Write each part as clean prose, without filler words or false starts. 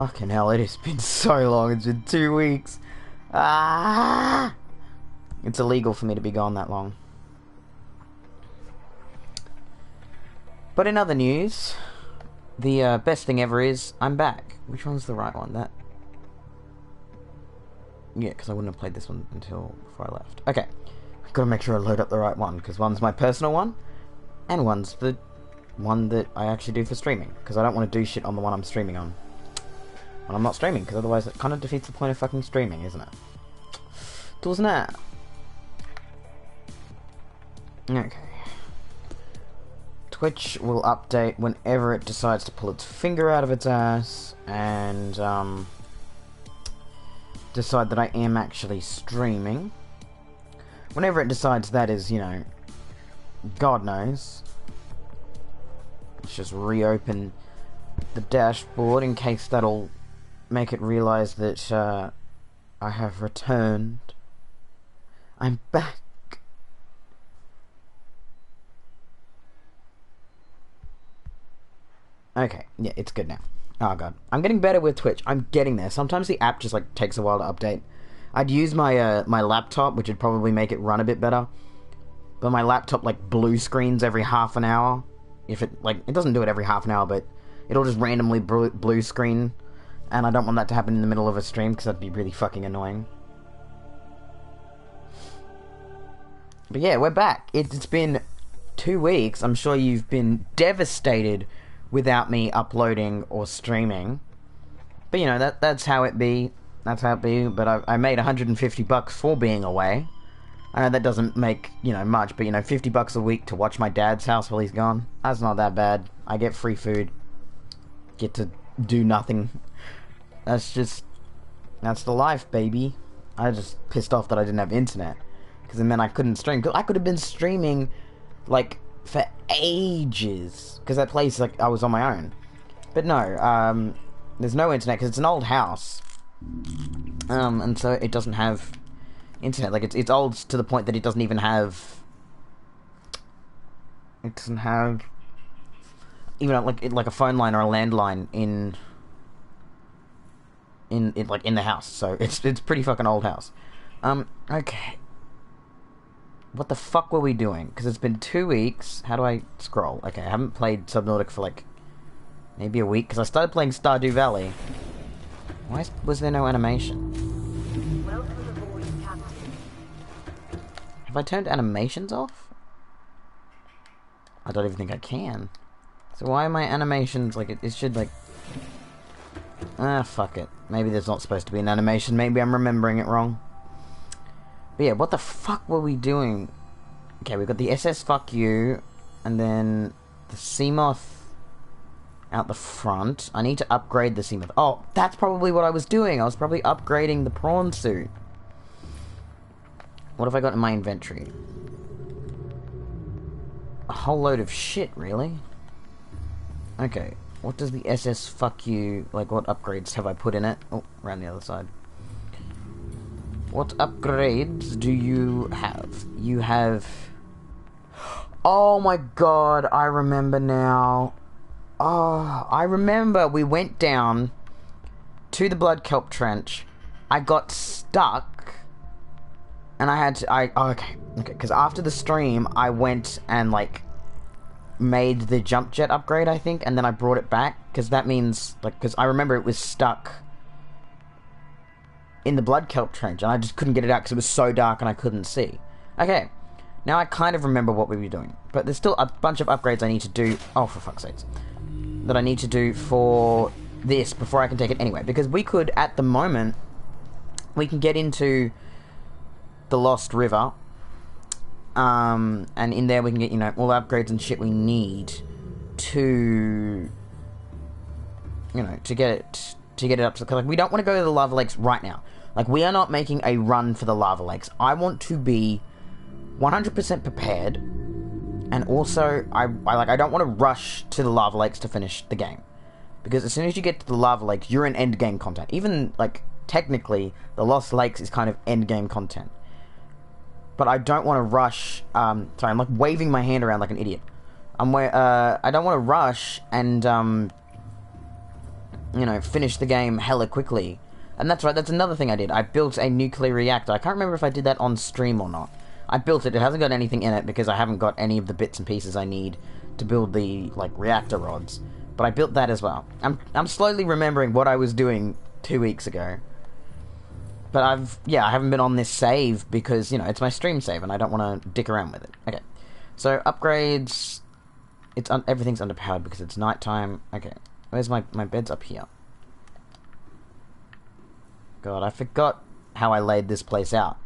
Fucking hell, it has been so long. It's been 2 weeks. Ah! It's illegal for me to be gone that long. But in other news, the best thing ever is I'm back. Which one's the right one? That. Yeah, because I wouldn't have played this one until before I left. Okay, I've got to make sure I load up the right one, because one's my personal one, and one's the one that I actually do for streaming, because I don't want to do shit on the one I'm streaming on when I'm not streaming, because otherwise it kind of defeats the point of fucking streaming, isn't it? Doesn't it? Okay. Twitch will update whenever it decides to pull its finger out of its ass and decide that I am actually streaming. Whenever it decides that is, you know, God knows. Let's just reopen the dashboard in case that'll make it realize that I have returned. I'm back. Okay, yeah, it's good now. Oh god, I'm getting better with Twitch. I'm getting there. Sometimes the app just like takes a while to update. I'd use my my laptop, which would probably make it run a bit better. But my laptop like blue screens every half an hour. If it like it doesn't do it every half an hour, but it'll just randomly blue screen, and I don't want that to happen in the middle of a stream because that'd be really fucking annoying. But yeah, we're back. It's been 2 weeks. I'm sure you've been devastated without me uploading or streaming. But you know, that's how it be. That's how it be. But I made $150 for being away. I know that doesn't make, you know, much, but you know, $50 a week to watch my dad's house while he's gone. That's not that bad. I get free food. Get to do nothing. That's the life, baby. I was just pissed off that I didn't have internet. Because it meant I couldn't stream. Cause I could have been streaming, like, for ages, because that place, like, I was on my own. But no, there's no internet because it's an old house, and so it doesn't have internet. Like it's old to the point that it doesn't even have. It doesn't have even like a phone line or a landline in the house. So it's pretty fucking old house. Okay. What the fuck were we doing? Because it's been 2 weeks. How do I scroll? Okay, I haven't played Subnautica for like maybe a week because I started playing Stardew Valley. Why was there no animation? Welcome aboard, Captain. Have I turned animations off? I don't even think I can. So why are my animations like it should like? Ah, fuck it. Maybe there's not supposed to be an animation. Maybe I'm remembering it wrong. But yeah, what the fuck were we doing? Okay, we've got the SS Fuck You, and then the Seamoth out the front. I need to upgrade the Seamoth. Oh, that's probably what I was doing. I was probably upgrading the prawn suit. What have I got in my inventory? A whole load of shit, really? Okay, what does the SS Fuck You, like what upgrades have I put in it? Oh, around the other side. What upgrades do you have? You have... Oh my god, I remember now. Oh, I remember we went down to the Blood Kelp Trench. I got stuck. And I had to... okay, because after the stream, I went and, like, made the jump jet upgrade, I think, and then I brought it back. Because that means, like, because I remember it was stuck in the Blood Kelp Trench, and I just couldn't get it out because it was so dark and I couldn't see. Okay, now I kind of remember what we were doing, but there's still a bunch of upgrades I need to do. Oh, for fuck's sakes. That I need to do for this before I can take it anyway, because we could, at the moment, we can get into the Lost River, and in there we can get, you know, all the upgrades and shit we need to, you know, to get it up to, because like, we don't want to go to the lava lakes right now. Like, we are not making a run for the lava lakes. I want to be 100% prepared, and also I don't want to rush to the lava lakes to finish the game, because as soon as you get to the lava lakes, you're in end game content. Even like technically, the Lost Lakes is kind of end game content. But I don't want to rush. Sorry, I'm like waving my hand around like an idiot. I don't want to rush and you know, finish the game hella quickly. And that's right, that's another thing I did. I built a nuclear reactor. I can't remember if I did that on stream or not. I built it. It hasn't got anything in it because I haven't got any of the bits and pieces I need to build the, like, reactor rods. But I built that as well. I'm slowly remembering what I was doing 2 weeks ago. But I haven't been on this save because, you know, it's my stream save and I don't want to dick around with it. Okay. So, upgrades... everything's underpowered because it's nighttime. Okay. Where's my bed's up here? God, I forgot how I laid this place out.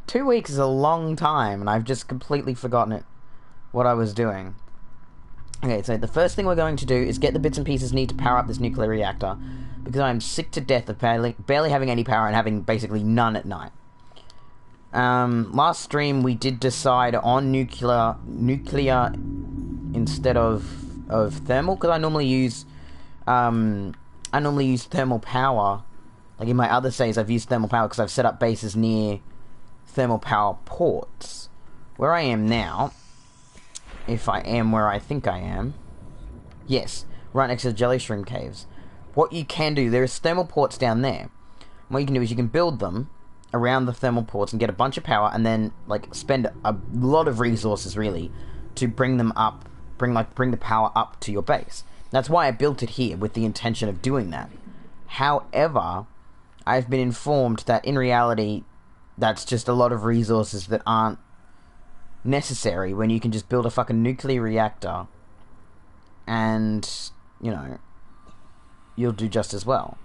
2 weeks is a long time, and I've just completely forgotten it, what I was doing. Okay, so the first thing we're going to do is get the bits and pieces needed to power up this nuclear reactor, because I'm sick to death of barely having any power and having basically none at night. Last stream we did decide on nuclear instead of thermal, because I normally use thermal power. Like in my other saves, I've used thermal power because I've set up bases near thermal power ports. Where I am now, if I am where I think I am, yes, right next to the jelly shroom caves. What you can do, there's thermal ports down there. What you can do is you can build them around the thermal ports and get a bunch of power, and then like spend a lot of resources really to bring them up, bring the power up to your base. That's why I built it here with the intention of doing that. However, I've been informed that in reality, that's just a lot of resources that aren't necessary when you can just build a fucking nuclear reactor and, you know, you'll do just as well.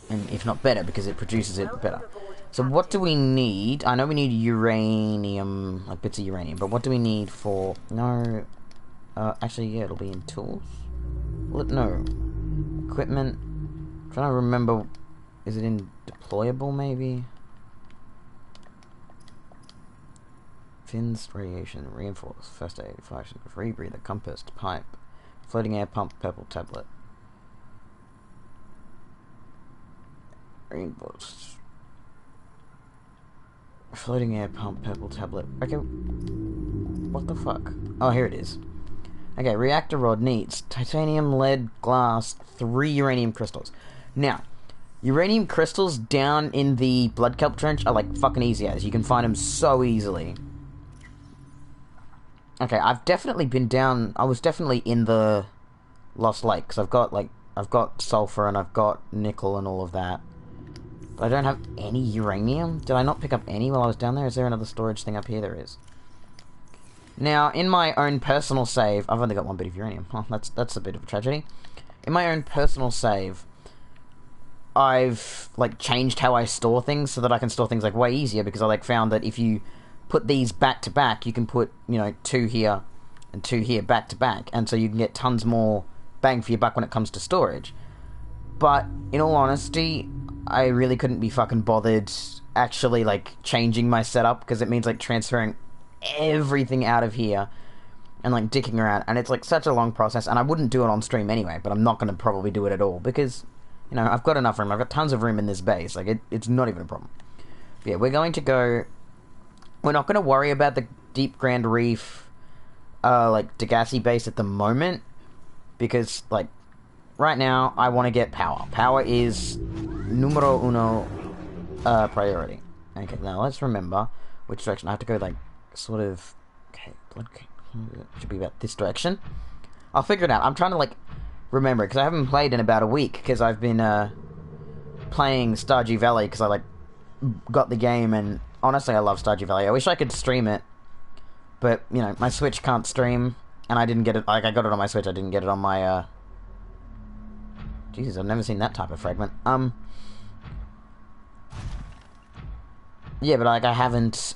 And if not better, because it produces it better. So what do we need? I know we need uranium, like bits of uranium, but what do we need for... No... actually, yeah, it'll be in tools. No. Equipment... I'm trying to remember, is it in deployable maybe? Fins, radiation, reinforce, first aid, fire extinguisher, rebreather, compass, pipe, floating air pump, purple tablet. Reinforce. Floating air pump, purple tablet. Okay. What the fuck? Oh, here it is. Okay, reactor rod needs titanium, lead, glass, 3 uranium crystals. Now, uranium crystals down in the blood kelp trench are like fucking easy as. You can find them so easily. Okay, I've definitely been down... I was definitely in the Lost Lake, because I've got sulfur and I've got nickel and all of that. But I don't have any uranium? Did I not pick up any while I was down there? Is there another storage thing up here? There is. Now, in my own personal save... I've only got 1 bit of uranium. Oh, that's a bit of a tragedy. In my own personal save, I've, like, changed how I store things so that I can store things, like, way easier, because I, like, found that if you put these back to back, you can put, you know, 2 here and 2 here back to back, and so you can get tons more bang for your buck when it comes to storage. But, in all honesty, I really couldn't be fucking bothered actually, like, changing my setup, because it means, like, transferring everything out of here and, like, dicking around, and it's, like, such a long process, and I wouldn't do it on stream anyway, but I'm not going to probably do it at all, because... You know, I've got enough room. I've got tons of room in this base. Like, it's not even a problem. But yeah, we're going to go... We're not going to worry about the Deep Grand Reef, like, Degassi base at the moment. Because, like, right now, I want to get power. Power is numero uno priority. Okay, now let's remember which direction. I have to go, like, sort of... Okay, it should be about this direction. I'll figure it out. I'm trying to, like... remember, because I haven't played in about a week, because I've been playing Stardew Valley, because I like got the game, and honestly I love Stardew Valley. I wish I could stream it, but you know, my Switch can't stream, and I didn't get it, like I got it on my Switch, I didn't get it on my Jesus, I've never seen that type of fragment. Yeah, but like I haven't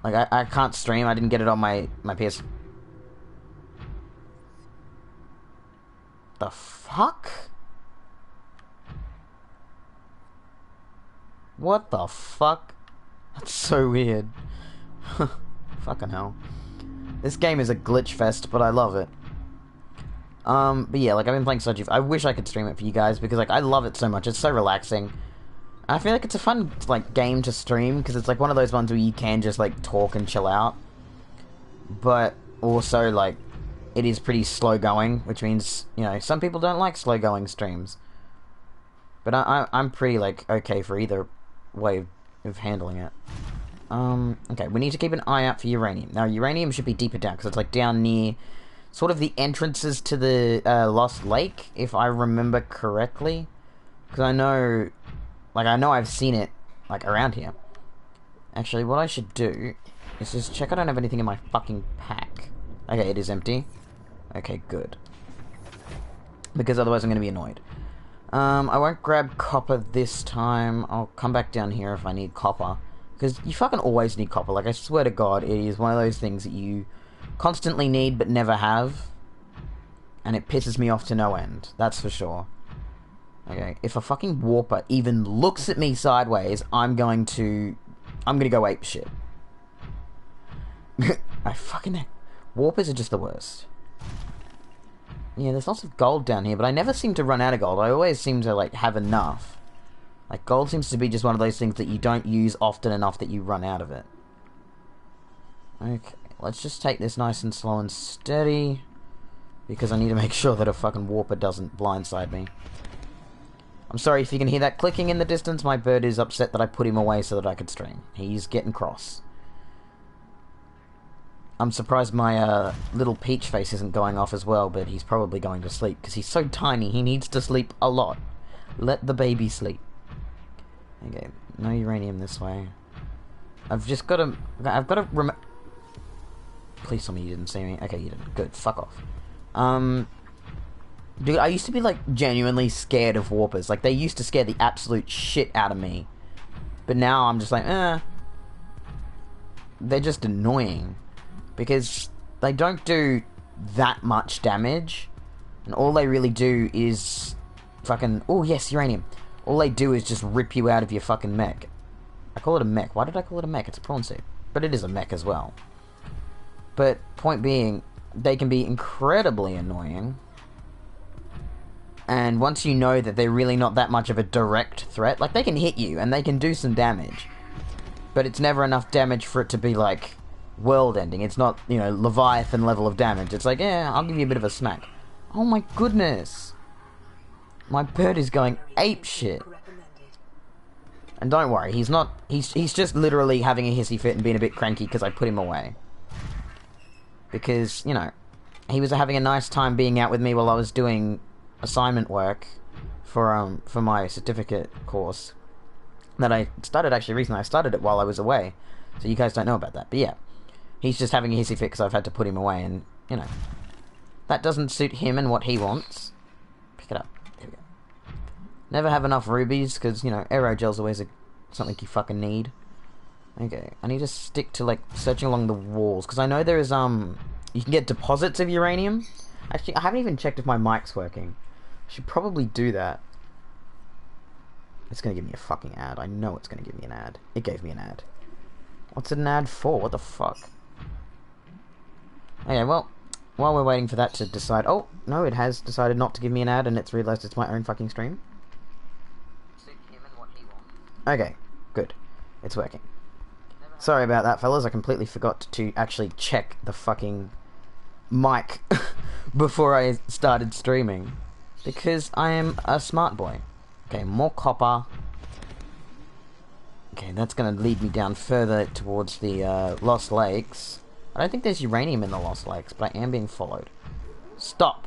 like I can't stream, I didn't get it on my PS. The fuck? What the fuck? That's so weird. Fucking hell. This game is a glitch fest, but I love it. But yeah, like I've been playing Stardew. I wish I could stream it for you guys because like I love it so much. It's so relaxing. I feel like it's a fun like game to stream because it's like one of those ones where you can just like talk and chill out. But also like it is pretty slow going, which means, you know, some people don't like slow going streams. But I'm pretty, like, okay for either way of handling it. Okay, we need to keep an eye out for uranium. Now, uranium should be deeper down, because it's, like, down near sort of the entrances to the Lost Lake, if I remember correctly. Because I know I've seen it, like, around here. Actually, what I should do is just check I don't have anything in my fucking pack. Okay, it is empty. Okay, good. Because otherwise I'm going to be annoyed. I won't grab copper this time. I'll come back down here if I need copper. Because you fucking always need copper. Like, I swear to God, it is one of those things that you constantly need but never have. And it pisses me off to no end. That's for sure. Okay, if a fucking warper even looks at me sideways, I'm gonna go ape shit. I fucking... Warpers are just the worst. Yeah, there's lots of gold down here, but I never seem to run out of gold. I always seem to, like, have enough. Like, gold seems to be just one of those things that you don't use often enough that you run out of it. Okay, let's just take this nice and slow and steady. Because I need to make sure that a fucking warper doesn't blindside me. I'm sorry if you can hear that clicking in the distance. My bird is upset that I put him away so that I could stream. He's getting cross. I'm surprised my little peach face isn't going off as well, but he's probably going to sleep because he's so tiny. He needs to sleep a lot. Let the baby sleep. Okay, no uranium this way. I've got to Please tell me you didn't see me. Okay, you didn't. Good. Fuck off. Dude, I used to be, like, genuinely scared of warpers. Like, they used to scare the absolute shit out of me. But now I'm just like, they're just annoying. Because they don't do that much damage. And all they really do is fucking... Oh, yes, uranium. All they do is just rip you out of your fucking mech. I call it a mech. Why did I call it a mech? It's a prawn suit. But it is a mech as well. But, point being, they can be incredibly annoying. And once you know that they're really not that much of a direct threat, like, they can hit you and they can do some damage. But it's never enough damage for it to be, like, world-ending. It's not, you know, Leviathan level of damage. It's like, yeah, I'll give you a bit of a smack. Oh my goodness! My bird is going ape shit. And don't worry, he's just literally having a hissy fit and being a bit cranky because I put him away. Because, you know, he was having a nice time being out with me while I was doing assignment work for my certificate course that I started actually recently. I started it while I was away, so you guys don't know about that. But yeah, he's just having a hissy fit because I've had to put him away, and, you know, that doesn't suit him and what he wants. Pick it up. There we go. Never have enough rubies because, you know, aerogel's always something you fucking need. Okay, I need to stick to, like, searching along the walls because I know there is you can get deposits of uranium. Actually, I haven't even checked if my mic's working. I should probably do that. It's gonna give me a fucking ad. I know it's gonna give me an ad. It gave me an ad. What's it an ad for? What the fuck? Okay, well, while we're waiting for that to decide... Oh, no, it has decided not to give me an ad and it's realised it's my own fucking stream. Okay, good. It's working. Sorry about that, fellas. I completely forgot to actually check the fucking mic before I started streaming. Because I am a smart boy. Okay, more copper. Okay, that's going to lead me down further towards the Lost Lakes. I don't think there's uranium in the Lost Lakes, but I am being followed. Stop!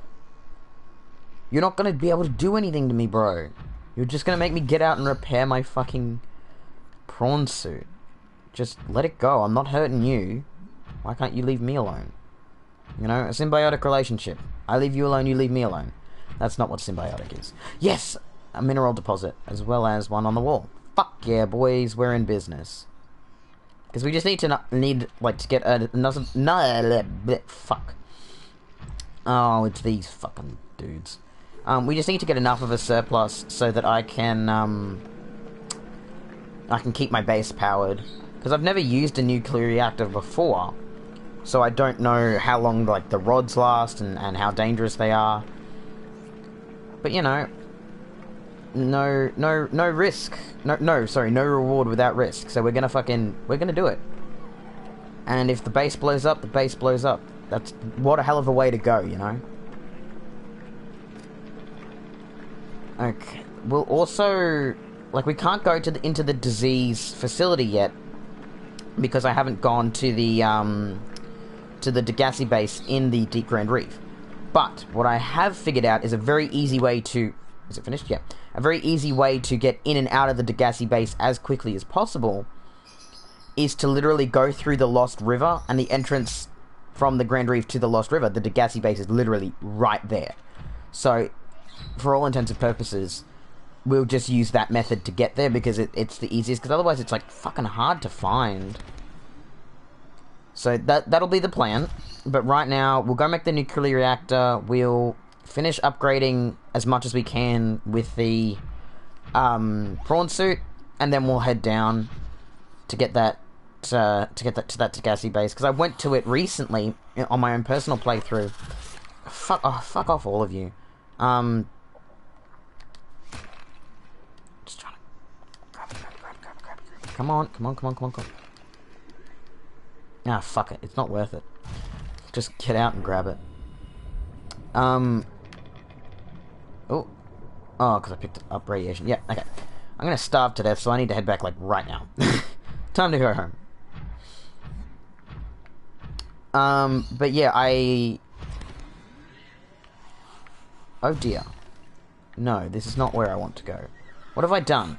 You're not going to be able to do anything to me, bro. You're just going to make me get out and repair my fucking prawn suit. Just let it go. I'm not hurting you. Why can't you leave me alone? You know, a symbiotic relationship. I leave you alone, you leave me alone. That's not what symbiotic is. Yes! A mineral deposit, as well as one on the wall. Fuck yeah, boys, we're in business. Because we just need to get another... Fuck. Oh, it's these fucking dudes. We just need to get enough of a surplus so that I can keep my base powered. Because I've never used a nuclear reactor before. So I don't know how long, like, the rods last and how dangerous they are. But, you know, no risk. No reward without risk. So we're gonna do it. And if the base blows up, the base blows up. That's what a hell of a way to go, you know? Okay. We'll also... Like, we can't go to into the disease facility yet, because I haven't gone to the Degassi base in the Deep Grand Reef. But, what I have figured out is a very easy way to... Is it finished? Yeah. A very easy way to get in and out of the Degassi base as quickly as possible is to literally go through the Lost River, and the entrance from the Grand Reef to the Lost River, the Degassi base is literally right there. So, for all intents and purposes, we'll just use that method to get there, because it's the easiest, because otherwise it's, like, fucking hard to find. So, that'll be the plan. But right now, we'll go make the nuclear reactor, we'll finish upgrading as much as we can with the, prawn suit, and then we'll head down to get that, to that Degassi base, because I went to it recently, on my own personal playthrough. Fuck off all of you. Just trying to grab it. Come on. Ah, fuck it. It's not worth it. Just get out and grab it. Oh, because I picked up radiation. Yeah, okay. I'm gonna starve to death, so I need to head back, like, right now. Time to go home. But yeah, oh dear. No, this is not where I want to go. What have I done?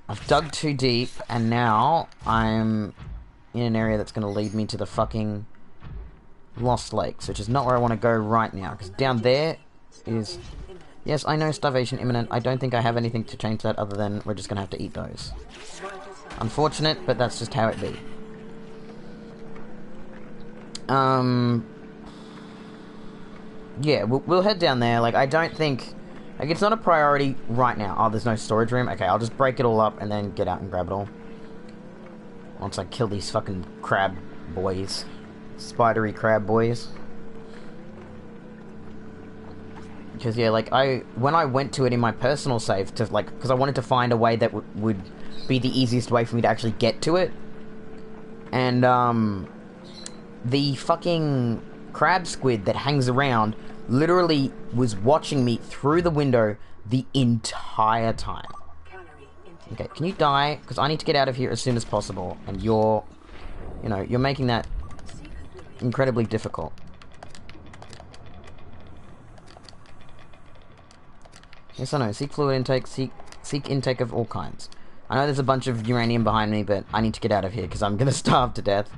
I've dug too deep, and now I'm in an area that's going to lead me to the fucking Lost Lakes, which is not where I want to go right now, because down there is... Yes, I know, starvation imminent. I don't think I have anything to change that other than we're just going to have to eat those. Unfortunate, but that's just how it be. Yeah, we'll head down there. Like, I don't think... Like, it's not a priority right now. Oh, there's no storage room? Okay, I'll just break it all up and then get out and grab it all. Once I kill these fucking crab boys. Spidery crab boys. Because, yeah, like, when I went to it in my personal save, to, like, because I wanted to find a way that would be the easiest way for me to actually get to it. And, the fucking crab squid that hangs around literally was watching me through the window the entire time. Okay, can you die? Because I need to get out of here as soon as possible, and you're making that incredibly difficult. Yes, I know. Seek fluid intake, seek intake of all kinds. I know there's a bunch of uranium behind me, but I need to get out of here because I'm gonna starve to death.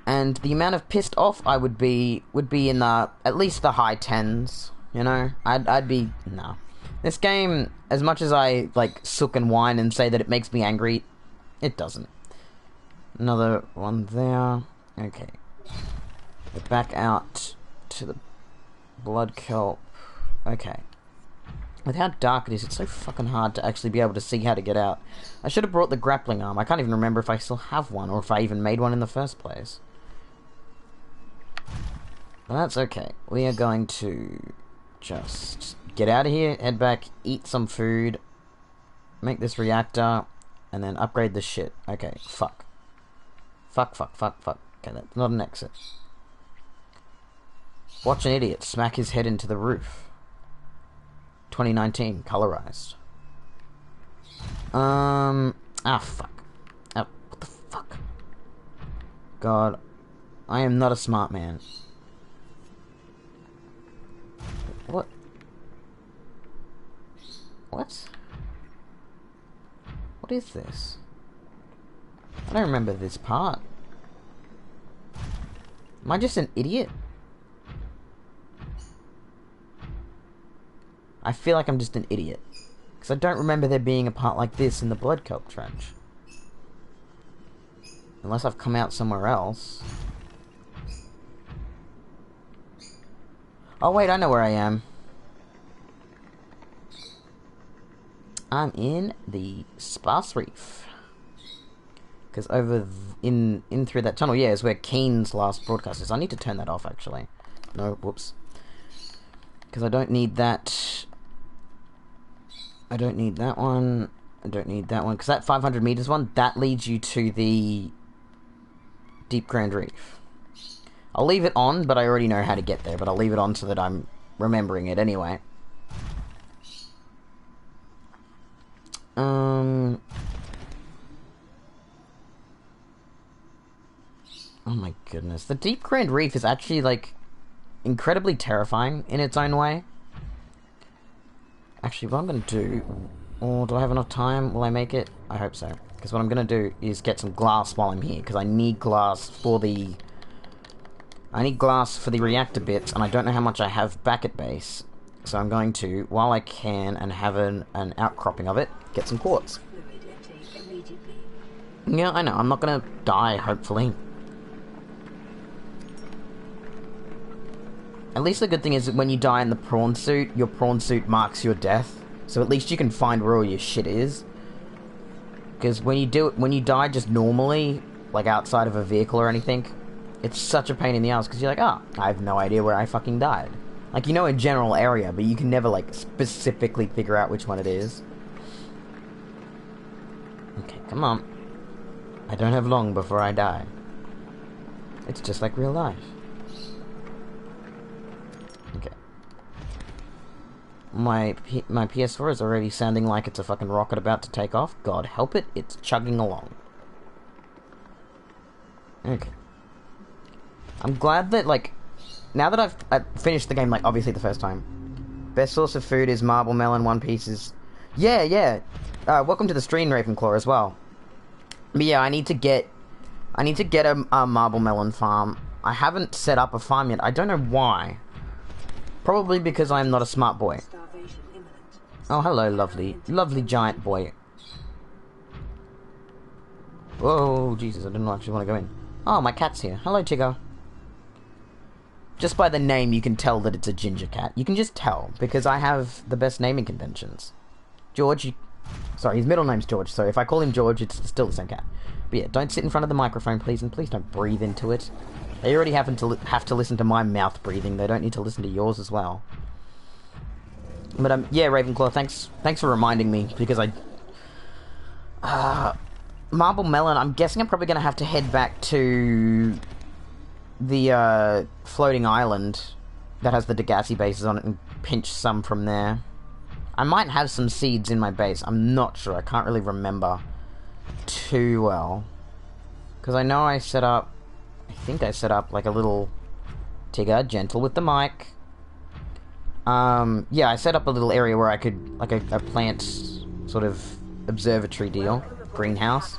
And the amount of pissed off I would be in at least the high 10s, you know? I'd be... No. This game, as much as I, like, sook and whine and say that it makes me angry, it doesn't. Another one there. Okay. We're back out to the blood kelp. Okay. With how dark it is, it's so fucking hard to actually be able to see how to get out. I should have brought the grappling arm. I can't even remember if I still have one, or if I even made one in the first place. But that's okay. We are going to just get out of here, head back, eat some food, make this reactor, and then upgrade this shit. Okay, fuck. Fuck. Okay, that's not an exit. Watch an idiot smack his head into the roof. 2019, colorized. Fuck. Oh, what the fuck? God, I am not a smart man. What? What? What is this? I don't remember this part. Am I just an idiot? I feel like I'm just an idiot. Because I don't remember there being a part like this in the Blood Kelp Trench. Unless I've come out somewhere else. Oh wait, I know where I am. I'm in the Sparse Reef. Because over in through that tunnel, yeah, is where Keen's last broadcast is. I need to turn that off, actually. No, whoops. Because I don't need that. I don't need that one. I don't need that one. Because that 500 meters one, that leads you to the Deep Grand Reef. I'll leave it on, but I already know how to get there. But I'll leave it on so that I'm remembering it anyway. Oh my goodness. The Deep Grand Reef is actually, like, incredibly terrifying in its own way. Actually, what I'm going to do... Or do I have enough time? Will I make it? I hope so. Because what I'm going to do is get some glass while I'm here. Because I need glass for the... I need glass for the reactor bits, and I don't know how much I have back at base. So I'm going to, while I can, and have an outcropping of it, get some quartz. Yeah, I know. I'm not going to die, hopefully. At least the good thing is that when you die in the prawn suit, your prawn suit marks your death. So at least you can find where all your shit is. Because when you die just normally, like outside of a vehicle or anything, it's such a pain in the ass because you're like, oh, I have no idea where I fucking died. Like, you know a general area, but you can never, like, specifically figure out which one it is. Okay, come on. I don't have long before I die. It's just like real life. Okay. My PS4 is already sounding like it's a fucking rocket about to take off. God help it, it's chugging along. Okay. I'm glad that, like, now that I've finished the game, like, obviously the first time. Best source of food is marble melon, One Piece is... Yeah, yeah. Welcome to the stream, Ravenclaw, as well. But yeah, I need to get a marble melon farm. I haven't set up a farm yet. I don't know why. Probably because I'm not a smart boy. Oh, hello, lovely. Lovely giant boy. Whoa, Jesus, I didn't actually want to go in. Oh, my cat's here. Hello, Tigger. Just by the name, you can tell that it's a ginger cat. You can just tell, because I have the best naming conventions. George, sorry, his middle name's George, so if I call him George, it's still the same cat. But yeah, don't sit in front of the microphone, please, and please don't breathe into it. They already have to listen to my mouth breathing. They don't need to listen to yours as well. But, yeah, Ravenclaw, thanks for reminding me, because Marble Melon, I'm guessing I'm probably going to have to head back to the floating island that has the Degassi bases on it and pinch some from there. I might have some seeds in my base. I'm not sure. I can't really remember too well. Because I know I think I set up like a little... Tigger, gentle with the mic. Yeah, I set up a little area where I could, like a plant sort of observatory deal. Greenhouse.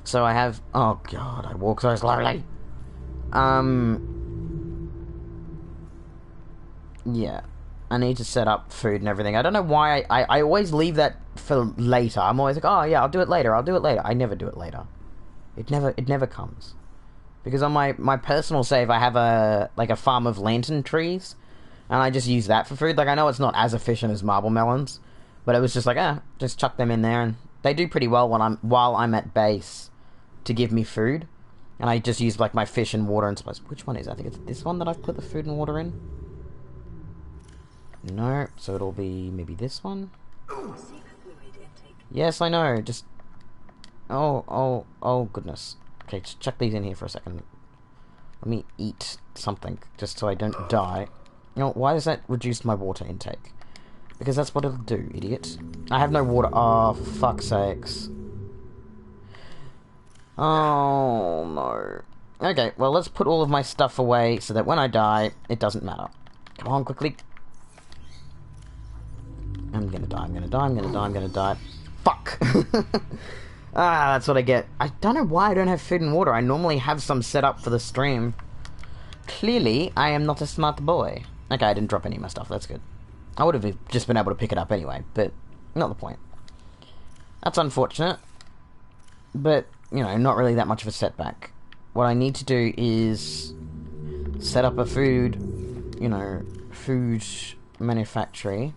So I have... Oh, God, I walk so slowly. Yeah. I need to set up food and everything. I don't know why I always leave that for later. I'm always like, oh, yeah, I'll do it later. I never do it later. It never comes. Because on my personal save, I have a farm of lantern trees. And I just use that for food. Like, I know it's not as efficient as marble melons. But it was just like, just chuck them in there. And they do pretty well while I'm at base to give me food. And I just use, like, my fish and water and supplies. Which one is it? I think it's this one that I've put the food and water in. No, so it'll be maybe this one. Yes, I know, just... Oh, goodness. Okay, just chuck these in here for a second. Let me eat something, just so I don't die. You know, why does that reduce my water intake? Because that's what it'll do, idiot. I have no water. Oh, for fuck's sakes. Oh, no. Okay, well, let's put all of my stuff away so that when I die, it doesn't matter. Come on, quickly. I'm gonna die. Fuck! That's what I get. I don't know why I don't have food and water. I normally have some set up for the stream. Clearly, I am not a smart boy. Okay, I didn't drop any of my stuff. That's good. I would have just been able to pick it up anyway, but not the point. That's unfortunate. But, you know, not really that much of a setback. What I need to do is set up a food manufactory.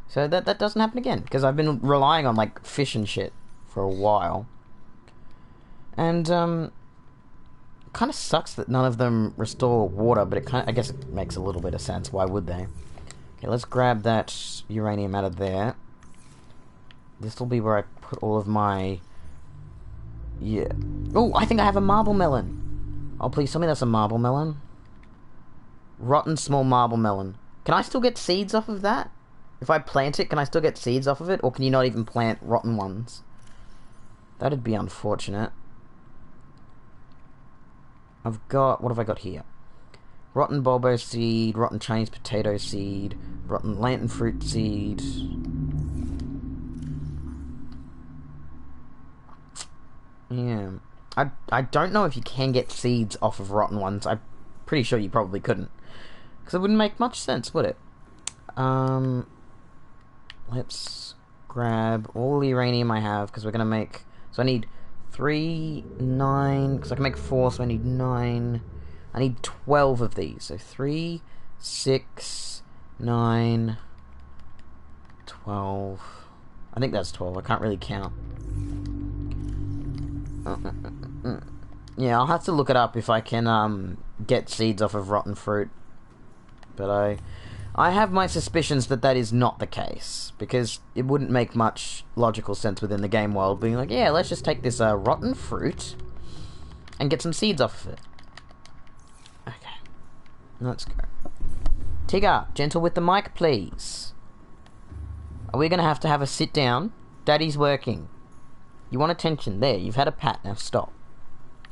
So that doesn't happen again. Because I've been relying on, like, fish and shit for a while. And, kind of sucks that none of them restore water, but I guess it makes a little bit of sense. Why would they? Okay, let's grab that uranium out of there. This will be where I put all of my... Yeah. Oh, I think I have a marble melon. Oh, please tell me that's a marble melon. Rotten small marble melon. Can I still get seeds off of that? If I plant it, can I still get seeds off of it? Or can you not even plant rotten ones? That'd be unfortunate. I've got... What have I got here? Rotten bulbo seed, rotten Chinese potato seed, rotten lantern fruit seed. Yeah. I don't know if you can get seeds off of rotten ones. I'm pretty sure you probably couldn't. Because it wouldn't make much sense, would it? Let's grab all the uranium I have, because we're going to make... So I need 3, 9... Because I can make 4, so I need 9... I need 12 of these. So 3, 6, 9, 12... I think that's 12. I can't really count. Yeah, I'll have to look it up if I can get seeds off of rotten fruit. But I have my suspicions that that is not the case, because it wouldn't make much logical sense within the game world being like, yeah, let's just take this rotten fruit and get some seeds off of it. Okay, let's go. Tigger, gentle with the mic, please. Are we going to have a sit down? Daddy's working. You want attention? There, you've had a pat, now stop.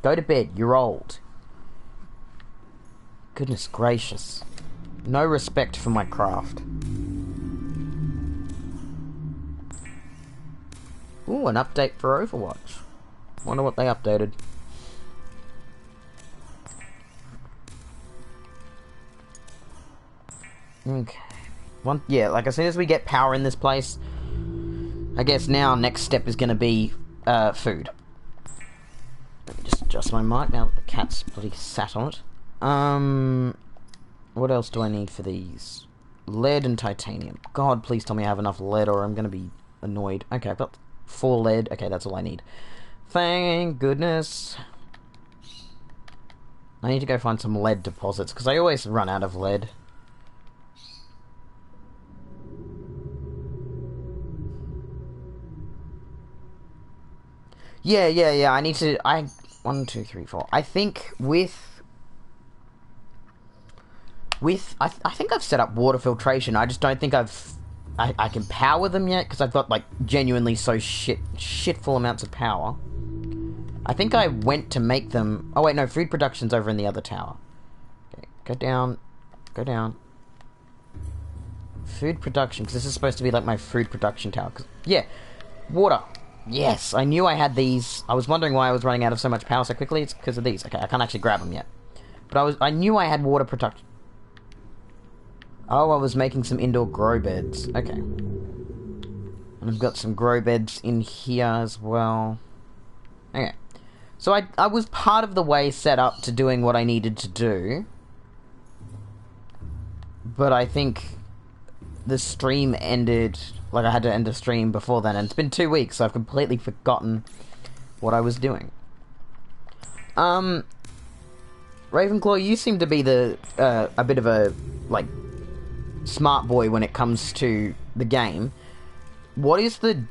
Go to bed, you're old. Goodness gracious. No respect for my craft. Ooh, an update for Overwatch. Wonder what they updated. Okay. Yeah, like as soon as we get power in this place, I guess now next step is going to be food. Let me just adjust my mic now that the cat's bloody sat on it. What else do I need for these? Lead and titanium. God, please tell me I have enough lead or I'm going to be annoyed. Okay, I've got 4 lead. Okay, that's all I need. Thank goodness. I need to go find some lead deposits, because I always run out of lead. Yeah, I need to... 1, 2, 3, 4. I think I think I've set up water filtration. I just don't think I can power them yet, because I've got, like, genuinely so shitful amounts of power. I think I went to make them... Oh, wait, no, food production's over in the other tower. Okay, go down. Go down. Food production, because this is supposed to be, like, my food production tower. Yeah, water. Yes, I knew I had these. I was wondering why I was running out of so much power so quickly. It's because of these. Okay, I can't actually grab them yet. But I knew I had water production. Oh, I was making some indoor grow beds. Okay. And I've got some grow beds in here as well. Okay. So I was part of the way set up to doing what I needed to do. But I think the stream ended... Like, I had to end the stream before then, and it's been 2 weeks, so I've completely forgotten what I was doing. Ravenclaw, you seem to be a bit of a, like, smart boy when it comes to the game. What's the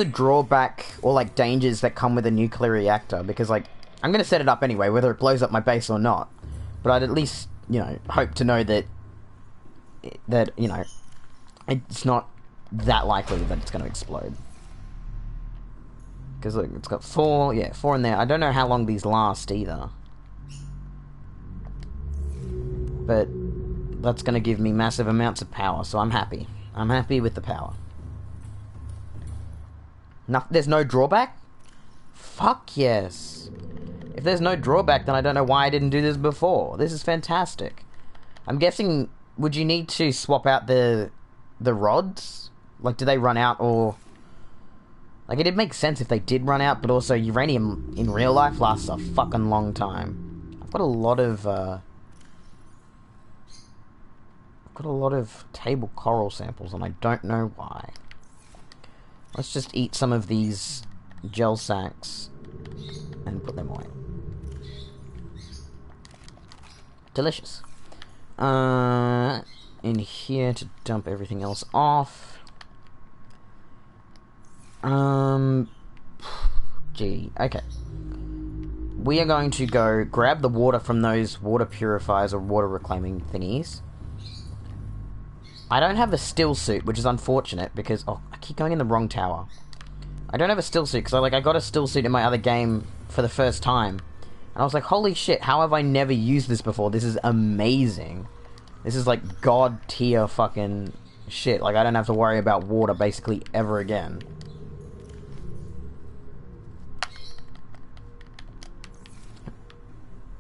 drawback or, like, dangers that come with a nuclear reactor? Because, like, I'm gonna set it up anyway, whether it blows up my base or not. But I'd at least, you know, hope to know that, you know, it's not that likely that it's going to explode. Because look, it's got 4 in there. I don't know how long these last either. But that's going to give me massive amounts of power, so I'm happy. I'm happy with the power. There's no drawback? Fuck yes. If there's no drawback, then I don't know why I didn't do this before. This is fantastic. I'm guessing, would you need to swap out the rods? Like, do they run out, or... Like, it'd make sense if they did run out, but also uranium in real life lasts a fucking long time. I've got a lot of table coral samples, and I don't know why. Let's just eat some of these gel sacks and put them away. Delicious. In here to dump everything else off. Gee, okay. we are going to go grab the water from those water purifiers or water reclaiming thingies. I don't have a still suit, which is unfortunate because... Oh, I keep going in the wrong tower. I don't have a still suit because I got a still suit in my other game for the first time. And I was like, holy shit, how have I never used this before? This is amazing. This is like god tier fucking shit. Like, I don't have to worry about water basically ever again.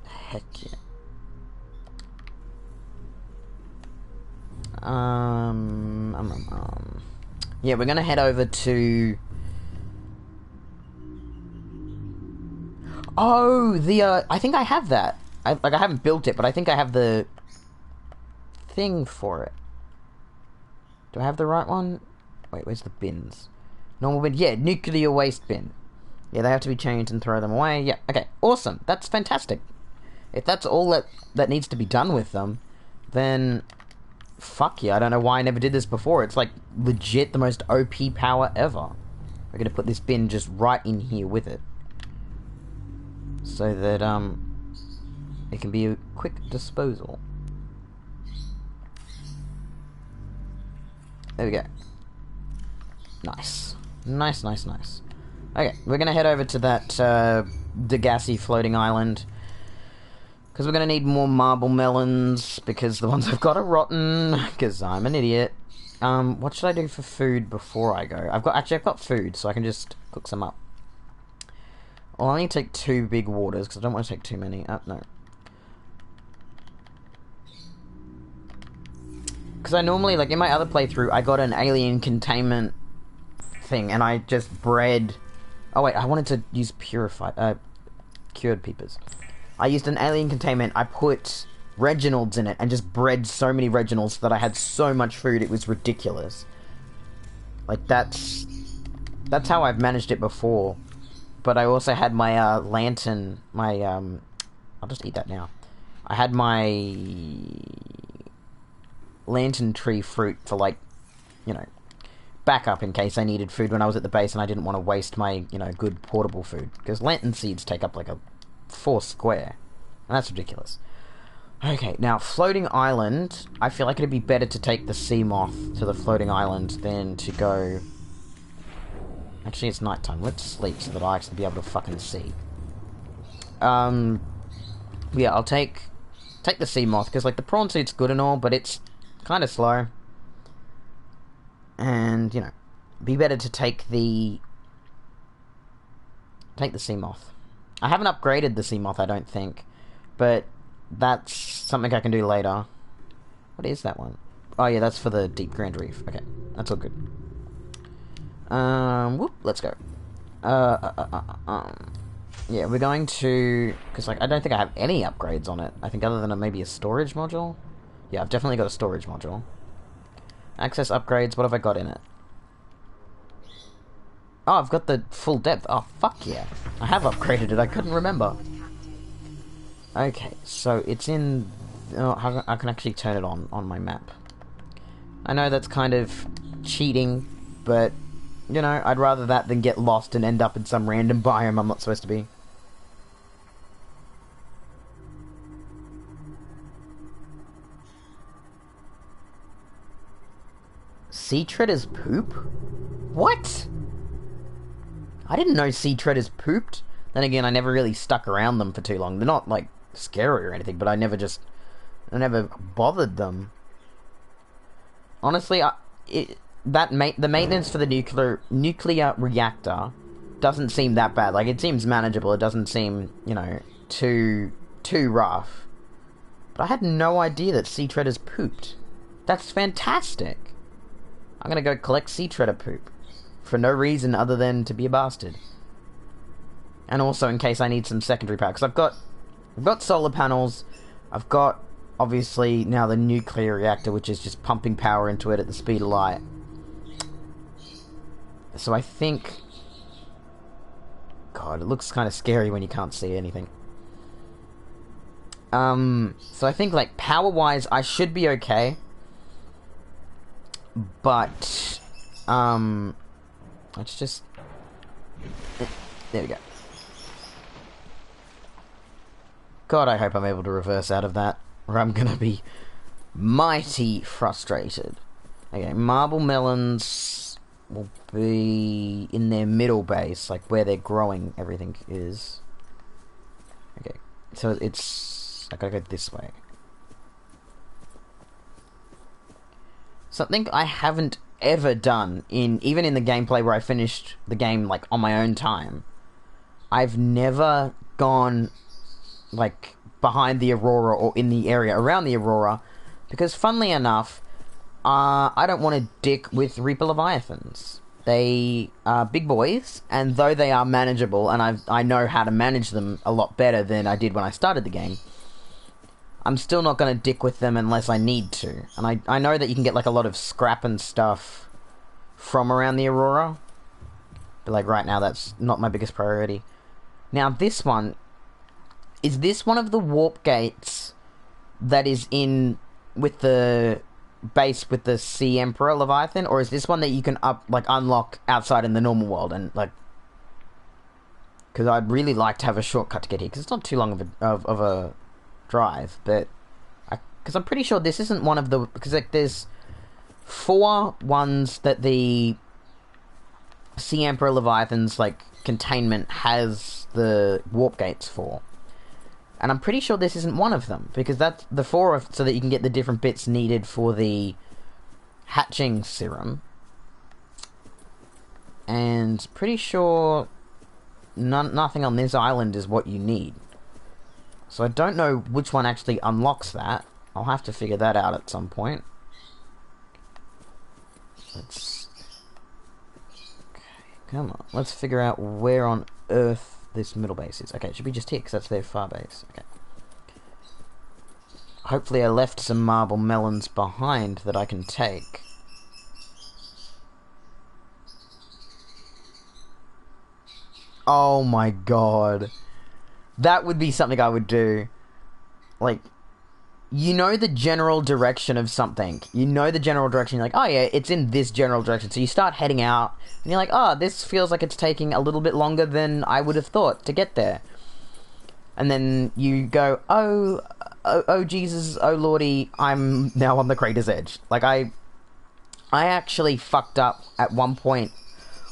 Heck yeah. Yeah, we're gonna head over to... Oh, I think I have that. I haven't built it, but I think I have the thing for it. Do I have the right one? Wait, where's the bins? Normal bin? Yeah, nuclear waste bin. Yeah, they have to be changed and throw them away. Yeah, okay, awesome. That's fantastic. If that's all that needs to be done with them, then... Fuck yeah, I don't know why I never did this before. It's like legit the most OP power ever. We're gonna put this bin just right in here with it. So that, it can be a quick disposal. There we go. Nice. Nice, nice, nice. Okay, we're gonna head over to that, Degassi floating island. Because we're going to need more marble melons, because the ones I've got are rotten, because I'm an idiot. What should I do for food before I go? I've got food, so I can just cook some up. I'll only take 2 big waters, because I don't want to take too many. No. Because I normally, like, in my other playthrough, I got an alien containment thing, and I just bred... Oh wait, I wanted to use cured peepers. I used an alien containment, I put Reginald's in it, and just bred so many Reginald's that I had so much food, it was ridiculous. Like, that's how I've managed it before. But I also had my, lantern, I'll just eat that now. I had my lantern tree fruit for, like, you know, backup in case I needed food when I was at the base and I didn't want to waste my, you know, good portable food. Because lantern seeds take up, like, a 4 square. And that's ridiculous. Okay, now, floating island. I feel like it'd be better to take the sea moth to the floating island than to go... Actually, it's nighttime. Let's sleep so that I actually be able to fucking see. Yeah, I'll take the sea moth, because, like, the prawn suit's good and all, but it's kind of slow. And, you know, be better to take the sea moth. I haven't upgraded the sea moth, I don't think, but that's something I can do later. What is that one? Oh yeah, that's for the deep Grand Reef. Okay, that's all good. Whoop, let's go. Yeah, we're going to... Because, like, I don't think I have any upgrades on it. I think other than maybe a storage module. Yeah, I've definitely got a storage module. Access upgrades, what have I got in it? Oh, I've got the full depth. Oh, fuck yeah. I have upgraded it, I couldn't remember. Okay, so it's in... Oh, I can actually turn it on my map. I know that's kind of cheating, but, you know, I'd rather that than get lost and end up in some random biome I'm not supposed to be. Sea treaders poop? What? I didn't know sea treaders pooped. Then again, I never really stuck around them for too long. They're not, like, scary or anything, but I never bothered them. Honestly, the maintenance for the nuclear reactor doesn't seem that bad. Like, it seems manageable. It doesn't seem, you know, too rough. But I had no idea that sea treaders pooped. That's fantastic. I'm gonna go collect sea treader poop. For no reason other than to be a bastard. And also in case I need some secondary power. Because I've got solar panels. I've got, obviously, now the nuclear reactor, which is just pumping power into it at the speed of light. So I think... God, it looks kind of scary when you can't see anything. So I think, like, power-wise, I should be okay. But, let's just... There we go. God, I hope I'm able to reverse out of that, or I'm gonna be mighty frustrated. Okay, marble melons will be in their middle base, like where they're growing everything is. Okay, so it's... I gotta go this way. Something I haven't ever done, even in the gameplay where I finished the game, like, on my own time. I've never gone, like, behind the Aurora or in the area around the Aurora, because, funnily enough, I don't want to dick with Reaper Leviathans. They are big boys, and though they are manageable, and I know how to manage them a lot better than I did when I started the game, I'm still not going to dick with them unless I need to. And I know that you can get, like, a lot of scrap and stuff from around the Aurora, but, like, right now that's not my biggest priority. Now, this one... Is this one of the warp gates that is in with the base with the Sea Emperor Leviathan, or is this one that you can unlock outside in the normal world? And like, because I'd really like to have a shortcut to get here, because it's not too long of a drive, but because I'm pretty sure this isn't one of the, because like there's 4 ones that the Sea Emperor Leviathan's like containment has the warp gates for. And I'm pretty sure this isn't one of them, because that's the 4 so that you can get the different bits needed for the hatching serum. And pretty sure nothing on this island is what you need. So I don't know which one actually unlocks that. I'll have to figure that out at some point. Okay, come on. Let's figure out where on Earth this middle base is. Okay, it should be just here, because that's their far base. Okay. Hopefully I left some marble melons behind that I can take. Oh my god. That would be something I would do. Like, you know the general direction of something. You know the general direction. You're like, oh yeah, it's in this general direction. So you start heading out, and you're like, oh, this feels like it's taking a little bit longer than I would have thought to get there. And then you go, oh Jesus, oh lordy, I'm now on the crater's edge. Like, I actually fucked up at one point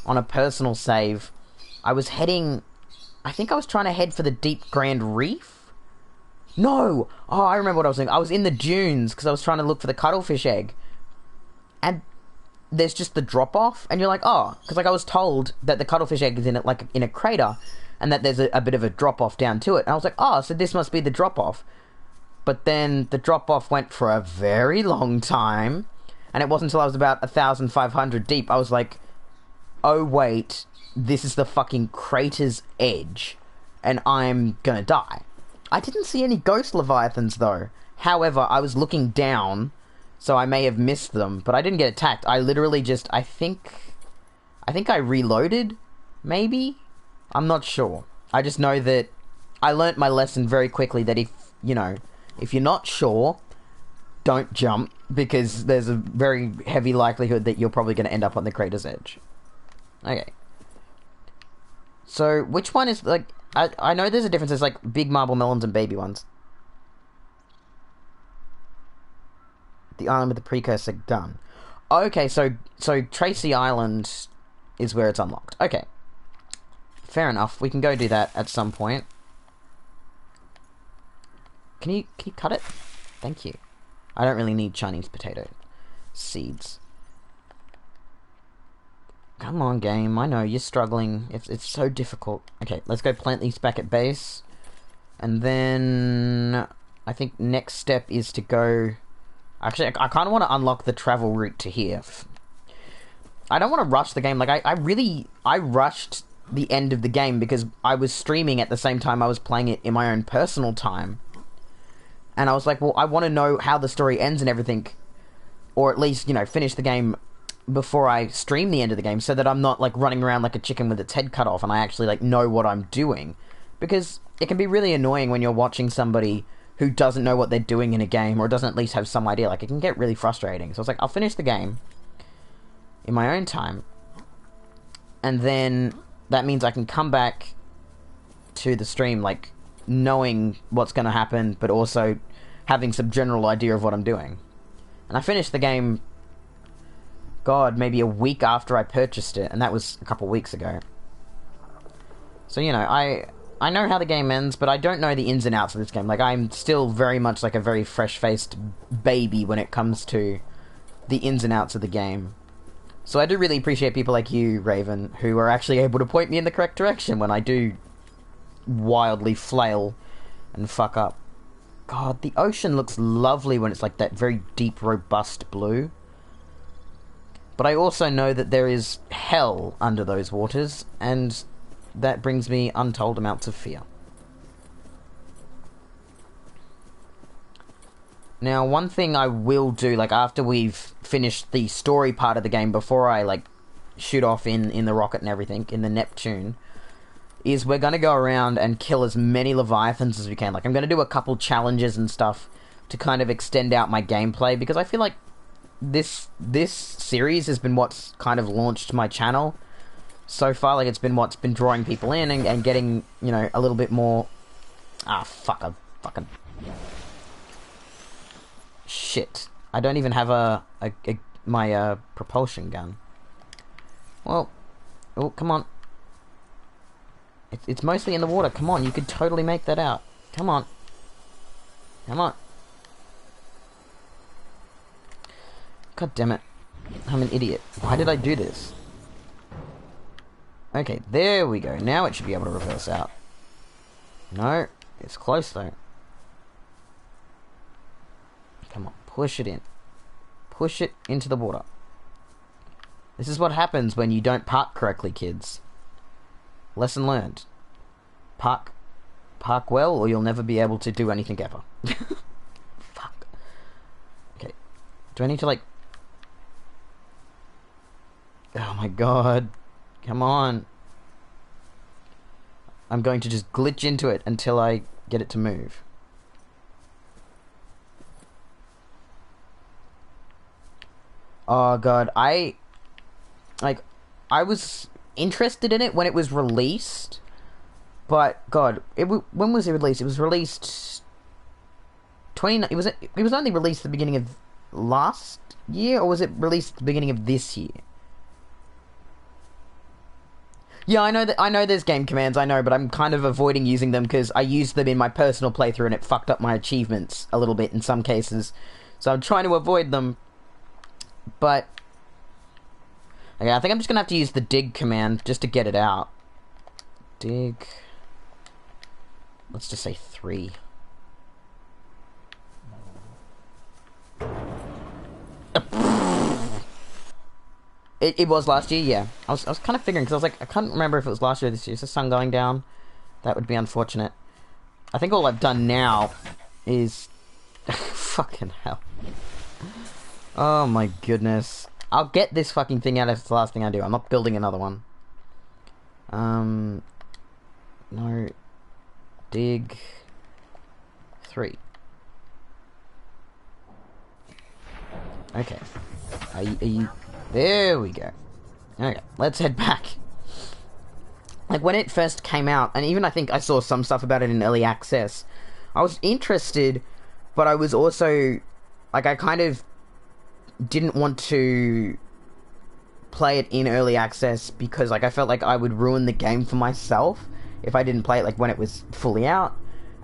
on a personal save. I was heading... I think I was trying to head for the Deep Grand Reef? No! Oh, I remember what I was doing. I was in the dunes because I was trying to look for the cuttlefish egg. And there's just the drop-off, and you're like, oh, because like I was told that the cuttlefish egg is in it, like in a crater, and that there's a bit of a drop-off down to it. And I was like, oh, so this must be the drop-off. But then the drop-off went for a very long time, and it wasn't until I was about 1,500 deep, I was like, oh wait, this is the fucking crater's edge, and I'm gonna die. I didn't see any ghost leviathans, though. However, I was looking down, so I may have missed them, but I didn't get attacked. I literally just, I think I reloaded, maybe? I'm not sure. I just know that I learnt my lesson very quickly that if you're not sure, don't jump, because there's a very heavy likelihood that you're probably going to end up on the crater's edge. Okay. So, which one is, like... I know there's a difference. There's, like, big marble melons and baby ones. The island with the precursor gun. Okay, so Tracy Island is where it's unlocked. Okay. Fair enough. We can go do that at some point. Can you cut it? Thank you. I don't really need Chinese potato seeds. Come on, game. I know, you're struggling. It's so difficult. Okay, let's go plant these back at base. And then... I think next step is to go... Actually, I kind of want to unlock the travel route to here. I don't want to rush the game. Like, I rushed the end of the game because I was streaming at the same time I was playing it in my own personal time. And I was like, well, I want to know how the story ends and everything. Or at least, finish the game before I stream the end of the game, so that I'm not, like, running around like a chicken with its head cut off, and I actually, like, know what I'm doing. Because it can be really annoying when you're watching somebody who doesn't know what they're doing in a game, or doesn't at least have some idea. Like, it can get really frustrating. So I was like, I'll finish the game in my own time, and then that means I can come back to the stream, like, knowing what's going to happen, but also having some general idea of what I'm doing. And I finished the game, God, maybe a week after I purchased it, and that was a couple weeks ago. So, you know, I know how the game ends, but I don't know the ins and outs of this game. Like, I'm still very much like a very fresh-faced baby when it comes to the ins and outs of the game. So I do really appreciate people like you, Raven, who are actually able to point me in the correct direction when I do wildly flail and fuck up. God, the ocean looks lovely when it's like that very deep, robust blue. But I also know that there is hell under those waters, and that brings me untold amounts of fear. Now, one thing I will do, like, after we've finished the story part of the game, before I, like, shoot off in the rocket and everything, in the Neptune, is we're going to go around and kill as many Leviathans as we can. Like, I'm going to do a couple challenges and stuff to kind of extend out my gameplay, because I feel like this series has been what's kind of launched my channel so far. Like, it's been what's been drawing people in and getting, you know, a little bit more... Ah, fuck, I fucking... Shit. I don't even have my propulsion gun. Well, oh, come on. It's mostly in the water. Come on, you could totally make that out. Come on. Come on. God damn it. I'm an idiot. Why did I do this? Okay, there we go. Now it should be able to reverse out. No, it's close though. Come on, push it in. Push it into the water. This is what happens when you don't park correctly, kids. Lesson learned. Park well, or you'll never be able to do anything ever. Fuck. Okay. Do I need to, like... Oh my god. Come on. I'm going to just glitch into it until I get it to move. Oh god, I was interested in it when it was released, but god, when was it released? It was released it was only released at the beginning of last year, or was it released at the beginning of this year? Yeah, I know there's game commands, I know, but I'm kind of avoiding using them because I used them in my personal playthrough and it fucked up my achievements a little bit in some cases. So I'm trying to avoid them. But okay, I think I'm just gonna have to use the dig command just to get it out. Dig. Let's just say 3. It was last year, yeah. I was kind of figuring, because I was like, I can't remember if it was last year or this year. Is the sun going down? That would be unfortunate. I think all I've done now is... Fucking hell. Oh my goodness. I'll get this fucking thing out if it's the last thing I do. I'm not building another one. No. Dig. 3. Okay. Are you... There we go. Okay, let's head back. Like, when it first came out, and even I think I saw some stuff about it in early access, I was interested, but I was also... Like, I kind of didn't want to play it in early access because, like, I felt like I would ruin the game for myself if I didn't play it, like, when it was fully out.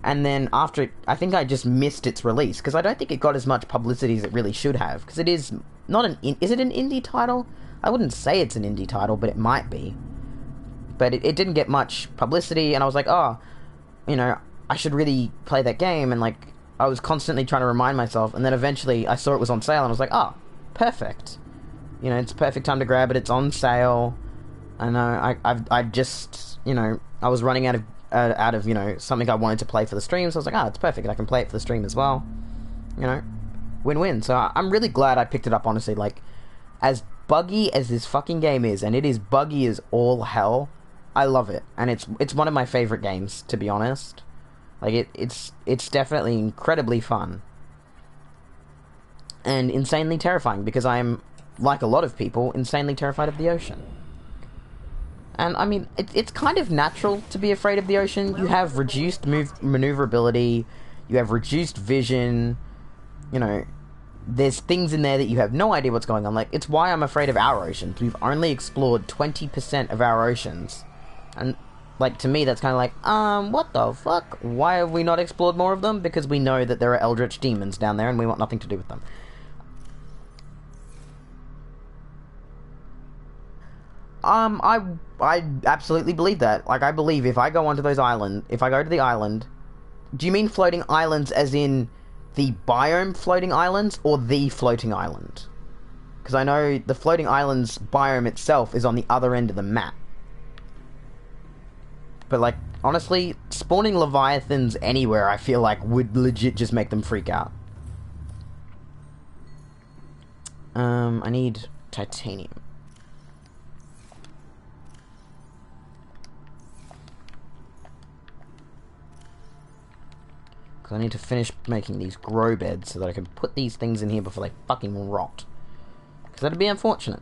And then after it, I think I just missed its release, because I don't think it got as much publicity as it really should have, because it is not an... Is it an indie title? I wouldn't say it's an indie title, but it might be. But it didn't get much publicity, and I was like, oh, you know, I should really play that game, and, like, I was constantly trying to remind myself, and then eventually I saw it was on sale, and I was like, oh, perfect. You know, it's a perfect time to grab it, it's on sale. I know, I just, you know, I was running out of, you know, something I wanted to play for the stream, so I was like, it's perfect, I can play it for the stream as well. You know, win-win. So I'm really glad I picked it up, honestly. Like, as buggy as this fucking game is, and it is buggy as all hell, I love it. And it's one of my favorite games, to be honest. Like, it's definitely incredibly fun. And insanely terrifying, because I'm, like a lot of people, insanely terrified of the ocean. And, I mean, it's kind of natural to be afraid of the ocean. You have reduced maneuverability, you have reduced vision, you know, there's things in there that you have no idea what's going on. Like, it's why I'm afraid of our oceans. We've only explored 20% of our oceans. And, like, to me, that's kind of like, what the fuck? Why have we not explored more of them? Because we know that there are eldritch demons down there and we want nothing to do with them. I absolutely believe that. Like, I believe if I go onto those islands, if I go to the island... Do you mean floating islands as in the biome floating islands, or the floating island? Because I know the floating islands biome itself is on the other end of the map. But, like, honestly, spawning leviathans anywhere, I feel like, would legit just make them freak out. I need titanium. I need to finish making these grow beds so that I can put these things in here before they fucking rot. Because that'd be unfortunate.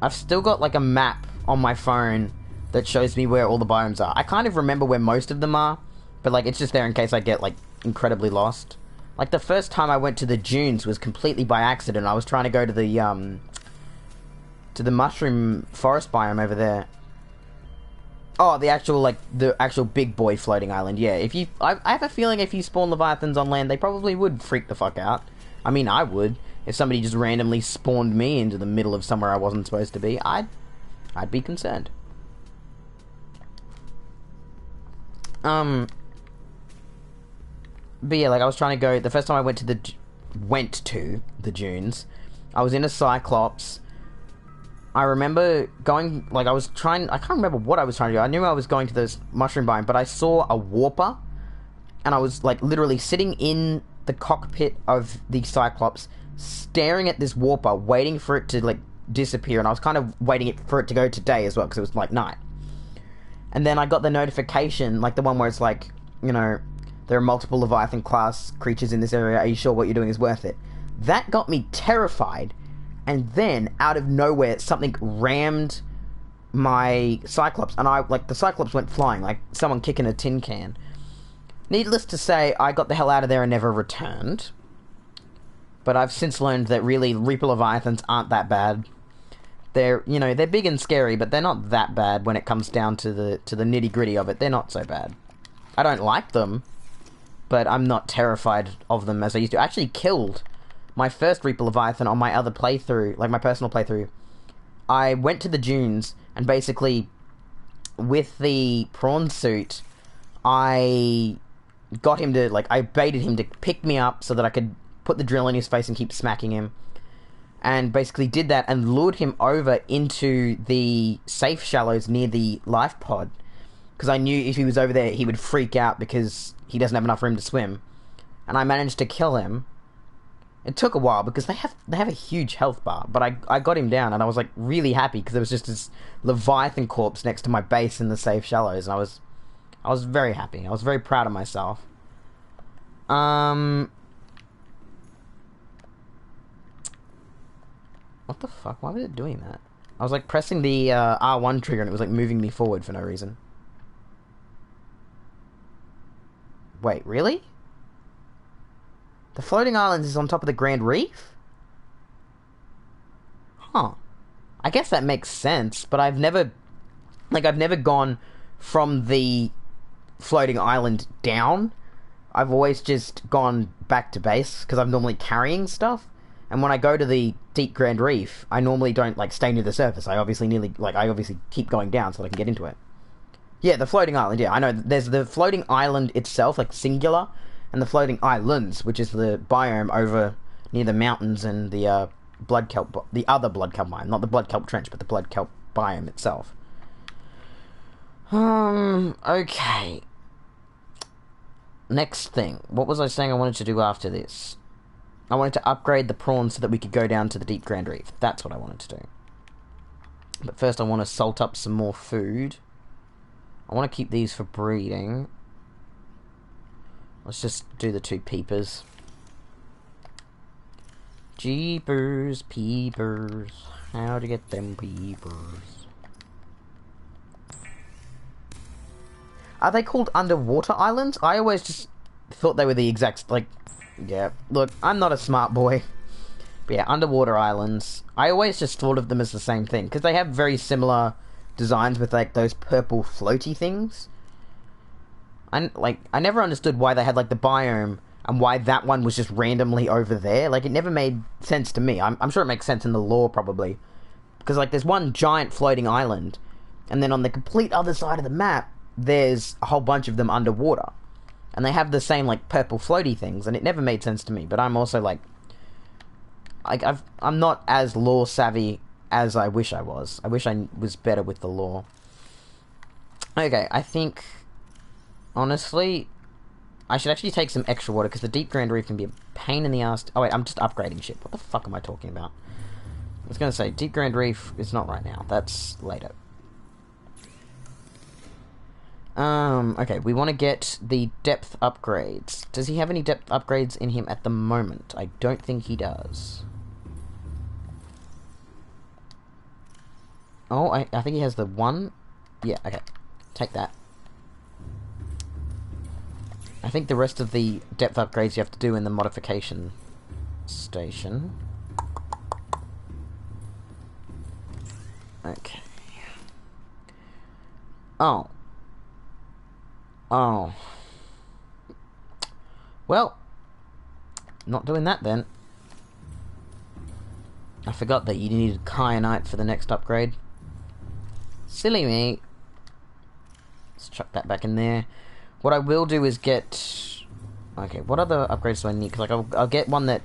I've still got like a map on my phone that shows me where all the biomes are. I kind of remember where most of them are, but like it's just there in case I get like incredibly lost. Like the first time I went to the dunes was completely by accident. I was trying to go to the mushroom forest biome over there. Oh, the actual big boy floating island, yeah. I have a feeling if you spawn leviathans on land, they probably would freak the fuck out. I mean, I would. If somebody just randomly spawned me into the middle of somewhere I wasn't supposed to be, I'd be concerned. But yeah, like I was trying to go, the first time I went to the dunes, I was in a Cyclops. I remember going, like, I can't remember what I was trying to do. I knew I was going to this mushroom biome, but I saw a warper, and I was, like, literally sitting in the cockpit of the Cyclops, staring at this warper, waiting for it to, like, disappear, and I was kind of waiting for it to go to day as well, because it was, like, night. And then I got the notification, like, the one where it's like, you know, there are multiple Leviathan class creatures in this area, are you sure what you're doing is worth it? That got me terrified. And then, out of nowhere, something rammed my Cyclops, and the Cyclops went flying, like someone kicking a tin can. Needless to say, I got the hell out of there and never returned. But I've since learned that really, Reaper Leviathans aren't that bad. They're, you know, they're big and scary, but they're not that bad when it comes down to the nitty-gritty of it. They're not so bad. I don't like them, but I'm not terrified of them as I used to. I actually killed my first Reaper Leviathan on my other playthrough, like my personal playthrough. I went to the dunes, and basically, with the prawn suit, I got him to, like, I baited him to pick me up so that I could put the drill in his face and keep smacking him. And basically did that and lured him over into the safe shallows near the life pod. Because I knew if he was over there, he would freak out because he doesn't have enough room to swim. And I managed to kill him. It took a while because they have a huge health bar, but I got him down and I was like really happy because there was just this Leviathan corpse next to my base in the safe shallows, and I was very happy. I was very proud of myself. What the fuck? Why was it doing that? I was like pressing the R1 trigger and it was like moving me forward for no reason. Wait, really? The floating islands is on top of the Grand Reef? Huh. I guess that makes sense, but I've never gone from the floating island down. I've always just gone back to base, because I'm normally carrying stuff. And when I go to the deep Grand Reef, I normally don't, like, stay near the surface. I obviously keep going down so that I can get into it. Yeah, the floating island, yeah, I know. There's the floating island itself, like, singular, and the floating islands, which is the biome over near the mountains and the blood kelp, the other blood kelp biome, not the blood kelp trench, but the blood kelp biome itself. Okay. Next thing. What was I saying I wanted to do after this? I wanted to upgrade the prawns so that we could go down to the deep Grand Reef. That's what I wanted to do. But first I want to salt up some more food. I want to keep these for breeding. Let's just do the 2 peepers. Jeepers, peepers. How to get them peepers. Are they called underwater islands? I always just thought they were the exact, like... Yeah, look, I'm not a smart boy. But yeah, underwater islands. I always just thought of them as the same thing, because they have very similar designs with, like, those purple floaty things. I never understood why they had, like, the biome, and why that one was just randomly over there. Like, it never made sense to me. I'm sure it makes sense in the lore, probably. Because, like, there's one giant floating island, and then on the complete other side of the map, there's a whole bunch of them underwater. And they have the same, like, purple floaty things, and it never made sense to me. But I'm also, like I'm not as lore savvy as I wish I was. I wish I was better with the lore. Okay, I think, honestly, I should actually take some extra water, because the deep Grand Reef can be a pain in the ass. Oh wait, I'm just upgrading shit. What the fuck am I talking about? I was going to say, deep Grand Reef is not right now. That's later. Okay, we want to get the depth upgrades. Does he have any depth upgrades in him at the moment? I don't think he does. Oh, I think he has the one. Yeah, okay. Take that. I think the rest of the depth upgrades you have to do in the modification station. Okay. Oh. Oh. Well, not doing that then. I forgot that you needed kyanite for the next upgrade. Silly me. Let's chuck that back in there. What I will do is get... Okay, what other upgrades do I need? Because like, I'll get one that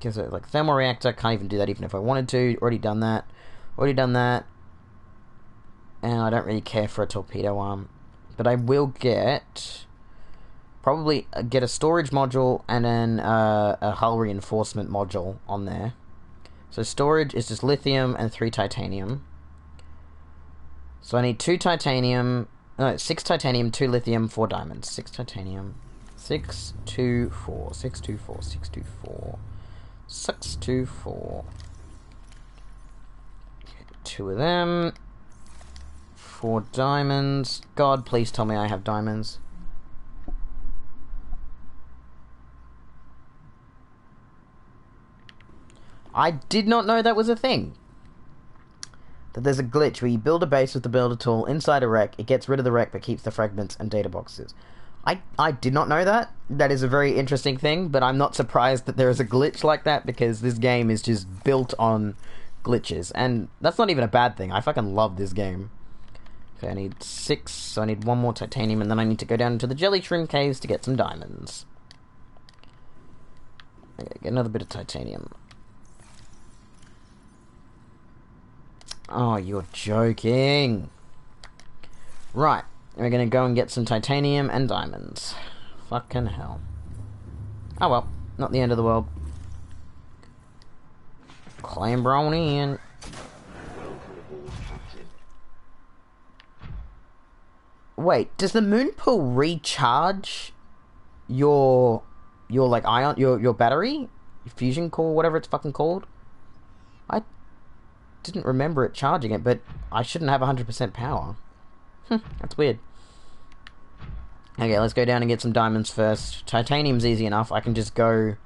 gives it like thermal reactor. Can't even do that even if I wanted to. Already done that. Already done that. And I don't really care for a torpedo arm. But I will get... Probably get a storage module and then a hull reinforcement module on there. So storage is just lithium and 3 titanium. So I need 2 titanium... No, 6 titanium, 2 lithium, 4 diamonds. 6 titanium. 6, 2, 4. 6, 2, 4. 6, 2, 4. 6, 2, 4. Okay, 2 of them. 4 diamonds. God, please tell me I have diamonds. I did not know that was a thing. That there's a glitch where you build a base with the builder tool inside a wreck. It gets rid of the wreck but keeps the fragments and data boxes. I did not know that. That is a very interesting thing, but I'm not surprised that there is a glitch like that, because this game is just built on glitches. And that's not even a bad thing. I fucking love this game. Okay, I need 6, so I need 1 more titanium, and then I need to go down to the jelly shrimp caves to get some diamonds. Okay, get another bit of titanium. Oh, you're joking. Right, we're gonna go and get some titanium and diamonds. Fucking hell. Oh well, not the end of the world. Climb on in. Wait, does the moon pool recharge your like ion your battery? Your fusion core, whatever it's fucking called? I didn't remember it charging it, but I shouldn't have 100% power. That's weird. Okay, let's go down and get some diamonds first. Titanium's easy enough. I can just go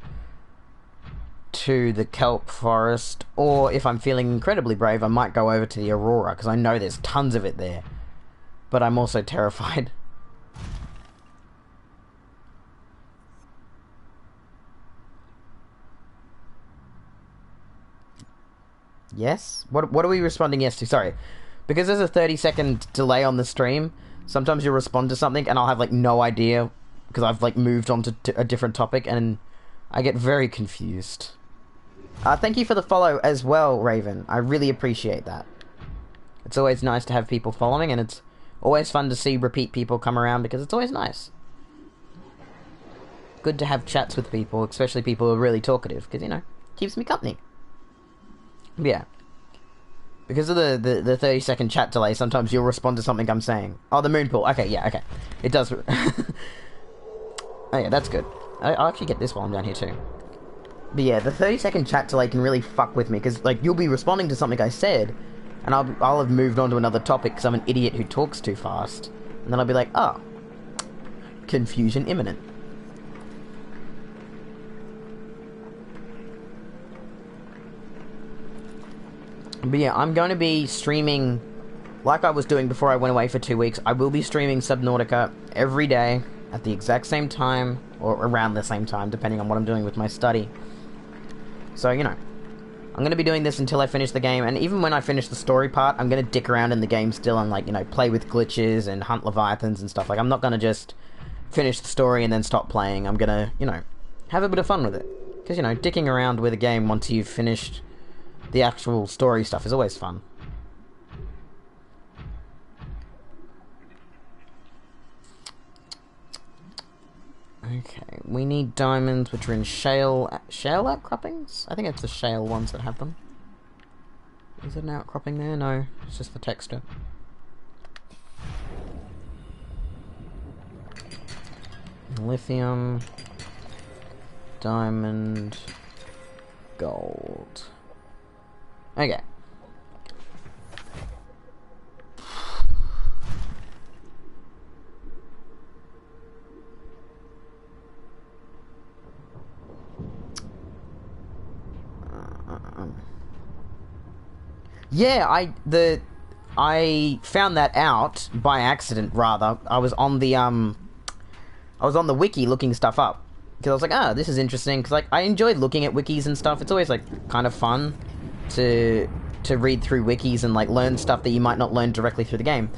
to the kelp forest, or if I'm feeling incredibly brave, I might go over to the Aurora, because I know there's tons of it there. But I'm also terrified. Yes? What are we responding yes to? Sorry. Because there's a 30-second delay on the stream, sometimes you'll respond to something and I'll have, like, no idea, because I've, like, moved on to a different topic, and I get very confused. Thank you for the follow as well, Raven. I really appreciate that. It's always nice to have people following, and it's always fun to see repeat people come around, because it's always nice. Good to have chats with people, especially people who are really talkative, because, you know, keeps me company. Yeah. Because of the 30-second chat delay, sometimes you'll respond to something I'm saying. Oh, the moon pool. Okay, yeah, okay. It does. Oh, yeah, that's good. I'll actually get this while I'm down here, too. But yeah, the 30-second chat delay can really fuck with me, because, like, you'll be responding to something I said, and I'll have moved on to another topic because I'm an idiot who talks too fast. And then I'll be like, oh, confusion imminent. But yeah, I'm going to be streaming, like I was doing before I went away for 2 weeks. I will be streaming Subnautica every day at the exact same time, or around the same time, depending on what I'm doing with my study. So, you know, I'm going to be doing this until I finish the game, and even when I finish the story part, I'm going to dick around in the game still and, like, you know, play with glitches and hunt leviathans and stuff. Like, I'm not going to just finish the story and then stop playing. I'm going to, you know, have a bit of fun with it. Because, you know, dicking around with a game once you've finished the actual story stuff is always fun. Okay, we need diamonds, which are in shale outcroppings? I think it's the shale ones that have them. Is it an outcropping there? No, it's just the texture. Lithium, diamond, gold. Okay. Yeah, I found that out by accident, rather. I was on the wiki looking stuff up, because I was like, ah, this is interesting, because, like, I enjoyed looking at wikis and stuff. It's always, like, kind of fun to read through wikis and, like, learn stuff that you might not learn directly through the game.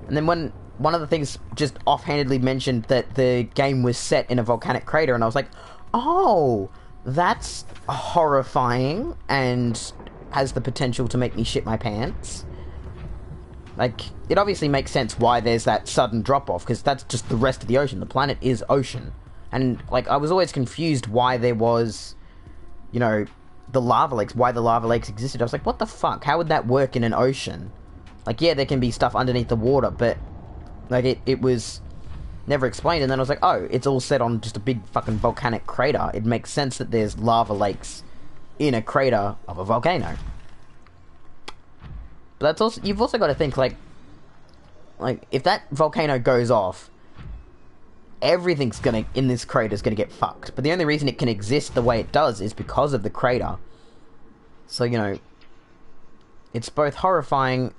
And then when one of the things just offhandedly mentioned that the game was set in a volcanic crater, and I was like, oh, that's horrifying and has the potential to make me shit my pants. Like, it obviously makes sense why there's that sudden drop-off, because that's just the rest of the ocean. The planet is ocean. And, like, I was always confused why there was, you know, the lava lakes, why the lava lakes existed. I was like, what the fuck? How would that work in an ocean? Like, yeah, there can be stuff underneath the water, but, like, it was never explained. And then I was like, oh, it's all set on just a big fucking volcanic crater. It makes sense that there's lava lakes in a crater of a volcano. But that's also, you've also got to think, like, if that volcano goes off, everything's gonna, in this crater, is gonna get fucked. But the only reason it can exist the way it does is because of the crater. So, you know, it's both horrifying.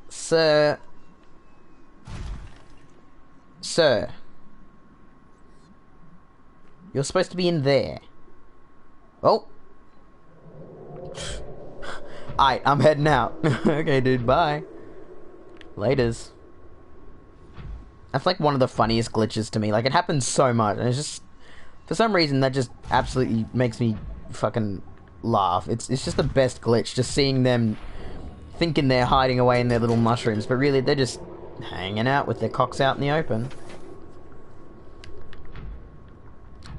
Sir, you're supposed to be in there. Oh. Alright, I'm heading out. Okay, dude, bye. Laters. That's like one of the funniest glitches to me. Like, it happens so much, and it's just, for some reason, that just absolutely makes me fucking laugh. It's just the best glitch, just seeing them thinking they're hiding away in their little mushrooms, but really they're just hanging out with their cocks out in the open.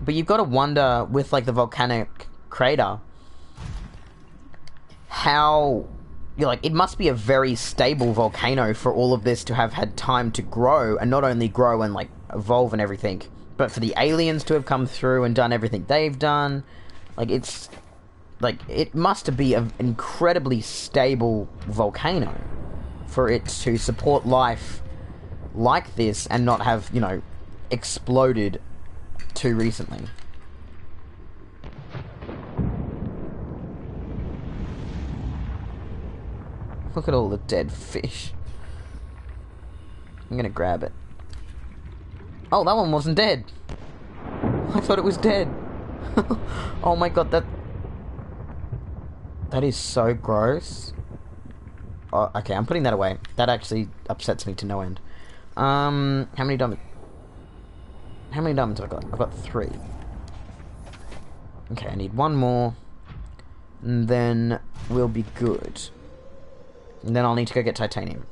But you've got to wonder, with, like, the volcanic crater, how, you're like, it must be a very stable volcano for all of this to have had time to grow, and not only grow and, like, evolve and everything, but for the aliens to have come through and done everything they've done. Like, it's, like, it must be an incredibly stable volcano for it to support life like this and not have, you know, exploded too recently. Look at all the dead fish. I'm gonna grab it. Oh, that one wasn't dead. I thought it was dead. Oh my god, that is so gross. Oh, okay, I'm putting that away. That actually upsets me to no end. How many diamonds have I got? I've got 3. Okay, I need 1 more, and then we'll be good. And then I'll need to go get titanium.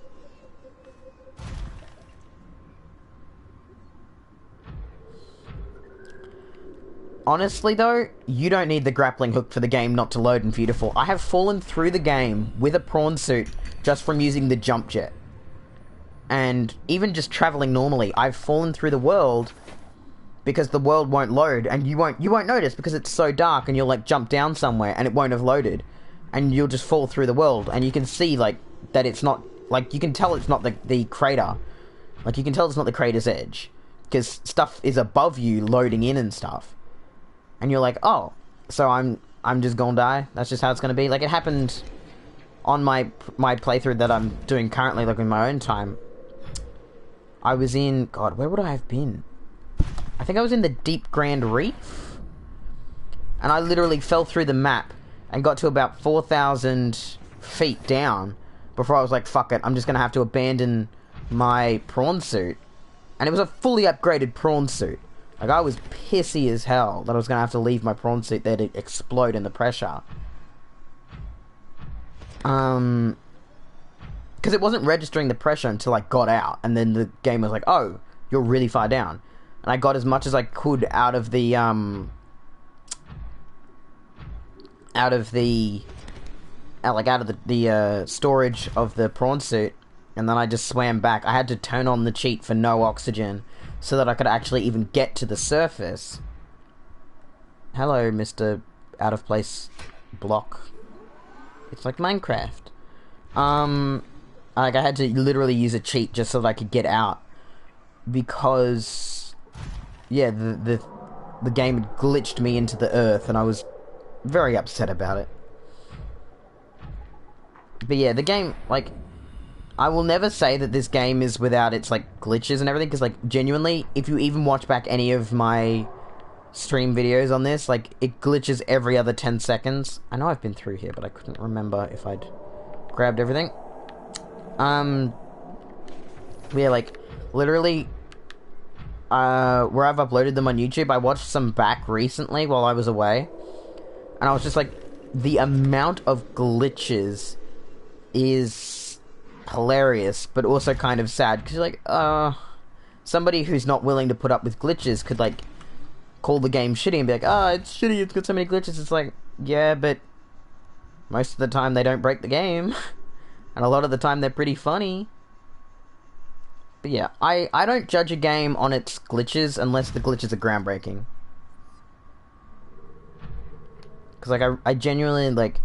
Honestly, though, you don't need the grappling hook for the game not to load and for you to fall. I have fallen through the game with a prawn suit just from using the jump jet. And even just travelling normally, I've fallen through the world because the world won't load, and you won't notice because it's so dark, and you'll like jump down somewhere and it won't have loaded, and you'll just fall through the world, and you can see like that it's not, like, you can tell it's not the crater, like you can tell it's not the crater's edge because stuff is above you loading in and stuff, and you're like, oh, so I'm just gonna die. That's just how it's gonna be. Like, it happened on my playthrough that I'm doing currently, like in my own time. I was in, God, where would I have been? I think I was in the Deep Grand Reef, and I literally fell through the map and got to about 4,000 feet down before I was like, fuck it, I'm just gonna have to abandon my prawn suit. And it was a fully upgraded prawn suit. Like, I was pissy as hell that I was gonna have to leave my prawn suit there to explode in the pressure. Because it wasn't registering the pressure until I got out, and then the game was like, oh, you're really far down. And I got as much as I could out of the storage of the prawn suit, and then I just swam back. I had to turn on the cheat for no oxygen so that I could actually even get to the surface. Hello, Mr. Out of Place block. It's like Minecraft. Like, I had to literally use a cheat just so that I could get out, because yeah, the game had glitched me into the earth, and I was very upset about it. But yeah, the game, like, I will never say that this game is without its, like, glitches and everything, because, like, genuinely, if you even watch back any of my stream videos on this, like, it glitches every other 10 seconds. I know I've been through here, but I couldn't remember if I'd grabbed everything. Yeah, like, literally, where I've uploaded them on YouTube, I watched some back recently while I was away, and I was just like, the amount of glitches is hilarious, but also kind of sad, because you're like, somebody who's not willing to put up with glitches could, like, call the game shitty and be like, oh, it's shitty, it's got so many glitches. It's like, yeah, but most of the time they don't break the game, and a lot of the time they're pretty funny. But yeah, I don't judge a game on its glitches unless the glitches are groundbreaking. Because, like, I genuinely, like,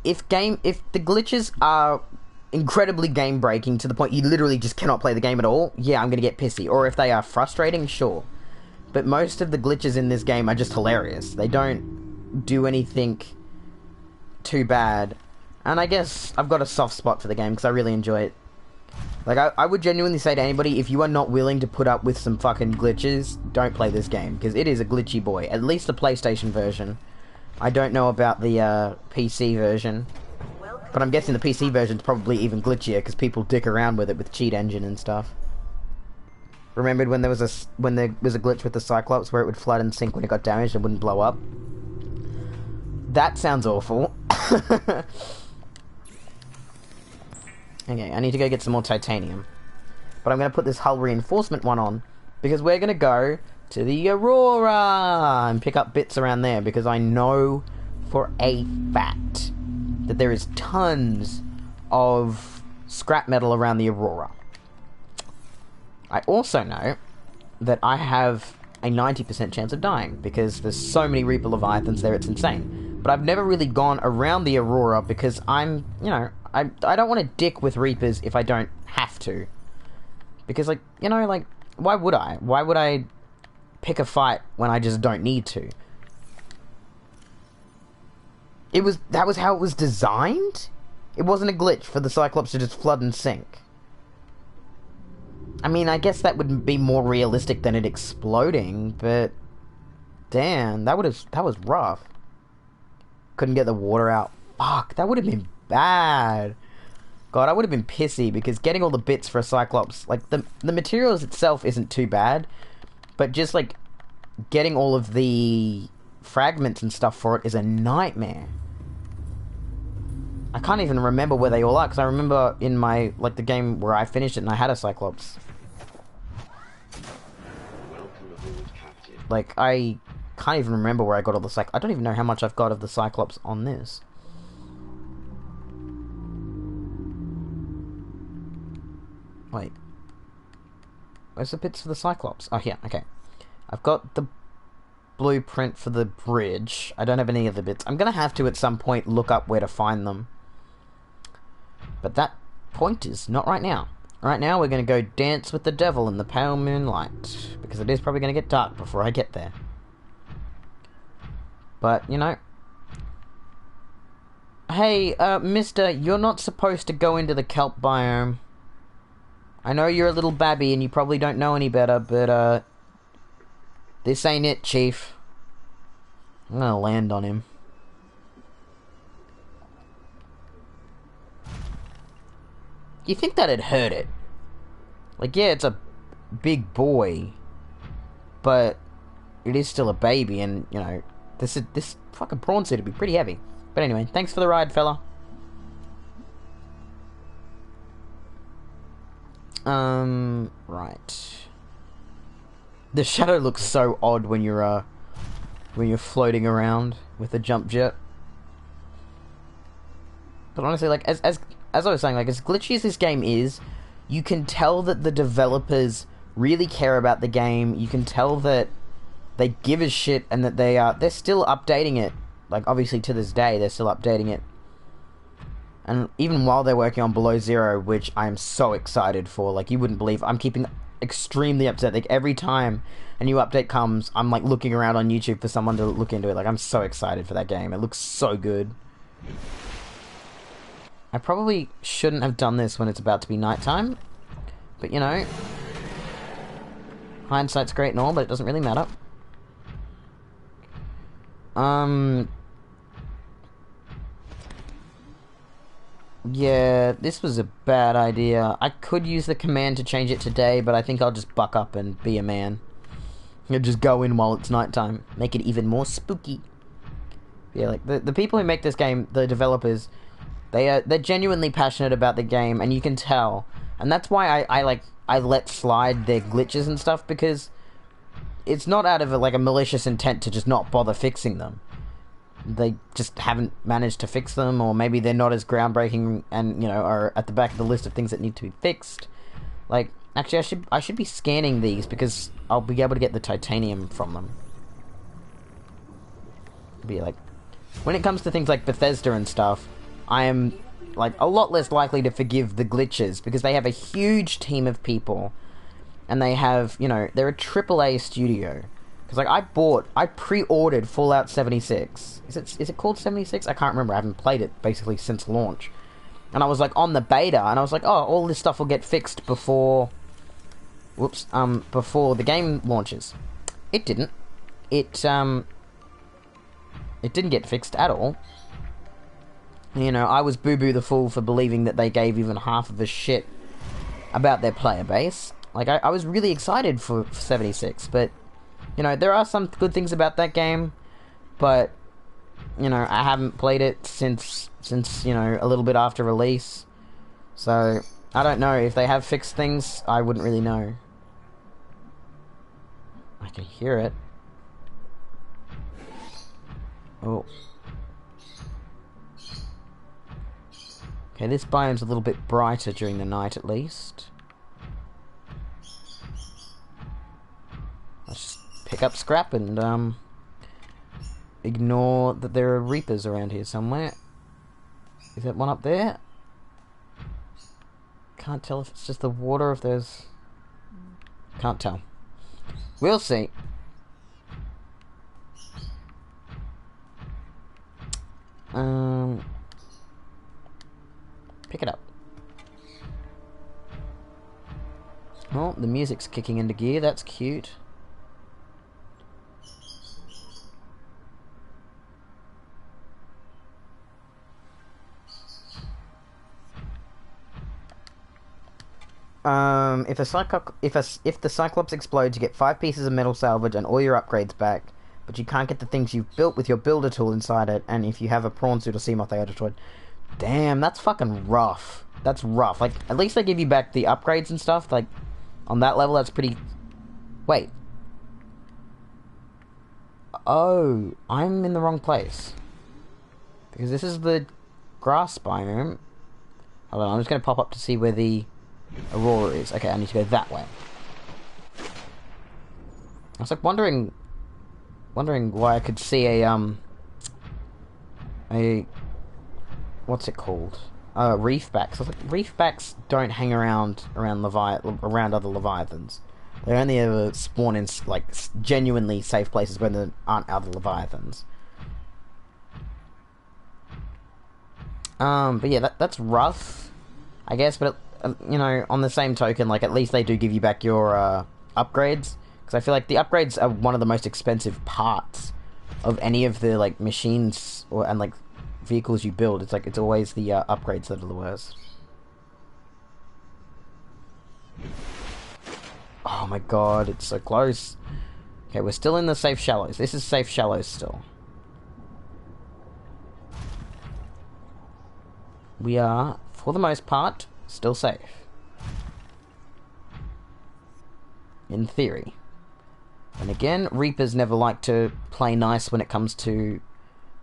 if the glitches are incredibly game-breaking to the point you literally just cannot play the game at all, yeah, I'm gonna get pissy. Or if they are frustrating, sure. But most of the glitches in this game are just hilarious. They don't do anything too bad. And I guess I've got a soft spot for the game because I really enjoy it. Like, I would genuinely say to anybody, if you are not willing to put up with some fucking glitches, don't play this game, because it is a glitchy boy. At least the PlayStation version. I don't know about the PC version, but I'm guessing the PC version's probably even glitchier, because people dick around with it with cheat engine and stuff. Remembered when there was a glitch with the Cyclops where it would flood and sink when it got damaged and wouldn't blow up? That sounds awful. Okay, I need to go get some more titanium. But I'm going to put this hull reinforcement one on, because we're going to go to the Aurora and pick up bits around there, because I know for a fact that there is tons of scrap metal around the Aurora. I also know that I have a 90% chance of dying, because there's so many Reaper Leviathans there, it's insane. But I've never really gone around the Aurora, because I'm, you know, I don't want to dick with Reapers if I don't have to. Because, like, you know, like, why would I? Why would I pick a fight when I just don't need to? That was how it was designed? It wasn't a glitch for the Cyclops to just flood and sink. I mean, I guess that would be more realistic than it exploding, but damn, that was rough. Couldn't get the water out. Fuck, that would have been bad. God, I would have been pissy, because getting all the bits for a Cyclops, like, the materials itself isn't too bad, but just, like, getting all of the fragments and stuff for it is a nightmare. I can't even remember where they all are, because I remember in my, like, the game where I finished it and I had a Cyclops. Like, I can't even remember where I got all the Cyclops. I don't even know how much I've got of the Cyclops on this. Wait. Where's the bits for the Cyclops? Oh, here, okay. I've got the blueprint for the bridge. I don't have any of the bits. I'm gonna have to at some point look up where to find them. But that point is not right now. Right now we're gonna go dance with the devil in the pale moonlight. Because it is probably gonna get dark before I get there. But, you know... Hey, mister, you're not supposed to go into the kelp biome. I know you're a little babby and you probably don't know any better, but, this ain't it, Chief. I'm gonna land on him. You think that'd hurt it? Like, yeah, it's a big boy, but it is still a baby, and, you know, this fucking prawn suit would be pretty heavy. But anyway, thanks for the ride, fella. Right. The shadow looks so odd when you're floating around with a jump jet. But honestly, like, as I was saying, like, as glitchy as this game is, you can tell that the developers really care about the game. You can tell that they give a shit and that they're still updating it. Like, obviously to this day, they're still updating it. And even while they're working on Below Zero, which I'm so excited for, like, you wouldn't believe, I'm keeping extremely upset. Like, every time a new update comes, I'm, like, looking around on YouTube for someone to look into it. Like, I'm so excited for that game. It looks so good. I probably shouldn't have done this when it's about to be nighttime. But, you know, hindsight's great and all, but it doesn't really matter. Yeah, this was a bad idea. I could use the command to change it today, but I think I'll just buck up and be a man. And just go in while it's nighttime. Make it even more spooky. Yeah, like, the people who make this game, the developers, they're genuinely passionate about the game, and you can tell. And that's why I let slide their glitches and stuff, because it's not out of a malicious intent to just not bother fixing them. They just haven't managed to fix them, or maybe they're not as groundbreaking and, you know, are at the back of the list of things that need to be fixed. Like, actually, I should be scanning these, because I'll be able to get the titanium from them. Be like, when it comes to things like Bethesda and stuff, I am, like, a lot less likely to forgive the glitches, because they have a huge team of people, and they have, you know, they're a AAA studio. Because, like, I pre-ordered Fallout 76. Is it called 76? I can't remember. I haven't played it, basically, since launch. And I was, like, on the beta, and I was like, oh, all this stuff will get fixed before... Whoops. Before the game launches. It didn't. It didn't get fixed at all. You know, I was Boo-Boo the Fool for believing that they gave even half of a shit about their player base. Like, I was really excited for 76, but... You know, there are some good things about that game, but, you know, I haven't played it since, you know, a little bit after release. So, I don't know. If they have fixed things, I wouldn't really know. I can hear it. Oh. Okay, this biome's a little bit brighter during the night, at least. Let's just pick up scrap and, ignore that there are reapers around here somewhere. Is that one up there? Can't tell if it's just the water, if there's... Can't tell. We'll see. Pick it up. Oh, the music's kicking into gear, that's cute. If the Cyclops explodes, you get 5 pieces of metal salvage and all your upgrades back, but you can't get the things you've built with your builder tool inside it, and if you have a prawn suit or sea moth, they are destroyed. Damn, that's fucking rough. That's rough. Like, at least they give you back the upgrades and stuff, like, on that level, that's pretty... Wait. Oh, I'm in the wrong place. Because this is the grass biome. Hold on, I'm just going to pop up to see where the Aurora is. Okay, I need to go that way. I was like wondering why I could see a what's it called? Reefbacks. I was like, reefbacks don't hang around other leviathans. They only ever spawn in like genuinely safe places when there aren't other leviathans. But yeah, that's rough, I guess. But you know, on the same token, like at least they do give you back your upgrades, because I feel like the upgrades are one of the most expensive parts of any of the like machines and like vehicles you build. It's like it's always the upgrades that are the worst. Oh my god, it's so close. Okay, we're still in the safe shallows. This is safe shallows still. We are, for the most part, still safe. In theory. And again, Reapers never like to play nice when it comes to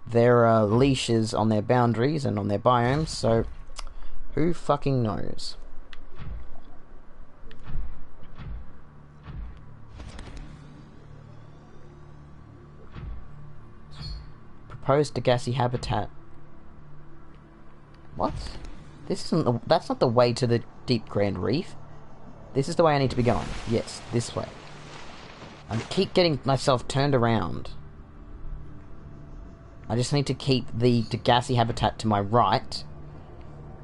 their leashes on their boundaries and on their biomes, so who fucking knows? Proposed Degassi habitat. What? This isn't that's not the way to the Deep Grand Reef. This is the way I need to be going. Yes, this way. I keep getting myself turned around. I just need to keep the Degassi habitat to my right,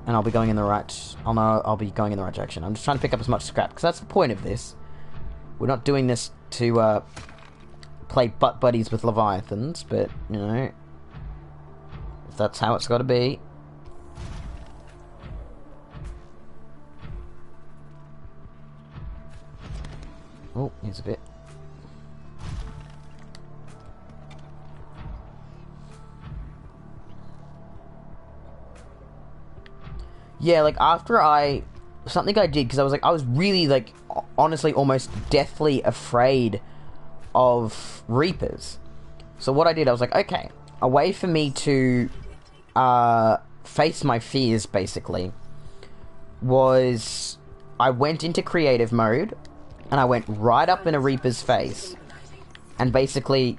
and I'll be going in the right... I'll be going in the right direction. I'm just trying to pick up as much scrap, because that's the point of this. We're not doing this to play butt buddies with Leviathans, but, you know, if that's how it's got to be. Oh, here's a bit. Yeah, like, after something I did, because I was really, like, honestly almost deathly afraid of Reapers. So what I did, I was like, okay, a way for me to, face my fears, basically, was I went into creative mode, and I went right up in a Reaper's face, and basically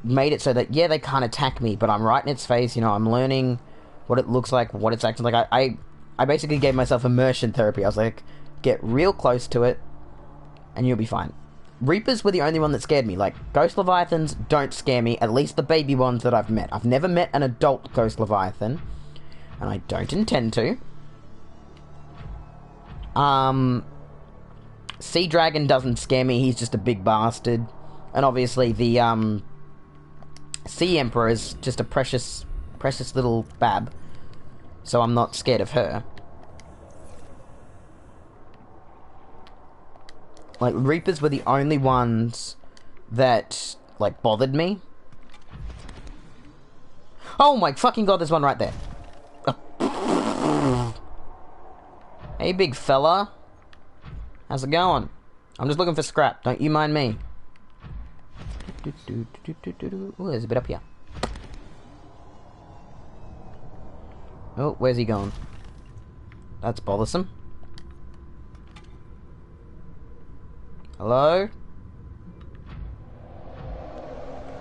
made it so that, yeah, they can't attack me, but I'm right in its face, you know, I'm learning what it looks like, what it's acting like. I basically gave myself immersion therapy. I was like, get real close to it, and you'll be fine. Reapers were the only one that scared me. Like, Ghost Leviathans don't scare me, at least the baby ones that I've met. I've never met an adult Ghost Leviathan, and I don't intend to. Sea Dragon doesn't scare me, he's just a big bastard. And obviously the, Sea Emperor is just a precious little bab. So I'm not scared of her. Like, Reapers were the only ones that, like, bothered me. Oh my fucking god, there's one right there. Hey, big fella. How's it going? I'm just looking for scrap. Don't you mind me. Ooh, there's a bit up here. Oh, where's he going? That's bothersome. Hello?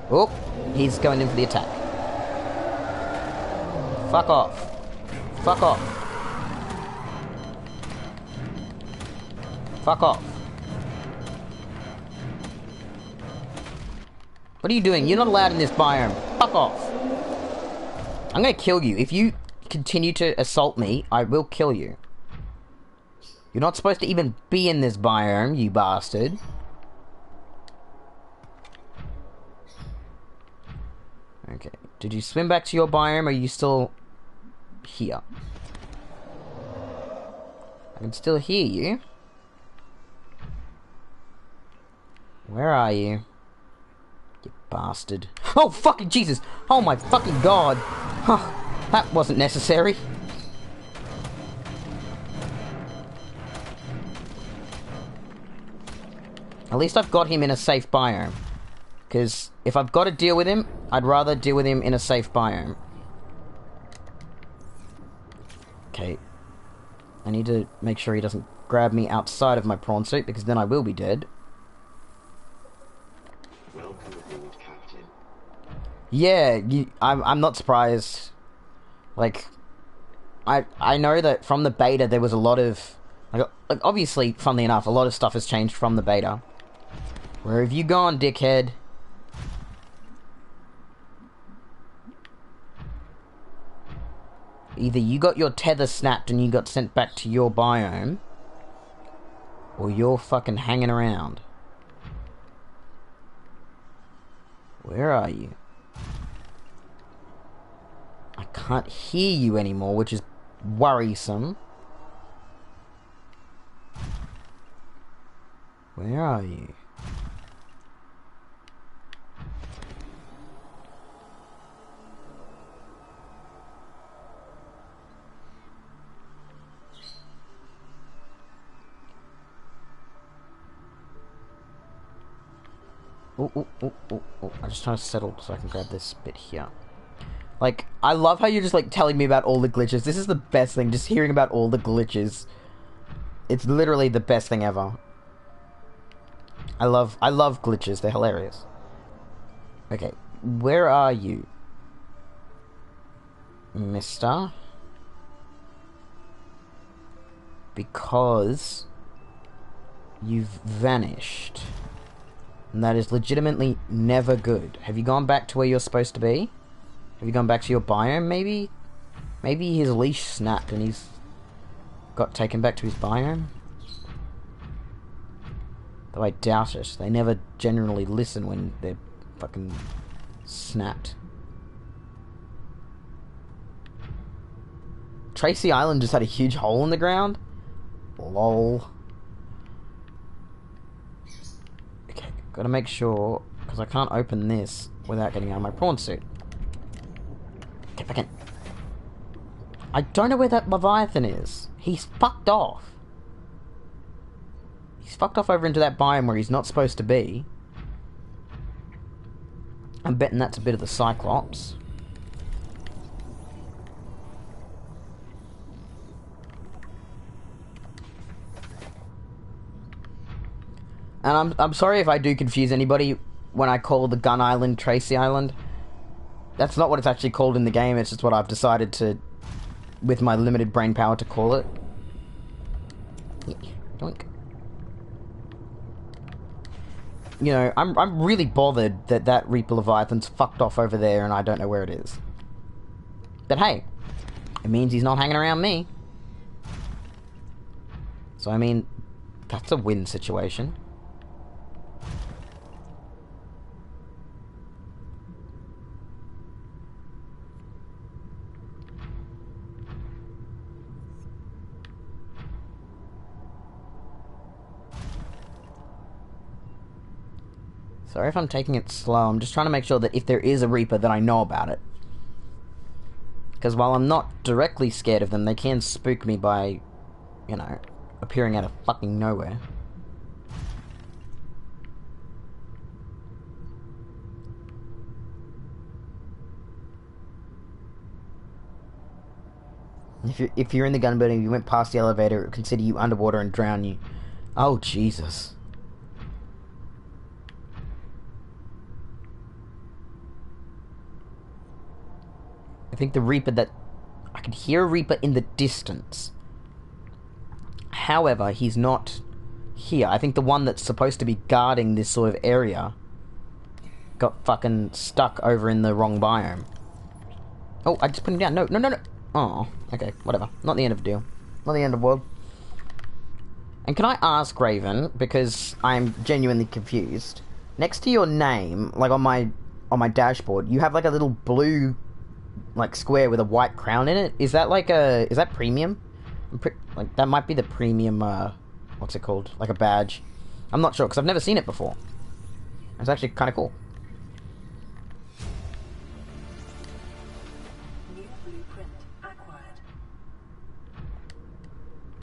Oh, he's going in for the attack. Fuck off. Fuck off. Fuck off. What are you doing? You're not allowed in this biome. Fuck off. I'm gonna kill you. If you continue to assault me, I will kill you. You're not supposed to even be in this biome, you bastard. Okay. Did you swim back to your biome, or are you still here? I can still hear you. Where are you? You bastard. Oh, fucking Jesus! Oh my fucking god! Huh, that wasn't necessary. At least I've got him in a safe biome. Because if I've got to deal with him, I'd rather deal with him in a safe biome. Okay. I need to make sure he doesn't grab me outside of my prawn suit, because then I will be dead. Welcome aboard, Captain. Yeah, I'm not surprised. Like, I know that from the beta there was a lot of... Like, obviously, funnily enough, a lot of stuff has changed from the beta. Where have you gone, dickhead? Either you got your tether snapped and you got sent back to your biome, or you're fucking hanging around. Where are you? I can't hear you anymore, which is worrisome. Where are you? Oh. I'm just trying to settle so I can grab this bit here. Like, I love how you're just, like, telling me about all the glitches. This is the best thing, just hearing about all the glitches. It's literally the best thing ever. I love glitches, they're hilarious. Okay, where are you, mister? Because you've vanished. And that is legitimately never good. Have you gone back to where you're supposed to be? Have you gone back to your biome, maybe? Maybe his leash snapped and he's got taken back to his biome? Though I doubt it. They never generally listen when they're fucking snapped. Tracy Island just had a huge hole in the ground? Lol. Okay, gotta make sure, because I can't open this without getting out of my prawn suit. Get back in. I don't know where that Leviathan is. He's fucked off. He's fucked off over into that biome where he's not supposed to be. I'm betting that's a bit of the Cyclops. And I'm sorry if I do confuse anybody when I call the Gun Island Tracy Island. That's not what it's actually called in the game, it's just what I've decided to, with my limited brain power, to call it. Doink. You know, I'm really bothered that that Reaper Leviathan's fucked off over there and I don't know where it is. But hey, it means he's not hanging around me. So I mean, that's a win situation. Sorry if I'm taking it slow, I'm just trying to make sure that if there is a Reaper that I know about it. Because while I'm not directly scared of them, they can spook me by, you know, appearing out of fucking nowhere. If you're in the gun building, you went past the elevator, it would consider you underwater and drown you. Oh, Jesus. I think the Reaper that... I can hear a Reaper in the distance. However, he's not here. I think the one that's supposed to be guarding this sort of area got fucking stuck over in the wrong biome. Oh, I just put him down. No. Oh, okay, whatever. Not the end of the deal. Not the end of the world. And can I ask, Raven, because I'm genuinely confused, next to your name, like on my dashboard, you have like a little blue like square with a white crown in it. Is that like a... is that premium? Like, that might be the premium, what's it called? Like a badge. I'm not sure, because I've never seen it before. It's actually kind of cool. New blueprint acquired.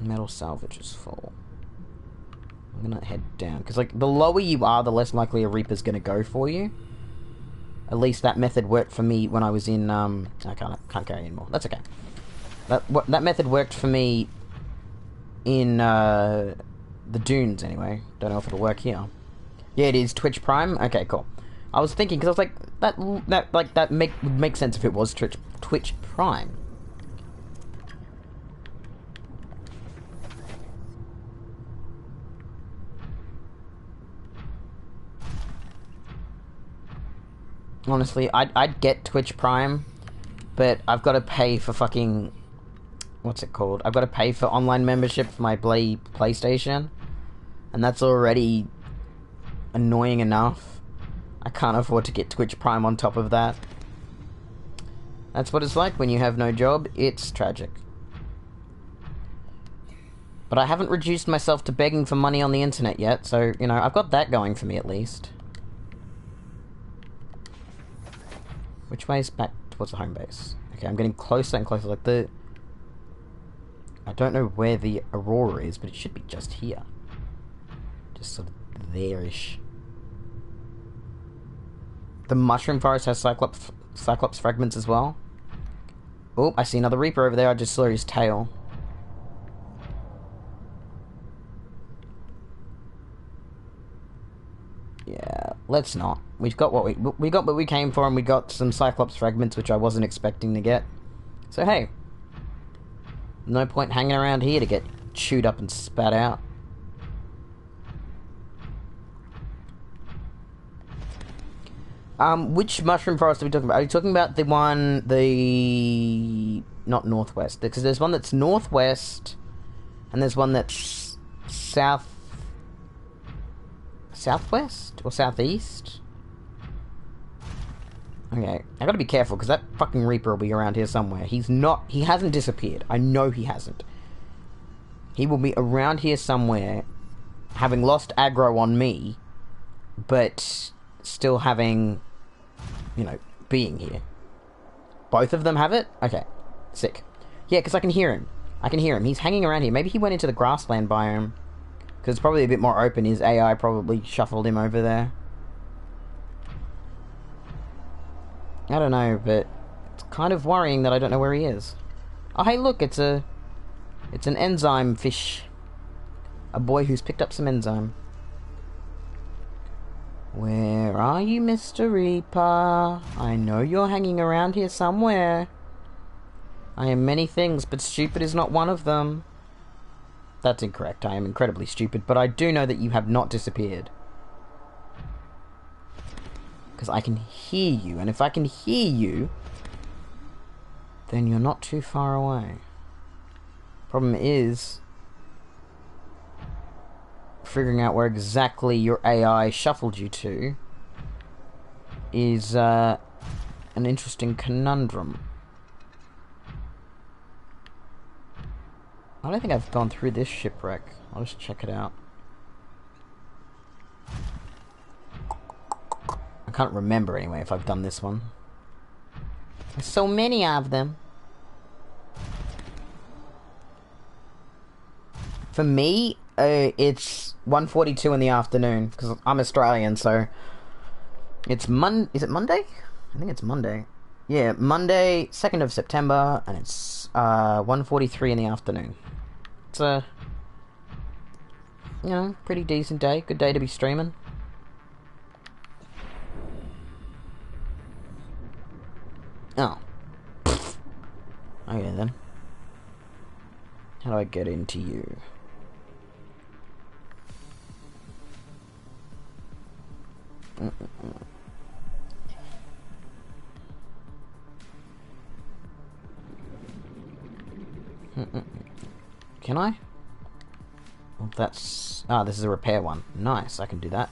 Metal salvage is full. I'm gonna head down, because like, the lower you are, the less likely a Reaper's gonna go for you. At least that method worked for me when I was in, I can't carry anymore. That's okay. That method worked for me in the dunes anyway. Don't know if it'll work here. Yeah, it is Twitch Prime. Okay, cool. I was thinking because I was like that would make sense if it was Twitch Prime. Honestly, I'd get Twitch Prime, but I've got to pay for fucking... What's it called? I've got to pay for online membership for my PlayStation, and that's already annoying enough. I can't afford to get Twitch Prime on top of that. That's what it's like when you have no job. It's tragic. But I haven't reduced myself to begging for money on the internet yet, so, you know, I've got that going for me at least. Which way is back towards the home base? Okay, I'm getting closer and closer. Like the... I don't know where the Aurora is, but it should be just here. Just sort of there-ish. The Mushroom Forest has Cyclops fragments as well. Oh, I see another Reaper over there. I just saw his tail. Yeah, let's not. We've got what we got what we came for, and we got some Cyclops fragments, which I wasn't expecting to get. So hey, no point hanging around here to get chewed up and spat out. Which mushroom forest are we talking about? Are you talking about the one, not northwest? Because there's one that's northwest, and there's one that's southwest or southeast. Okay, I gotta be careful because that fucking Reaper will be around here somewhere. He hasn't disappeared. I know he hasn't. He will be around here somewhere, having lost aggro on me, but still having, you know, being here. Both of them have it? Okay, sick. Yeah, because I can hear him. He's hanging around here. Maybe he went into the grassland biome. Because it's probably a bit more open. His AI probably shuffled him over there. I don't know, but it's kind of worrying that I don't know where he is. Oh, hey, look, it's an enzyme fish. A boy who's picked up some enzyme. Where are you, Mr. Reaper? I know you're hanging around here somewhere. I am many things, but stupid is not one of them. That's incorrect. I am incredibly stupid, but I do know that you have not disappeared. Because I can hear you, and if I can hear you, then you're not too far away. Problem is figuring out where exactly your AI shuffled you to is an interesting conundrum. I don't think I've gone through this shipwreck. I'll just check it out. I can't remember anyway if I've done this one. There's so many of them. For me, it's 1:42 in the afternoon because I'm Australian, so it's Is it Monday? I think it's Monday. Yeah, Monday, 2nd of September, and it's 1:43 in the afternoon. It's a, you know, pretty decent day. Good day to be streaming. Oh. Okay then. How do I get into you? Can I? Well, that's... Ah, this is a repair one. Nice, I can do that.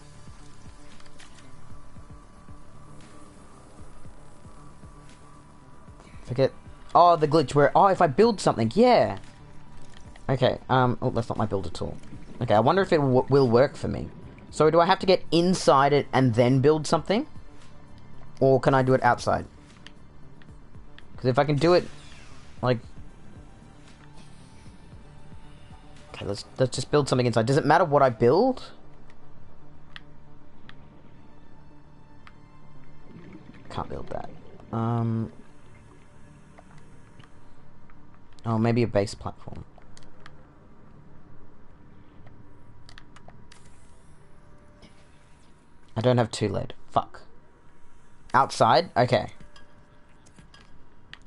Forget... Oh, the glitch where... Oh, if I build something, yeah! Okay, oh, that's not my builder tool. Okay, I wonder if it will work for me. So do I have to get inside it and then build something? Or can I do it outside? Because if I can do it, like... Okay, let's just build something inside. Does it matter what I build? Can't build that. Oh, maybe a base platform. I don't have 2 lead. Fuck. Outside? Okay.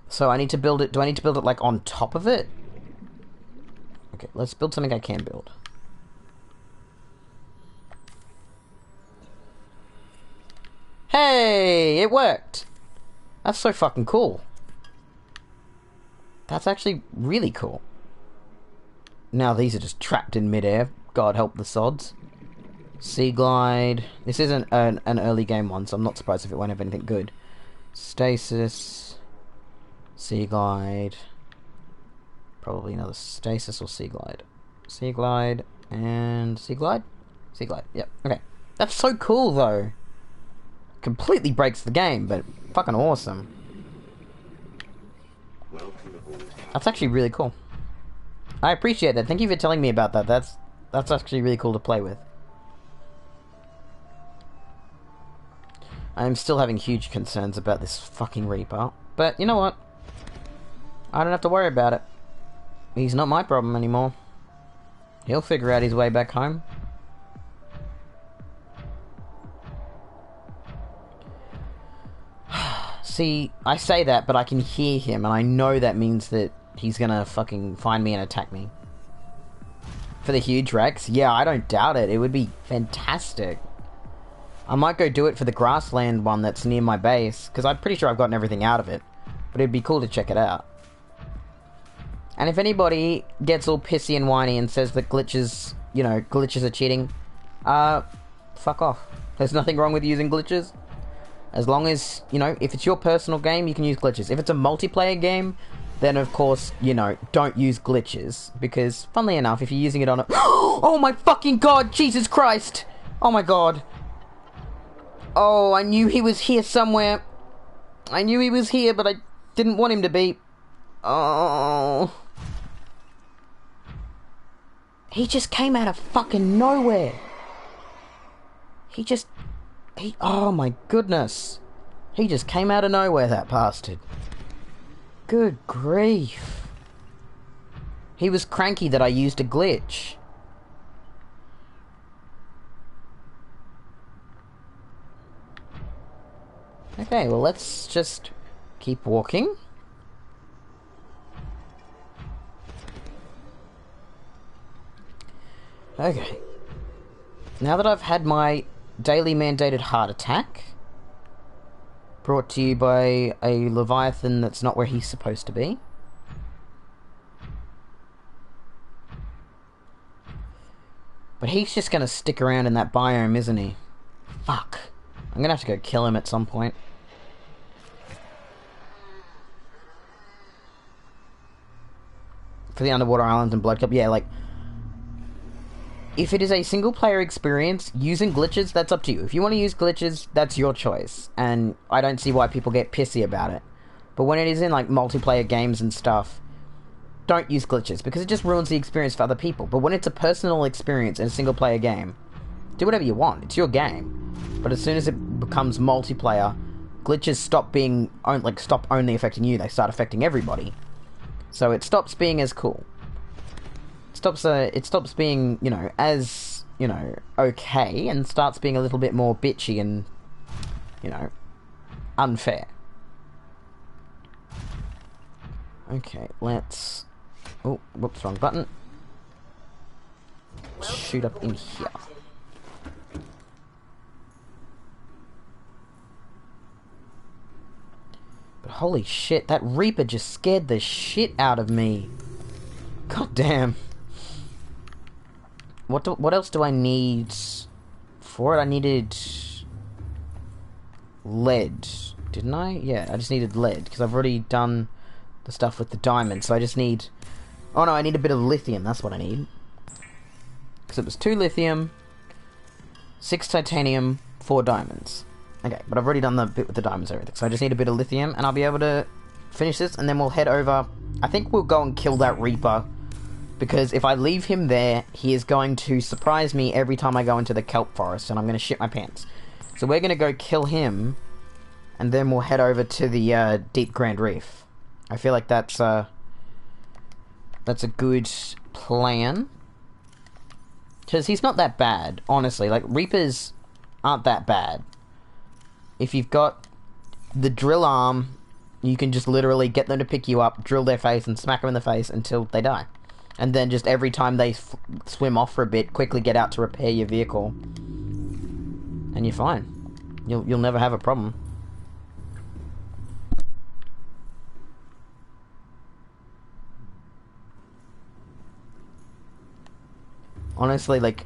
So I need to build it... Do I need to build it, like, on top of it? Okay, let's build something I can build. Hey! It worked! That's so fucking cool. That's actually really cool. Now these are just trapped in midair. God help the sods. Sea glide. This isn't an early game one, so I'm not surprised if it won't have anything good. Stasis. Sea glide. Probably another stasis or sea glide. Sea glide and sea glide? Sea glide, yep. Okay. That's so cool though. Completely breaks the game, but fucking awesome. That's actually really cool. I appreciate that. Thank you for telling me about that. That's actually really cool to play with. I'm still having huge concerns about this fucking Reaper. But you know what? I don't have to worry about it. He's not my problem anymore. He'll figure out his way back home. See, I say that, but I can hear him, and I know that means that he's gonna fucking find me and attack me. For the huge Rex? Yeah, I don't doubt it. It would be fantastic. I might go do it for the grassland one that's near my base, because I'm pretty sure I've gotten everything out of it. But it'd be cool to check it out. And if anybody gets all pissy and whiny and says that glitches, you know, glitches are cheating, fuck off. There's nothing wrong with using glitches. As long as, you know, if it's your personal game, you can use glitches. If it's a multiplayer game, then of course, you know, don't use glitches. Because, funnily enough, if you're using it on a... Oh my fucking god! Jesus Christ! Oh my god. Oh, I knew he was here somewhere. I knew he was here, but I didn't want him to be. Oh. He just came out of fucking nowhere. Oh my goodness. He just came out of nowhere, that bastard. Good grief. He was cranky that I used a glitch. Okay, well let's just keep walking. Okay. Now that I've had my daily mandated heart attack, brought to you by a Leviathan that's not where he's supposed to be. But he's just gonna stick around in that biome, isn't he? Fuck. I'm gonna have to go kill him at some point. For the underwater islands and blood cup, yeah, like... If it is a single player experience, using glitches, that's up to you. If you want to use glitches, that's your choice. And I don't see why people get pissy about it. But when it is in like multiplayer games and stuff, don't use glitches, because it just ruins the experience for other people. But when it's a personal experience in a single player game, do whatever you want. It's your game. But as soon as it becomes multiplayer, glitches stop being stop only affecting you. They start affecting everybody. So it stops being as cool. It stops being, you know, as, you know, okay, and starts being a little bit more bitchy and, you know, unfair. Okay, let's... Oh, whoops, wrong button. Let's shoot up in here. But holy shit, that Reaper just scared the shit out of me. God damn. What else do I need for it? I needed lead, didn't I? Yeah, I just needed lead, because I've already done the stuff with the diamond, so I just need... Oh no, I need a bit of lithium, that's what I need. Because it was 2 lithium, 6 titanium, 4 diamonds. Okay, but I've already done the bit with the diamonds and everything, so I just need a bit of lithium, and I'll be able to finish this, and then we'll head over... I think we'll go and kill that Reaper, because if I leave him there, he is going to surprise me every time I go into the kelp forest, and I'm going to shit my pants. So we're going to go kill him, and then we'll head over to the Deep Grand Reef. I feel like that's a good plan. Because he's not that bad, honestly. Like, Reapers aren't that bad. If you've got the drill arm, you can just literally get them to pick you up, drill their face, and smack them in the face until they die. And then just every time they swim off for a bit, quickly get out to repair your vehicle. And you're fine. You'll never have a problem. Honestly, like,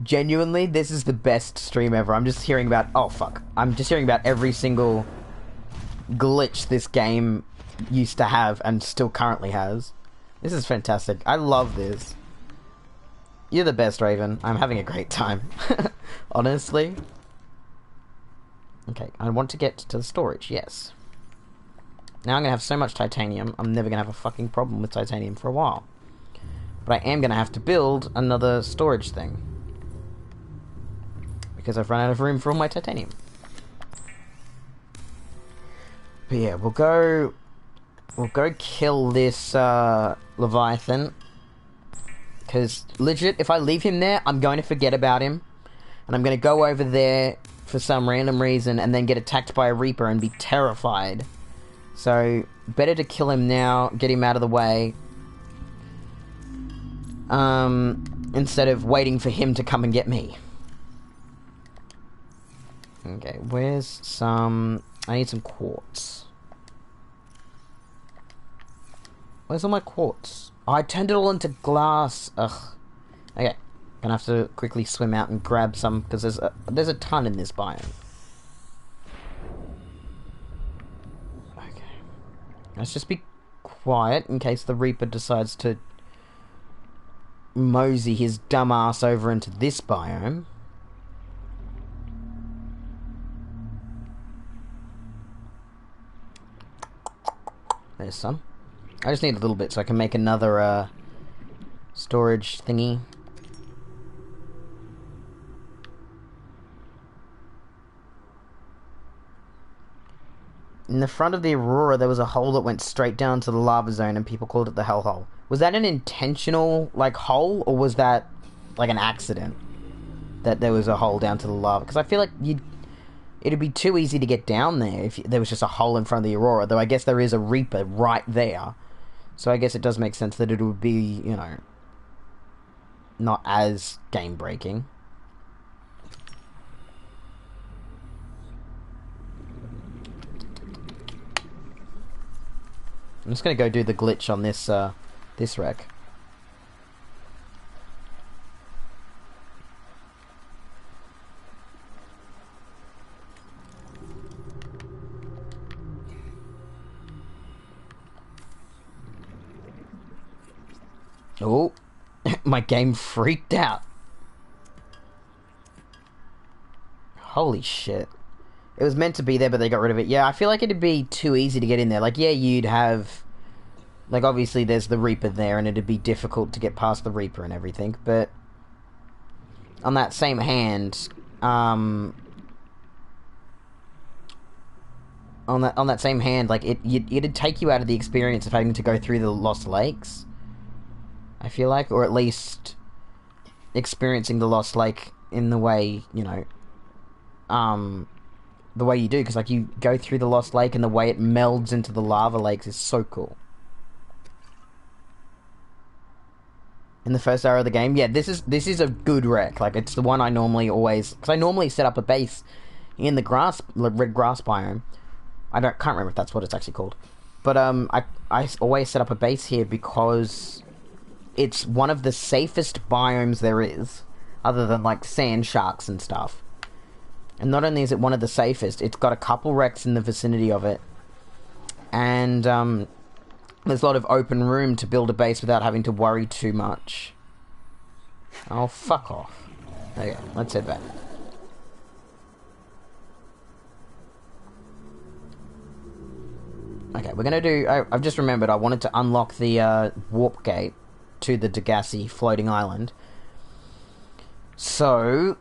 genuinely, this is the best stream ever. I'm just hearing about... Oh, fuck. I'm just hearing about every single glitch this game used to have and still currently has. This is fantastic. I love this. You're the best, Raven. I'm having a great time. Honestly. Okay, I want to get to the storage, yes. Now I'm going to have so much titanium, I'm never going to have a fucking problem with titanium for a while. But I am going to have to build another storage thing. Because I've run out of room for all my titanium. But yeah, we'll go kill this Leviathan. Because legit, if I leave him there, I'm going to forget about him. And I'm going to go over there for some random reason and then get attacked by a Reaper and be terrified. So, better to kill him now, get him out of the way. Instead of waiting for him to come and get me. Okay, where's some... I need some quartz. Where's all my quartz? Oh, I turned it all into glass. Ugh. Okay. Gonna have to quickly swim out and grab some, because there's a ton in this biome. Okay. Let's just be quiet in case the Reaper decides to mosey his dumb ass over into this biome. There's some. I just need a little bit so I can make another storage thingy. In the front of the Aurora, there was a hole that went straight down to the lava zone, and people called it the hellhole. Was that an intentional, like, hole, or was that, like, an accident? That there was a hole down to the lava? Because I feel like it'd be too easy to get down there if there was just a hole in front of the Aurora, though I guess there is a Reaper right there. So I guess it does make sense that it would be, you know, not as game-breaking. I'm just gonna go do the glitch on this, this wreck. Oh, my game freaked out. Holy shit. It was meant to be there, but they got rid of it. Yeah, I feel like it'd be too easy to get in there. Like, yeah, you'd have... Like, obviously, there's the Reaper there, and it'd be difficult to get past the Reaper and everything, but... On that same hand, on that same hand, like, it'd take you out of the experience of having to go through the Lost Lakes. I feel like, or at least experiencing the Lost Lake in the way, you know, the way you do, because, like, you go through the Lost Lake and the way it melds into the lava lakes is so cool. In the first hour of the game, yeah, this is a good wreck. Like, it's the one I normally always... Because I normally set up a base in the red grass biome. Can't remember if that's what it's actually called. But, I always set up a base here because it's one of the safest biomes there is, other than, like, sand sharks and stuff. And not only is it one of the safest, it's got a couple wrecks in the vicinity of it. And, there's a lot of open room to build a base without having to worry too much. Oh, fuck off. Okay, let's head back. Okay, we're gonna do... I've just remembered I wanted to unlock the warp gate to the Degassi floating island. So,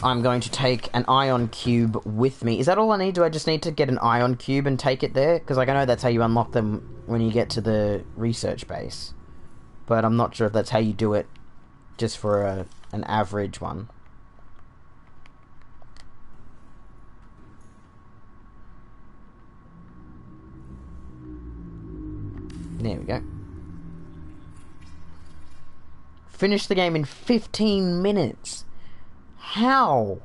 I'm going to take an ion cube with me. Is that all I need? Do I just need to get an ion cube and take it there? Because, like, I know that's how you unlock them when you get to the research base. But I'm not sure if that's how you do it just for an average one. There we go. Finish the game in 15 minutes. How?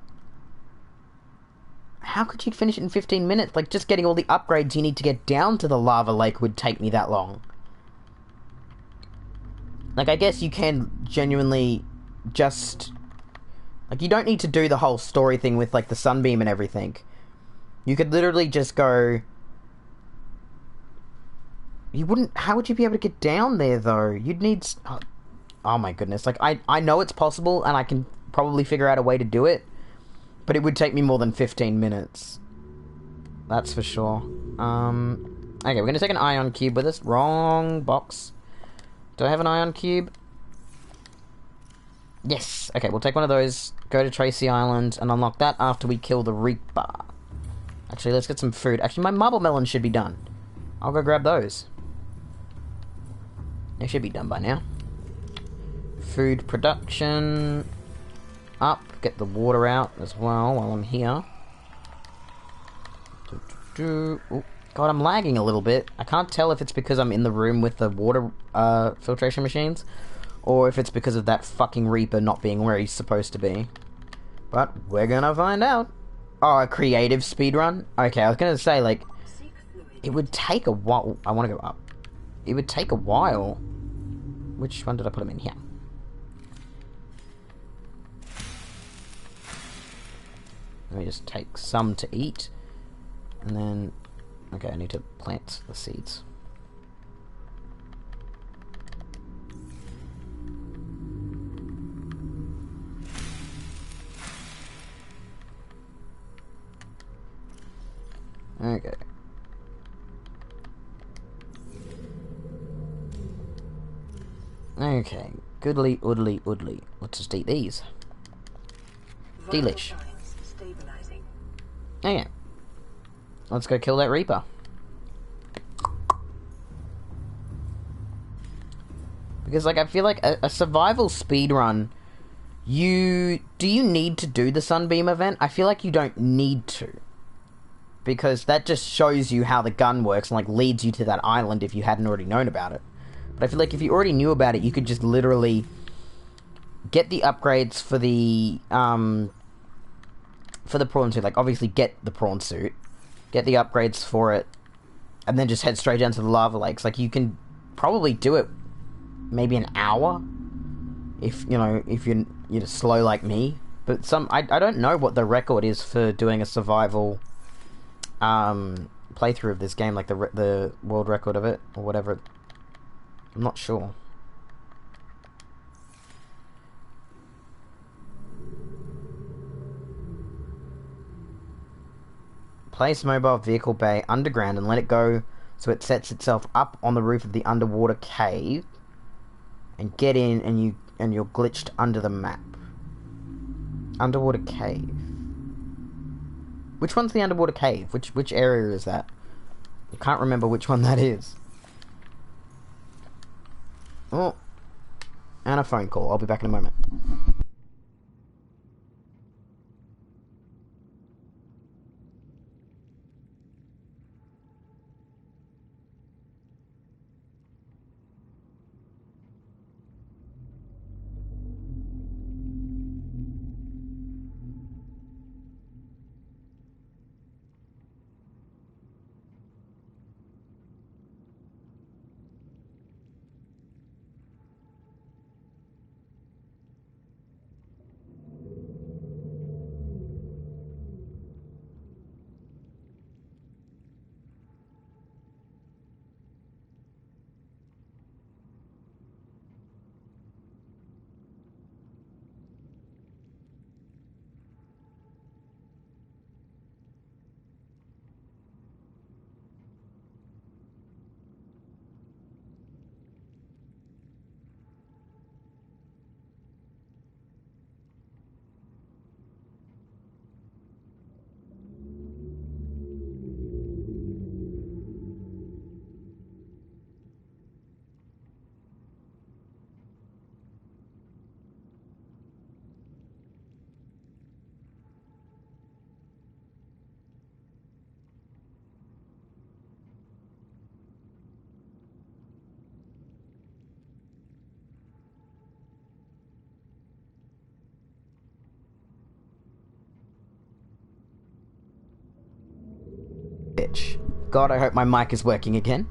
How could you finish it in 15 minutes? Like, just getting all the upgrades you need to get down to the lava lake would take me that long. Like, I guess you can genuinely just... Like, you don't need to do the whole story thing with, like, the sunbeam and everything. You could literally just go... You wouldn't... How would you be able to get down there, though? You'd need... Oh my goodness. Like, I know it's possible, and I can probably figure out a way to do it. But it would take me more than 15 minutes. That's for sure. Okay, we're gonna take an ion cube with us. Wrong box. Do I have an ion cube? Yes! Okay, we'll take one of those, go to Tracy Island, and unlock that after we kill the Reaper. Actually, let's get some food. Actually, my marble melons should be done. I'll go grab those. They should be done by now. Food production... Up. Get the water out as well while I'm here. Oh, God, I'm lagging a little bit. I can't tell if it's because I'm in the room with the water filtration machines, or if it's because of that fucking Reaper not being where he's supposed to be. But we're gonna find out. Oh, a creative speedrun? Okay, I was gonna say, like, it would take a while. I want to go up. It would take a while. Which one did I put him in here? Let me just take some to eat. And then... Okay, I need to plant the seeds. Okay. Okay. Goodly, oodly, oodly. Let's just eat these. Delish. Oh yeah. Let's go kill that Reaper. Because, like, I feel like a survival speedrun, do you need to do the Sunbeam event? I feel like you don't need to. Because that just shows you how the gun works and, like, leads you to that island if you hadn't already known about it. But I feel like if you already knew about it, you could just literally get the upgrades for the prawn suit. Like, obviously get the prawn suit, get the upgrades for it, and then just head straight down to the lava lakes. Like, you can probably do it maybe an hour if, you know, if you're slow like me. But I don't know what the record is for doing a survival playthrough of this game, like the world record of it or whatever. I'm not sure. Place mobile vehicle bay underground and let it go so it sets itself up on the roof of the underwater cave. And get in and you're glitched under the map. Underwater cave. Which one's the underwater cave? Which area is that? I can't remember which one that is. Oh. And a phone call. I'll be back in a moment. glitch. God, I hope my mic is working again.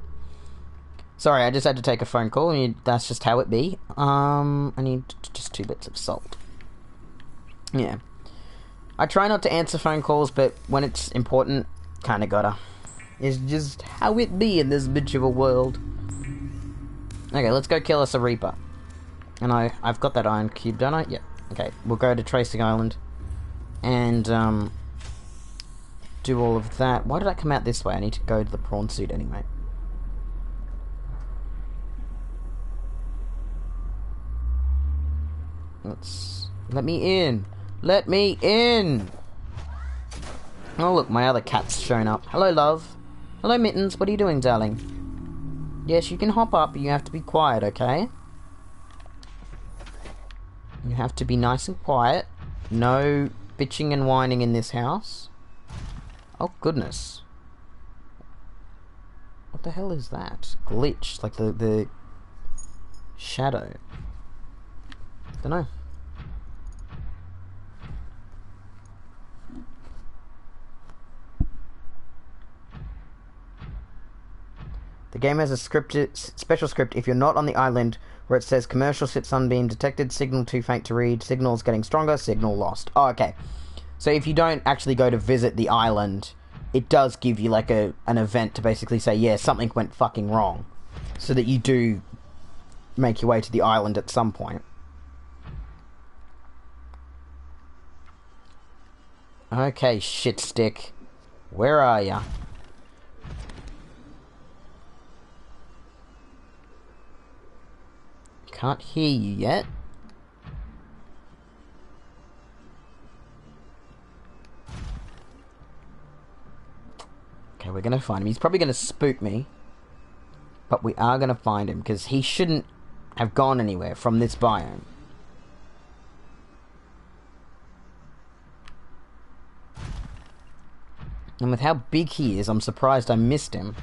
Sorry, I just had to take a phone call, and that's just how it be. I need just 2 bits of salt. Yeah. I try not to answer phone calls, but when it's important, kinda gotta. It's just how it be in this bitch of a world. Okay, let's go kill us a Reaper. And I've got that iron cube, don't I? Yep. Okay, we'll go to Tracing Island. And, do all of that. Why did I come out this way? I need to go to the prawn suit anyway. Let me in! Let me in! Oh look, my other cat's shown up. Hello, love. Hello, Mittens. What are you doing, darling? Yes, you can hop up, but you have to be quiet, okay? You have to be nice and quiet. No bitching and whining in this house. Oh, goodness. What the hell is that? Glitch. Like the shadow. Dunno. The game has a special script if you're not on the island where it says commercial ship sunbeam detected, signal too faint to read, signal's getting stronger, signal lost. Oh, okay. So if you don't actually go to visit the island, it does give you like an event to basically say, yeah, something went fucking wrong. So that you do make your way to the island at some point. Okay, shit stick. Where are ya? Can't hear you yet. Okay, we're gonna find him. He's probably gonna spook me. But we are gonna find him, because he shouldn't have gone anywhere from this biome. And with how big he is, I'm surprised I missed him.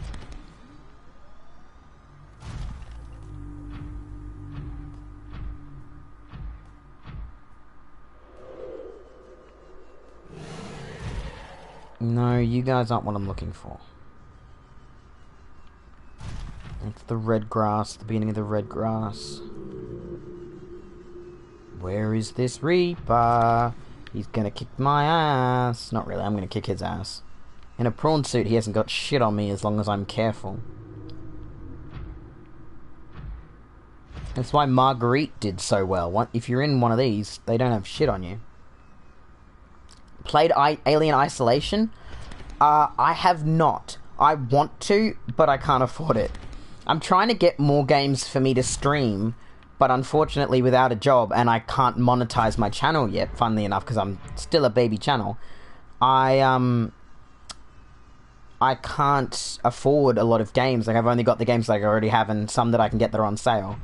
No, you guys aren't what I'm looking for. It's the red grass, the beginning of the red grass. Where is this Reaper? He's gonna kick my ass. Not really, I'm gonna kick his ass. In a prawn suit, he hasn't got shit on me as long as I'm careful. That's why Marguerite did so well. If you're in one of these, they don't have shit on you. Played Alien Isolation? I have not. I want to, but I can't afford it. I'm trying to get more games for me to stream, but unfortunately without a job, and I can't monetize my channel yet, funnily enough, because I'm still a baby channel. I can't afford a lot of games. Like, I've only got the games that I already have and some that I can get that are on sale.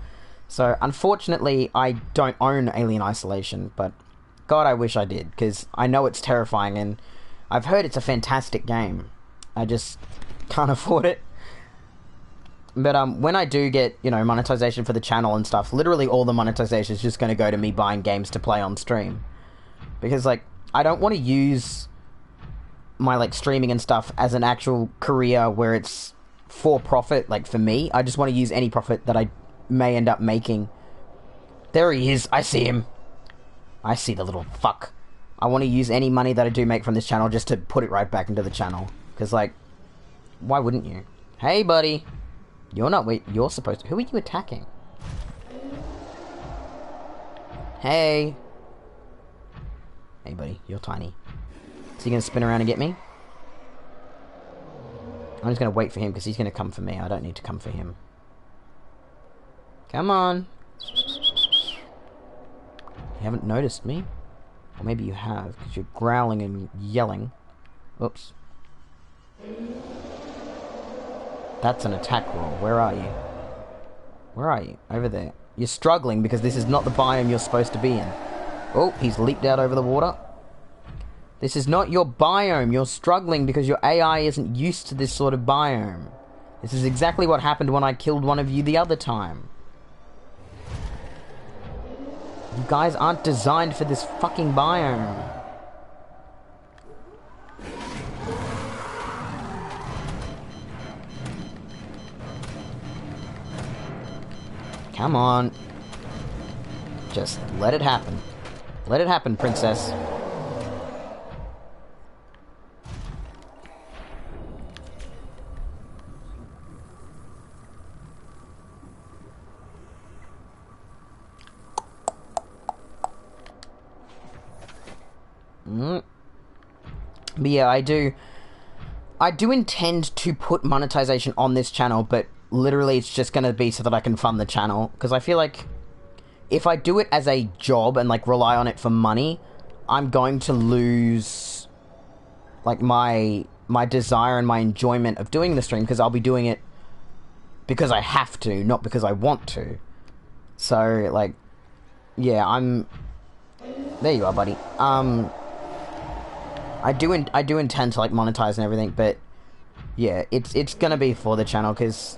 So, unfortunately, I don't own Alien Isolation, but God, I wish I did, because I know it's terrifying, and I've heard it's a fantastic game. I just can't afford it. But when I do get, you know, monetization for the channel and stuff, literally all the monetization is just going to go to me buying games to play on stream. Because, like, I don't want to use my, like, streaming and stuff as an actual career where it's for profit, like, for me. I just want to use any profit that I may end up making. There he is. I see him. I see the little fuck. I want to use any money that I do make from this channel just to put it right back into the channel. Because, like, why wouldn't you? Hey, buddy. You're not... Wait, you're supposed to... Who are you attacking? Hey. Hey, buddy. You're tiny. Is he going to spin around and get me? I'm just going to wait for him because he's going to come for me. I don't need to come for him. Come on. You haven't noticed me? Or maybe you have, because you're growling and yelling. Oops. That's an attack roll. Where are you? Where are you? Over there. You're struggling because this is not the biome you're supposed to be in. Oh, he's leaped out over the water. This is not your biome. You're struggling because your AI isn't used to this sort of biome. This is exactly what happened when I killed one of you the other time. You guys aren't designed for this fucking biome. Come on. Just let it happen. Let it happen, princess. But yeah, I do intend to put monetization on this channel, but literally it's just gonna be so that I can fund the channel, because I feel like if I do it as a job and like rely on it for money, I'm going to lose like my desire and my enjoyment of doing the stream, because I'll be doing it because I have to, not because I want to. So like, yeah, there you are, buddy. I do intend to like monetize and everything, but yeah, it's gonna be for the channel, because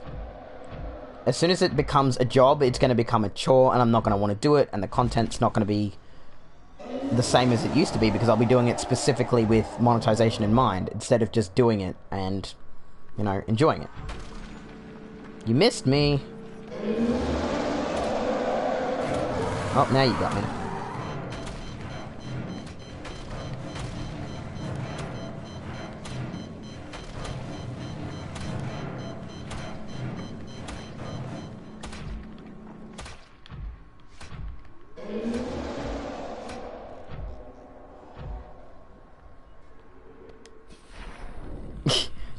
as soon as it becomes a job, it's gonna become a chore, and I'm not gonna want to do it, and the content's not gonna be the same as it used to be, because I'll be doing it specifically with monetization in mind, instead of just doing it and, you know, enjoying it. You missed me. Oh, now you got me.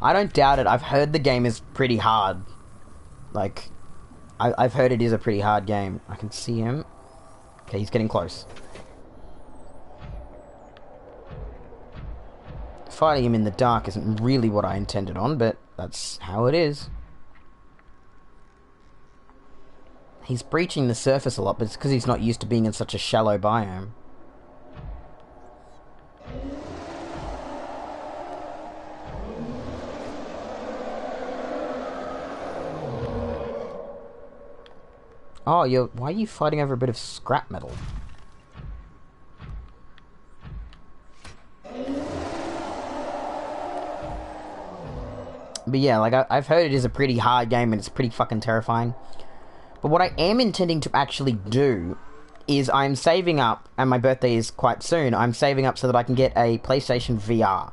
I don't doubt it. I've heard the game is pretty hard. Like, I've heard it is a pretty hard game. I can see him. Okay, he's getting close. Fighting him in the dark isn't really what I intended on, but that's how it is. He's breaching the surface a lot, but it's because he's not used to being in such a shallow biome. Oh, why are you fighting over a bit of scrap metal? But yeah, like, I've heard it is a pretty hard game and it's pretty fucking terrifying. But what I am intending to actually do is I'm saving up, and my birthday is quite soon, I'm saving up so that I can get a PlayStation VR.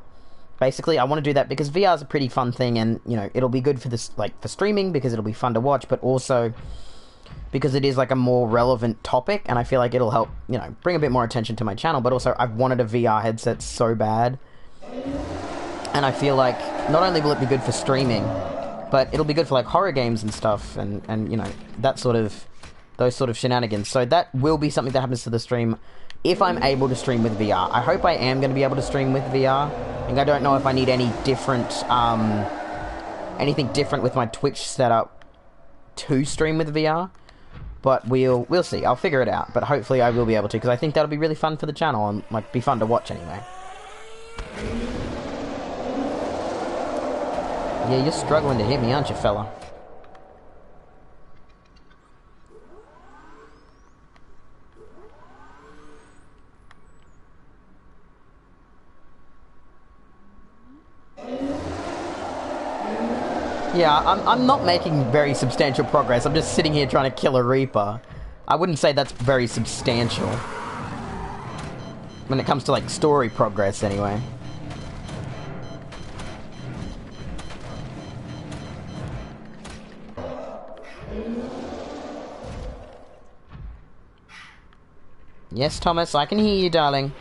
Basically, I want to do that because VR is a pretty fun thing, and, you know, it'll be good for this, like, for streaming, because it'll be fun to watch, but also because it is like a more relevant topic, and I feel like it'll help, you know, bring a bit more attention to my channel. But also, I've wanted a VR headset so bad, and I feel like not only will it be good for streaming, but it'll be good for like horror games and stuff, and you know, those sort of shenanigans. So that will be something that happens to the stream if I'm able to stream with VR. I hope I am going to be able to stream with VR. I don't know if I need any different anything different with my Twitch setup to stream with VR. But we'll see. I'll figure it out. But hopefully I will be able to, because I think that'll be really fun for the channel and like be fun to watch anyway. Yeah, you're struggling to hit me, aren't you, fella? Yeah, I'm not making very substantial progress. I'm just sitting here trying to kill a Reaper. I wouldn't say that's very substantial. When it comes to, like, story progress, anyway. Yes, Thomas, I can hear you, darling.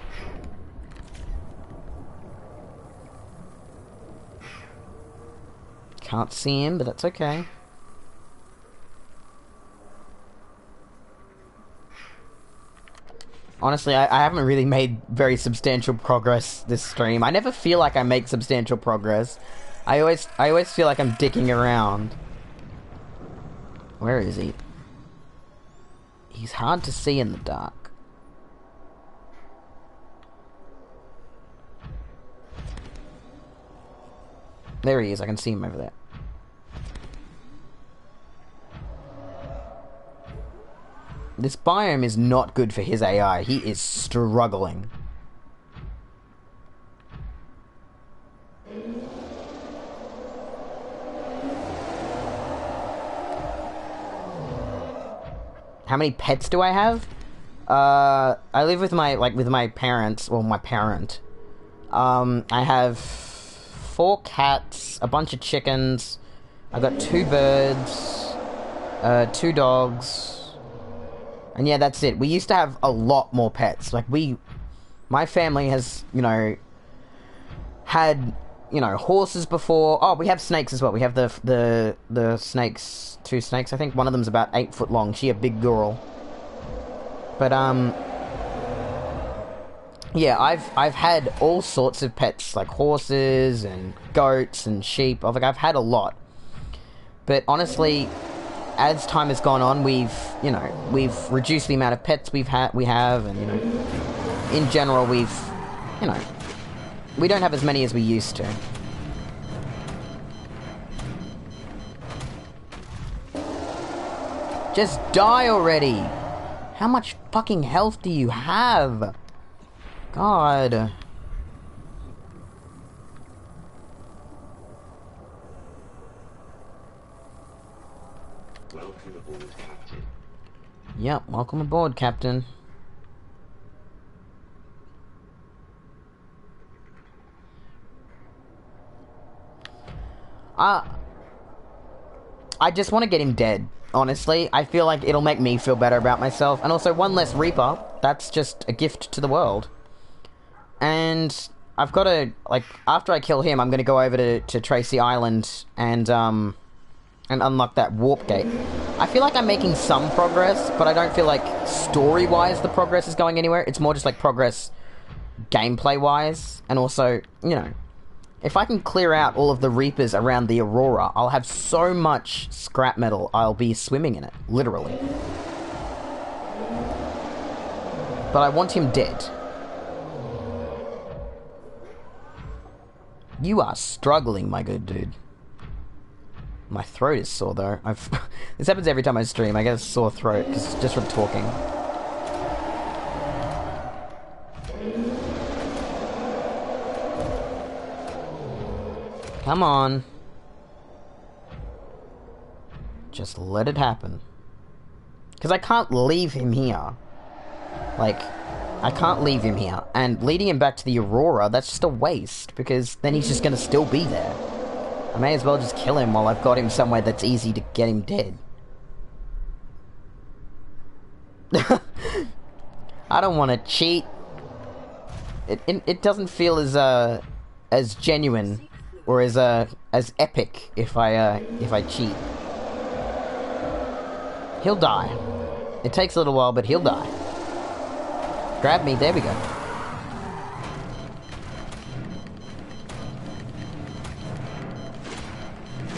Can't see him, but that's okay. Honestly, I haven't really made very substantial progress this stream. I never feel like I make substantial progress. I always feel like I'm dicking around. Where is he? He's hard to see in the dark. There he is, I can see him over there. This biome is not good for his AI. He is struggling. How many pets do I have? I live with my parents. Well, my parent. I have 4 cats, a bunch of chickens. I got 2 birds, 2 dogs, and yeah, that's it. We used to have a lot more pets. Like my family has, had, horses before. Oh, we have snakes as well. We have the snakes, 2 snakes. I think one of them's about 8 foot long. She a big girl. But yeah, I've had all sorts of pets, like horses and goats and sheep. I've had a lot. But honestly, as time has gone on, we've reduced the amount of pets we have, and in general, we don't have as many as we used to. Just die already! How much fucking health do you have? God. Welcome aboard, Captain. Yep, welcome aboard, Captain. I just want to get him dead, honestly. I feel like it'll make me feel better about myself. And also, one less Reaper. That's just a gift to the world. And I've got to, after I kill him, I'm going to go over to Tracy Island and unlock that warp gate. I feel like I'm making some progress, but I don't feel like story-wise the progress is going anywhere. It's more just progress gameplay-wise. And also, if I can clear out all of the Reapers around the Aurora, I'll have so much scrap metal, I'll be swimming in it. Literally. But I want him dead. You are struggling, my good dude. My throat is sore, though. This happens every time I stream. I get a sore throat, just from talking. Come on. Just let it happen. Because I can't leave him here. I can't leave him here. And leading him back to the Aurora, that's just a waste. Because then he's just going to still be there. I may as well just kill him while I've got him somewhere that's easy to get him dead. I don't want to cheat. It doesn't feel as genuine or as epic if I cheat. He'll die. It takes a little while, but he'll die. Grab me. There we go.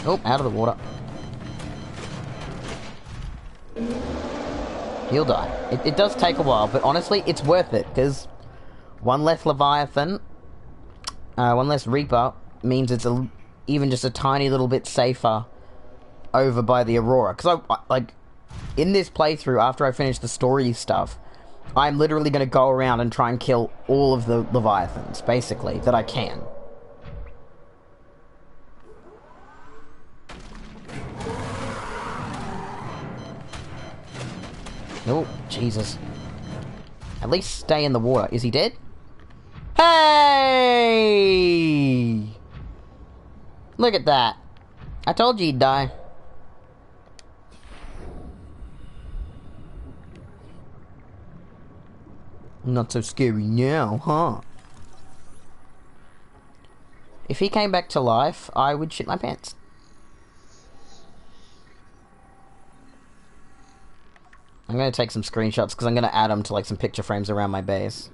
Oh, out of the water. He'll die. It does take a while, but honestly, it's worth it, because one less Leviathan, one less Reaper, means it's even just a tiny little bit safer over by the Aurora. Because, in this playthrough, after I finish the story stuff, I'm literally going to go around and try and kill all of the Leviathans, basically, that I can. Oh, Jesus. At least stay in the water. Is he dead? Hey! Look at that. I told you he'd die. Not so scary now, huh? If he came back to life, I would shit my pants. I'm going to take some screenshots because I'm going to add them to some picture frames around my base.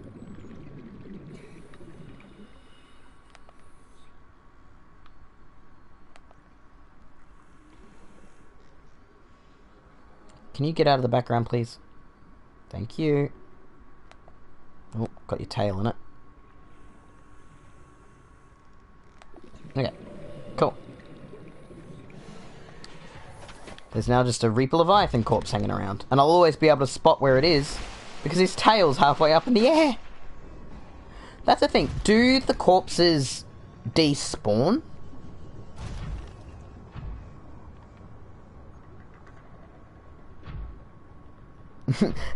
Can you get out of the background, please? Thank you. Oh, got your tail in it. Okay, cool. There's now just a Reaper Leviathan corpse hanging around. And I'll always be able to spot where it is, because his tail's halfway up in the air. That's the thing. Do the corpses despawn?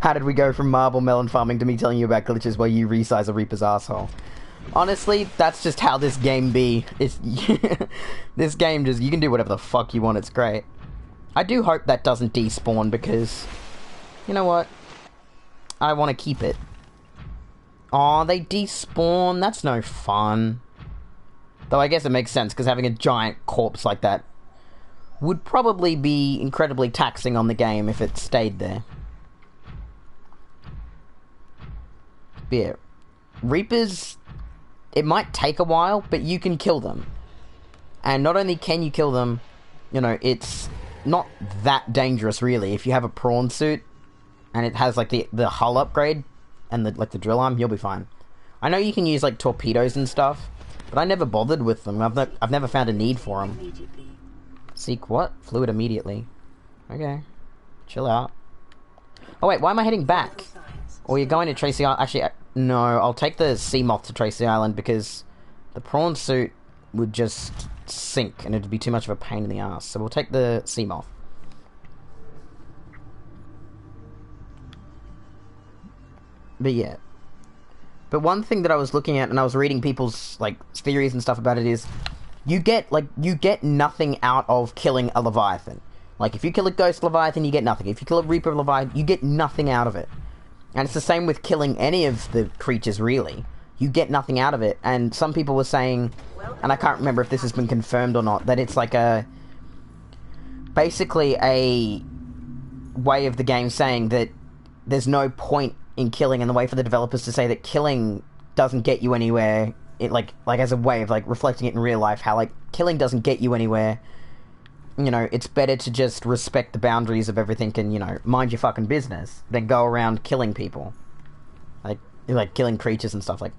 How did we go from marble melon farming to me telling you about glitches while you resize a Reaper's asshole? Honestly, that's just how this game be. It's this game just, you can do whatever the fuck you want, it's great. I do hope that doesn't despawn because, you know what? I want to keep it. Aw, they despawn, that's no fun. Though I guess it makes sense because having a giant corpse like that would probably be incredibly taxing on the game if it stayed there. But yeah, Reapers, it might take a while, but you can kill them. And not only can you kill them, you know, it's not that dangerous really. If you have a prawn suit and it has like the hull upgrade and the drill arm, you'll be fine. I know you can use like torpedoes and stuff, but I never bothered with them. I've never found a need for them. Seek what? Fluid immediately. Okay. Chill out. Oh wait, why am I heading back? Or you're going to Tracy Island? Actually, no, I'll take the sea moth to Tracy Island because the prawn suit would just sink and it'd be too much of a pain in the ass. So we'll take the sea moth. But yeah. But one thing that I was looking at and I was reading people's like theories and stuff about it is you get nothing out of killing a Leviathan. Like if you kill a ghost Leviathan, you get nothing. If you kill a Reaper Leviathan, you get nothing out of it. And it's the same with killing any of the creatures, really. You get nothing out of it. And some people were saying, and I can't remember if this has been confirmed or not, that it's like basically a way of the game saying that there's no point in killing, and the way for the developers to say that killing doesn't get you anywhere, it like as a way of like reflecting it in real life, how like killing doesn't get you anywhere. You know, it's better to just respect the boundaries of everything and, you know, mind your fucking business than go around killing people. Like killing creatures and stuff. Like,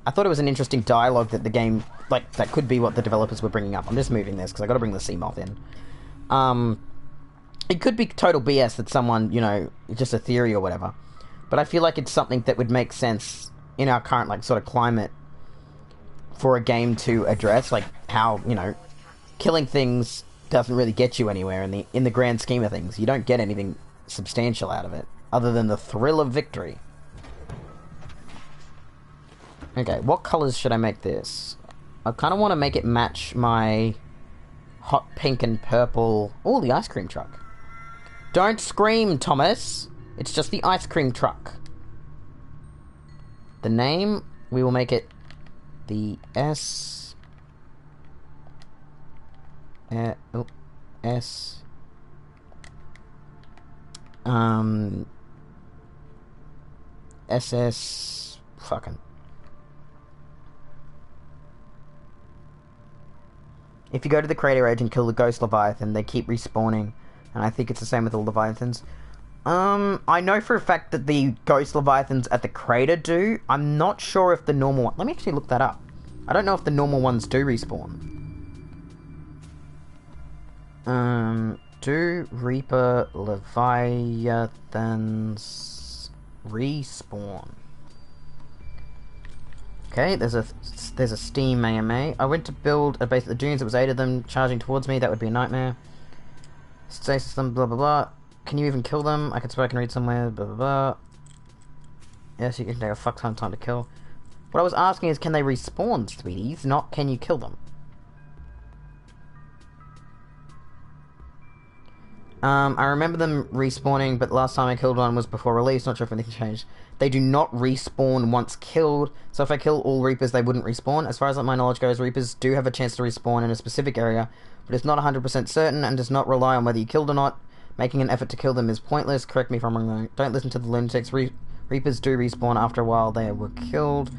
I thought it was an interesting dialogue that the game, like, that could be what the developers were bringing up. I'm just moving this because I got to bring the sea moth in. It could be total BS that someone, you know, just a theory or whatever. But I feel like it's something that would make sense in our current, like, sort of climate for a game to address, like, how, you know, killing things doesn't really get you anywhere in the grand scheme of things. You don't get anything substantial out of it, other than the thrill of victory. Okay, what colours should I make this? I kind of want to make it match my hot pink and purple... Oh, the ice cream truck. Don't scream, Thomas! It's just the ice cream truck. The name, we will make it the S... S... SS... Fucking... If you go to the Crater Age and kill the Ghost Leviathan, they keep respawning. And I think it's the same with the Leviathans. I know for a fact that the Ghost Leviathans at the Crater do. I'm not sure if the normal one... Let me actually look that up. I don't know if the normal ones do respawn. Do Reaper Leviathans respawn? Okay, there's a Steam AMA. I went to build a base at the dunes. It was 8 of them charging towards me. That would be a nightmare. Stasis them, blah blah blah. Can you even kill them? I can read somewhere, blah blah blah. Yes, you can take a fuck ton of time to kill. What I was asking is, can they respawn, sweeties? Not, can you kill them? I remember them respawning, but last time I killed one was before release. Not sure if anything changed. They do not respawn once killed, so if I kill all Reapers, they wouldn't respawn. As far as my knowledge goes, Reapers do have a chance to respawn in a specific area, but it's not 100% certain and does not rely on whether you killed or not. Making an effort to kill them is pointless. Correct me if I'm wrong. Don't listen to the lunatics. Reapers do respawn after a while they were killed.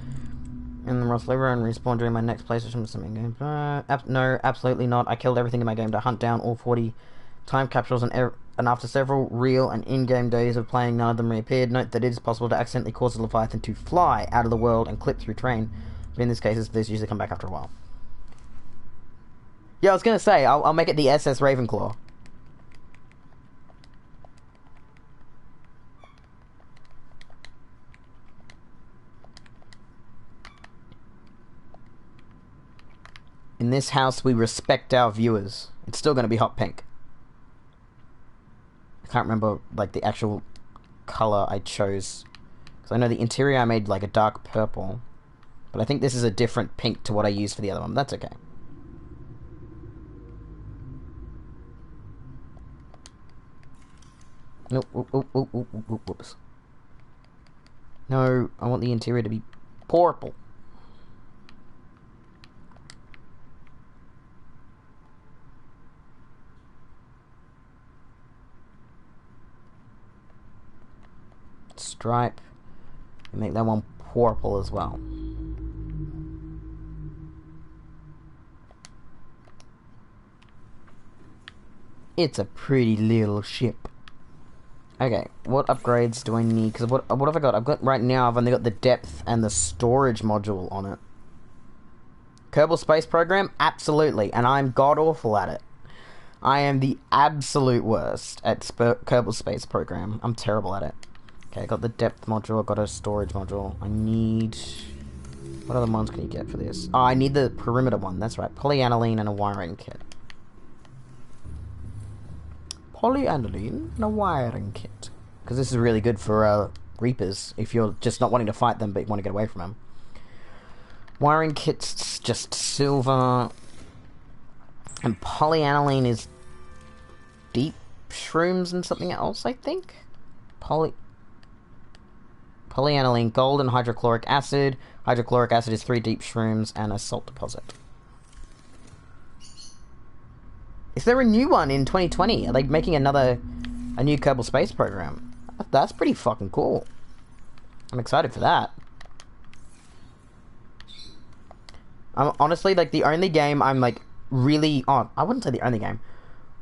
In the Ross Liver and respawn during my next PlayStation something game. No, absolutely not. I killed everything in my game to hunt down all 40 time capsules, and after several real and in-game days of playing, none of them reappeared. Note that it is possible to accidentally cause a Leviathan to fly out of the world and clip through terrain, but in this case, these usually come back after a while. Yeah, I was gonna say, I'll make it the SS Ravenclaw. In this house, we respect our viewers. It's still gonna be hot pink. I can't remember, like, the actual colour I chose. Because I know the interior I made like a dark purple. But I think this is a different pink to what I used for the other one. That's okay. Nope. Whoops. No, I want the interior to be purple. Stripe. And make that one purple as well. It's a pretty little ship. Okay, what upgrades do I need? Because what have I got? I've got, right now, I've only got the depth and the storage module on it. Kerbal Space Program? Absolutely, and I'm god-awful at it. I am the absolute worst at Kerbal Space Program. I'm terrible at it. Okay, I got the depth module, I've got a storage module. I need... What other ones can you get for this? Oh, I need the perimeter one, that's right. Polyaniline and a wiring kit. Polyaniline and a wiring kit. Because this is really good for Reapers, if you're just not wanting to fight them, but you want to get away from them. Wiring kit's just silver. And polyaniline is deep shrooms and something else, I think? Polyaniline, gold and hydrochloric acid. Hydrochloric acid is 3 deep shrooms and a salt deposit. Is there a new one in 2020? Are they making a new Kerbal Space Program? That's pretty fucking cool. I'm excited for that. I'm honestly, like, the only game I'm, like, really... Oh, I wouldn't say the only game.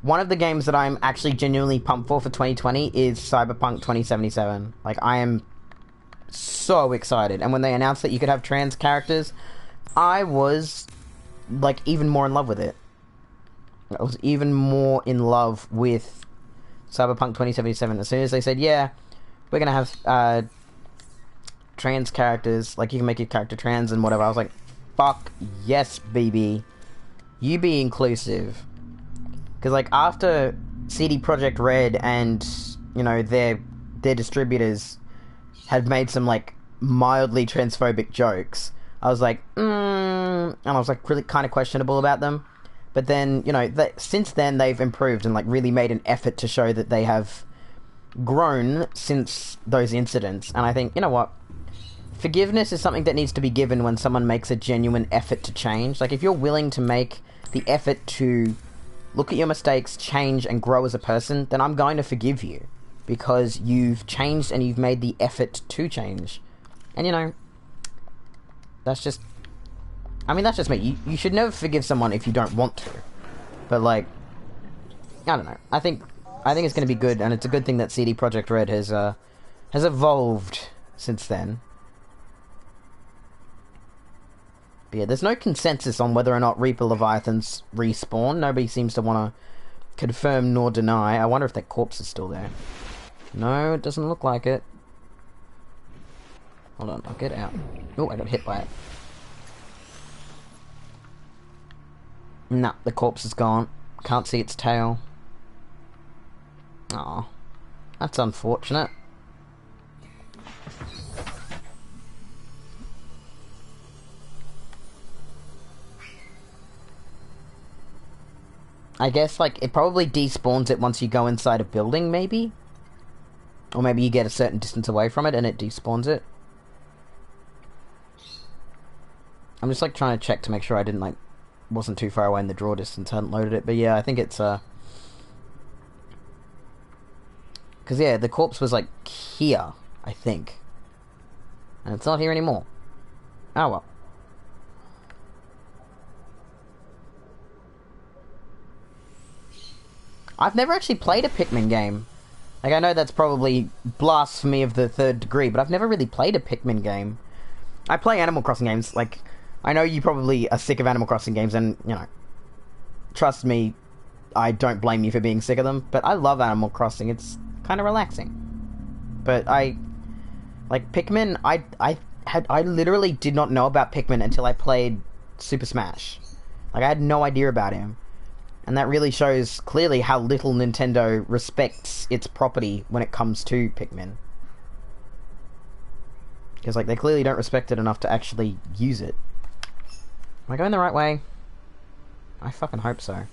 One of the games that I'm actually genuinely pumped for 2020 is Cyberpunk 2077. Like, I am so excited. And when they announced that you could have trans characters, I was, like, even more in love with it. I was even more in love with Cyberpunk 2077. As soon as they said, yeah, we're going to have trans characters, like you can make your character trans and whatever, I was like, fuck yes, baby. You be inclusive. Because, like, after CD Projekt Red and, you know, their distributors had made some, like, mildly transphobic jokes, I was like, and I was, like, really kind of questionable about them. But then, you know, since then they've improved and, like, really made an effort to show that they have grown since those incidents. And I think, you know what? Forgiveness is something that needs to be given when someone makes a genuine effort to change. Like, if you're willing to make the effort to look at your mistakes, change, and grow as a person, then I'm going to forgive you. Because you've changed and you've made the effort to change. And, you know, that's just... I mean, that's just me. You should never forgive someone if you don't want to. But, like, I don't know. I think it's going to be good, and it's a good thing that CD Projekt Red has evolved since then. But yeah, there's no consensus on whether or not Reaper Leviathans respawn. Nobody seems to want to confirm nor deny. I wonder if their corpse is still there. No, it doesn't look like it. Hold on, I'll get out. Oh, I got hit by it. Nah, the corpse is gone. Can't see its tail. Aw, that's unfortunate. I guess, like, it probably despawns it once you go inside a building, maybe? Or maybe you get a certain distance away from it and it despawns it. I'm just, like, trying to check to make sure I didn't, like, wasn't too far away in the draw distance, hadn't loaded it. But yeah, I think it's, because, yeah, the corpse was, like, here, I think. And it's not here anymore. Oh, well. I've never actually played a Pikmin game. Like, I know that's probably blasphemy of the third degree, but I've never really played a Pikmin game. I play Animal Crossing games. Like, I know you probably are sick of Animal Crossing games, and, you know, trust me, I don't blame you for being sick of them, but I love Animal Crossing. It's kind of relaxing. But like, Pikmin, I literally did not know about Pikmin until I played Super Smash. Like, I had no idea about him. And that really shows clearly how little Nintendo respects its property when it comes to Pikmin. Because, like, they clearly don't respect it enough to actually use it. Am I going the right way? I fucking hope so.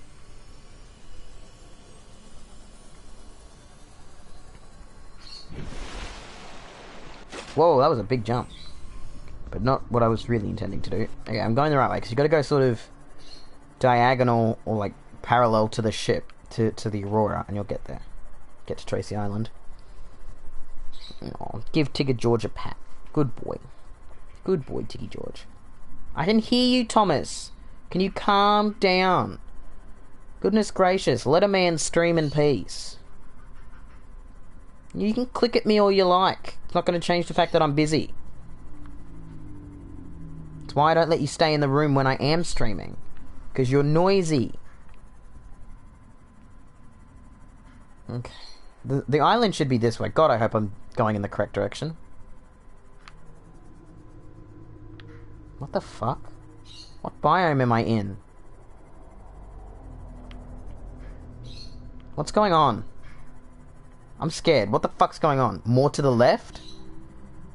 Whoa, that was a big jump. But not what I was really intending to do. Okay, I'm going the right way, because you've got to go sort of diagonal or, like, parallel to the ship, to the Aurora, and you'll get there. Get to Tracy Island. Oh, give Tigger George a pat. Good boy. Good boy, Tiggy George. I can hear you, Thomas. Can you calm down? Goodness gracious, let a man stream in peace. You can click at me all you like. It's not going to change the fact that I'm busy. It's why I don't let you stay in the room when I am streaming. Because you're noisy. Okay. The island should be this way. God, I hope I'm going in the correct direction. What the fuck? What biome am I in? What's going on? I'm scared. What the fuck's going on? More to the left?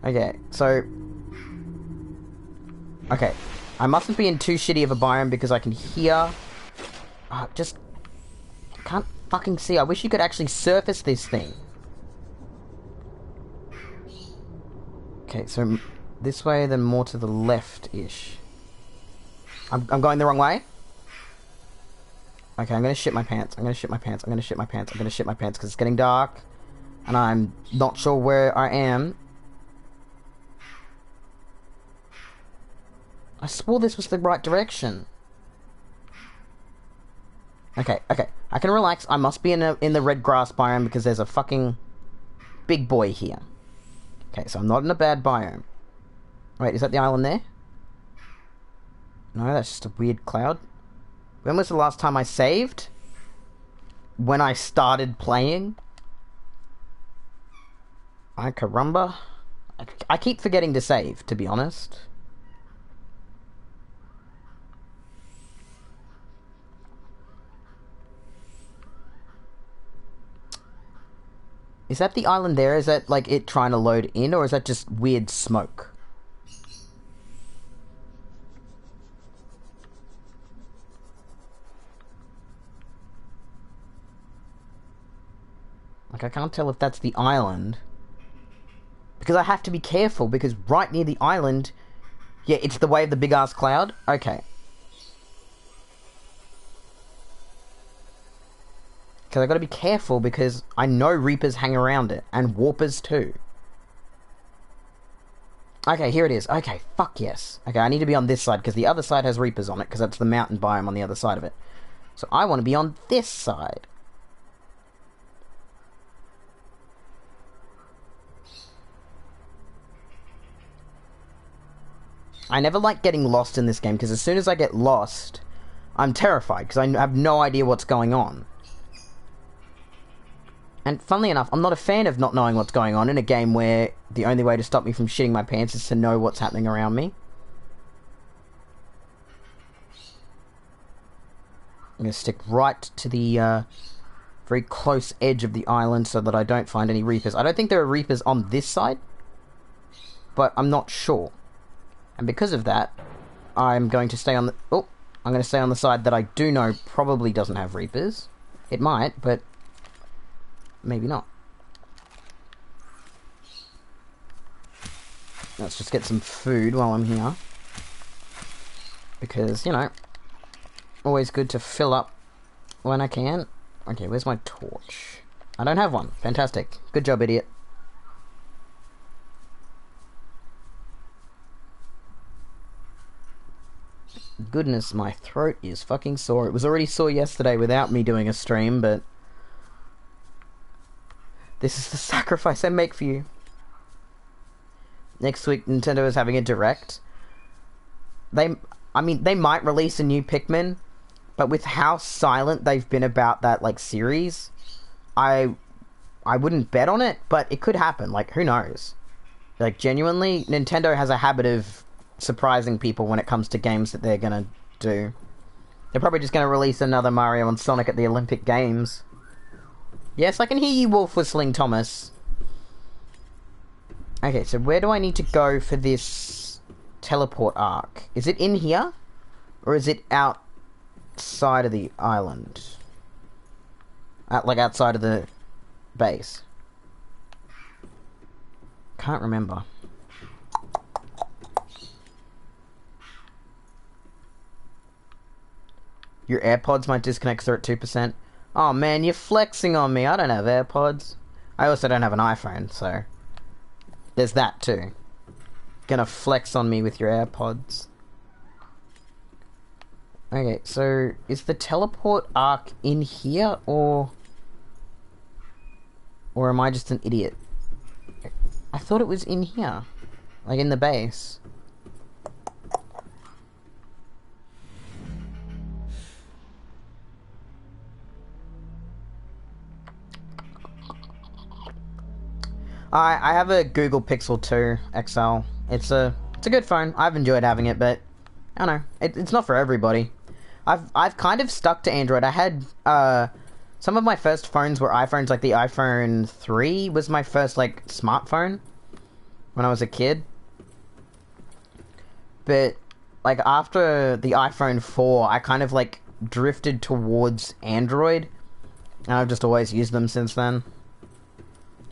Okay, so... Okay. I mustn't be in too shitty of a biome because I can hear... just... Can't fucking see. I wish you could actually surface this thing. Okay, so this way, then more to the left-ish. I'm going the wrong way? Okay, I'm gonna shit my pants. I'm gonna shit my pants. I'm gonna shit my pants. I'm gonna shit my pants because it's getting dark. And I'm not sure where I am. I swore this was the right direction. Okay, okay. I can relax. I must be in the red grass biome because there's a fucking big boy here. Okay, so I'm not in a bad biome. Wait, is that the island there? No, that's just a weird cloud. When was the last time I saved? When I started playing? Ay caramba. I keep forgetting to save, to be honest. Is that the island there? Is that, like, it trying to load in? Or is that just weird smoke? Like, I can't tell if that's the island. Because I have to be careful, because right near the island... Yeah, it's the way of the big-ass cloud? Okay. Because I've got to be careful, because I know Reapers hang around it. And Warpers, too. Okay, here it is. Okay, fuck yes. Okay, I need to be on this side, because the other side has Reapers on it, because that's the mountain biome on the other side of it. So I want to be on this side. I never like getting lost in this game, because as soon as I get lost, I'm terrified, because I have no idea what's going on. And funnily enough, I'm not a fan of not knowing what's going on in a game where the only way to stop me from shitting my pants is to know what's happening around me. I'm going to stick right to the very close edge of the island so that I don't find any Reapers. I don't think there are Reapers on this side, but I'm not sure. And because of that, I'm going to stay on the... Oh, I'm going to stay on the side that I do know probably doesn't have Reapers. It might, but maybe not. Let's just get some food while I'm here. Because, you know, always good to fill up when I can. Okay, where's my torch? I don't have one. Fantastic. Good job, idiot. Goodness, my throat is fucking sore. It was already sore yesterday without me doing a stream, but this is the sacrifice I make for you. Next week, Nintendo is having a direct. They might release a new Pikmin, but with how silent they've been about that, like, series, I wouldn't bet on it, but it could happen. Like, who knows? Like, genuinely, Nintendo has a habit of surprising people when it comes to games that they're gonna do. They're probably just gonna release another Mario and Sonic at the Olympic Games. Yes, I can hear you wolf whistling, Thomas. Okay, so where do I need to go for this teleport arc? Is it in here? Or is it outside of the island? Like outside of the base? Can't remember. Your AirPods might disconnect 'cause they're at 2%. Oh man, you're flexing on me. I don't have AirPods. I also don't have an iPhone, so there's that too. Gonna flex on me with your AirPods. Okay, so is the teleport arc in here, or am I just an idiot? I thought it was in here, like in the base. I have a Google Pixel 2 XL. It's a good phone. I've enjoyed having it, but I don't know. It's not for everybody. I've kind of stuck to Android. I had some of my first phones were iPhones. Like the iPhone 3 was my first like smartphone when I was a kid. But like after the iPhone 4, I kind of like drifted towards Android, and I've just always used them since then.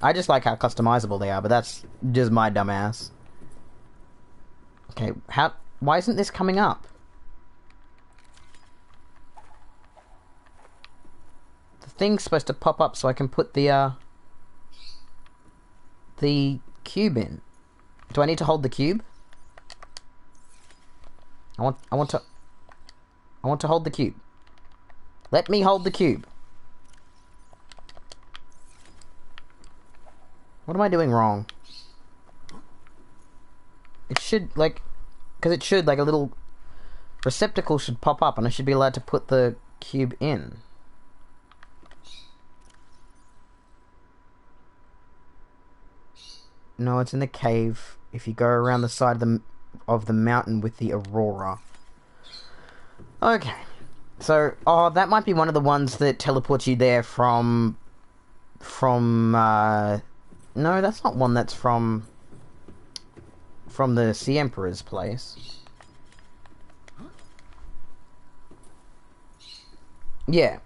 I just like how customizable they are, but that's just my dumb ass. Okay, why isn't this coming up? The thing's supposed to pop up so I can put the cube in. Do I need to hold the cube? I want to hold the cube. Let me hold the cube. What am I doing wrong? It should, like... Because it should, like, a little receptacle should pop up and I should be allowed to put the cube in. No, it's in the cave. If you go around the side of the mountain with the aurora. Okay. So, oh, that might be one of the ones that teleports you there from... No, that's not one that's from the Sea Emperor's place. Yeah.